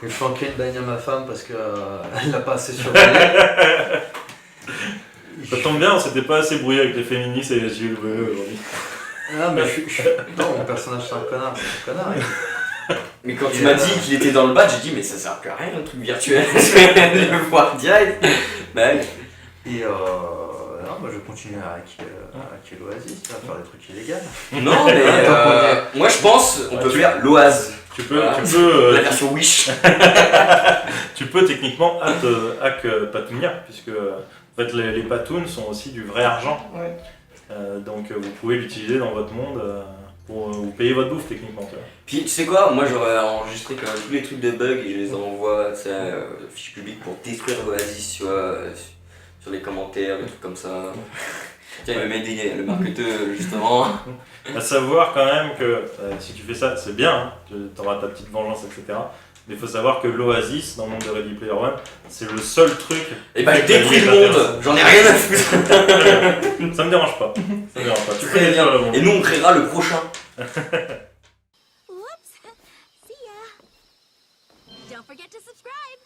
Je vais flanquer une baigne à ma femme parce qu'elle n'a pas assez surveillé. Ça tombe bien, on s'était pas assez brouillé avec les féministes et les SJW aujourd'hui. Ah, mais non, mon personnage c'est un connard, Mais quand tu m'as dit qu'il était dans le bas, j'ai dit mais ça sert plus à rien un truc virtuel. Je vais le voir direct. Bah oui. Et non, bah, je vais continuer à hacker l'Oasis, à faire des trucs illégaux. Non mais moi je pense on peut faire l'Oase. Tu peux, Voilà. La version Wish. tu peux techniquement hack Patounia, puisque en fait, les patoons sont aussi du vrai argent. Ouais. Donc vous pouvez l'utiliser dans votre monde pour vous payer votre bouffe techniquement. Tu vois. Puis tu sais quoi, moi j'aurais enregistré quand même tous les trucs de bugs et je les envoie fiche publique pour détruire l'Oasis, tu vois, sur les commentaires, des trucs comme ça. Tiens, il va m'aider le marketeur justement. À savoir quand même que si tu fais ça, c'est bien, hein, tu auras ta petite vengeance, etc. Mais il faut savoir que l'Oasis, dans le monde de Ready Player One, c'est le seul truc. Et bah je détruis le monde, j'en ai rien à foutre. Ça me dérange pas. Ça me dérange pas. Tu peux Très bien. détruire le monde. Et nous on créera le prochain. Whoops. See ya. Don't forget to subscribe.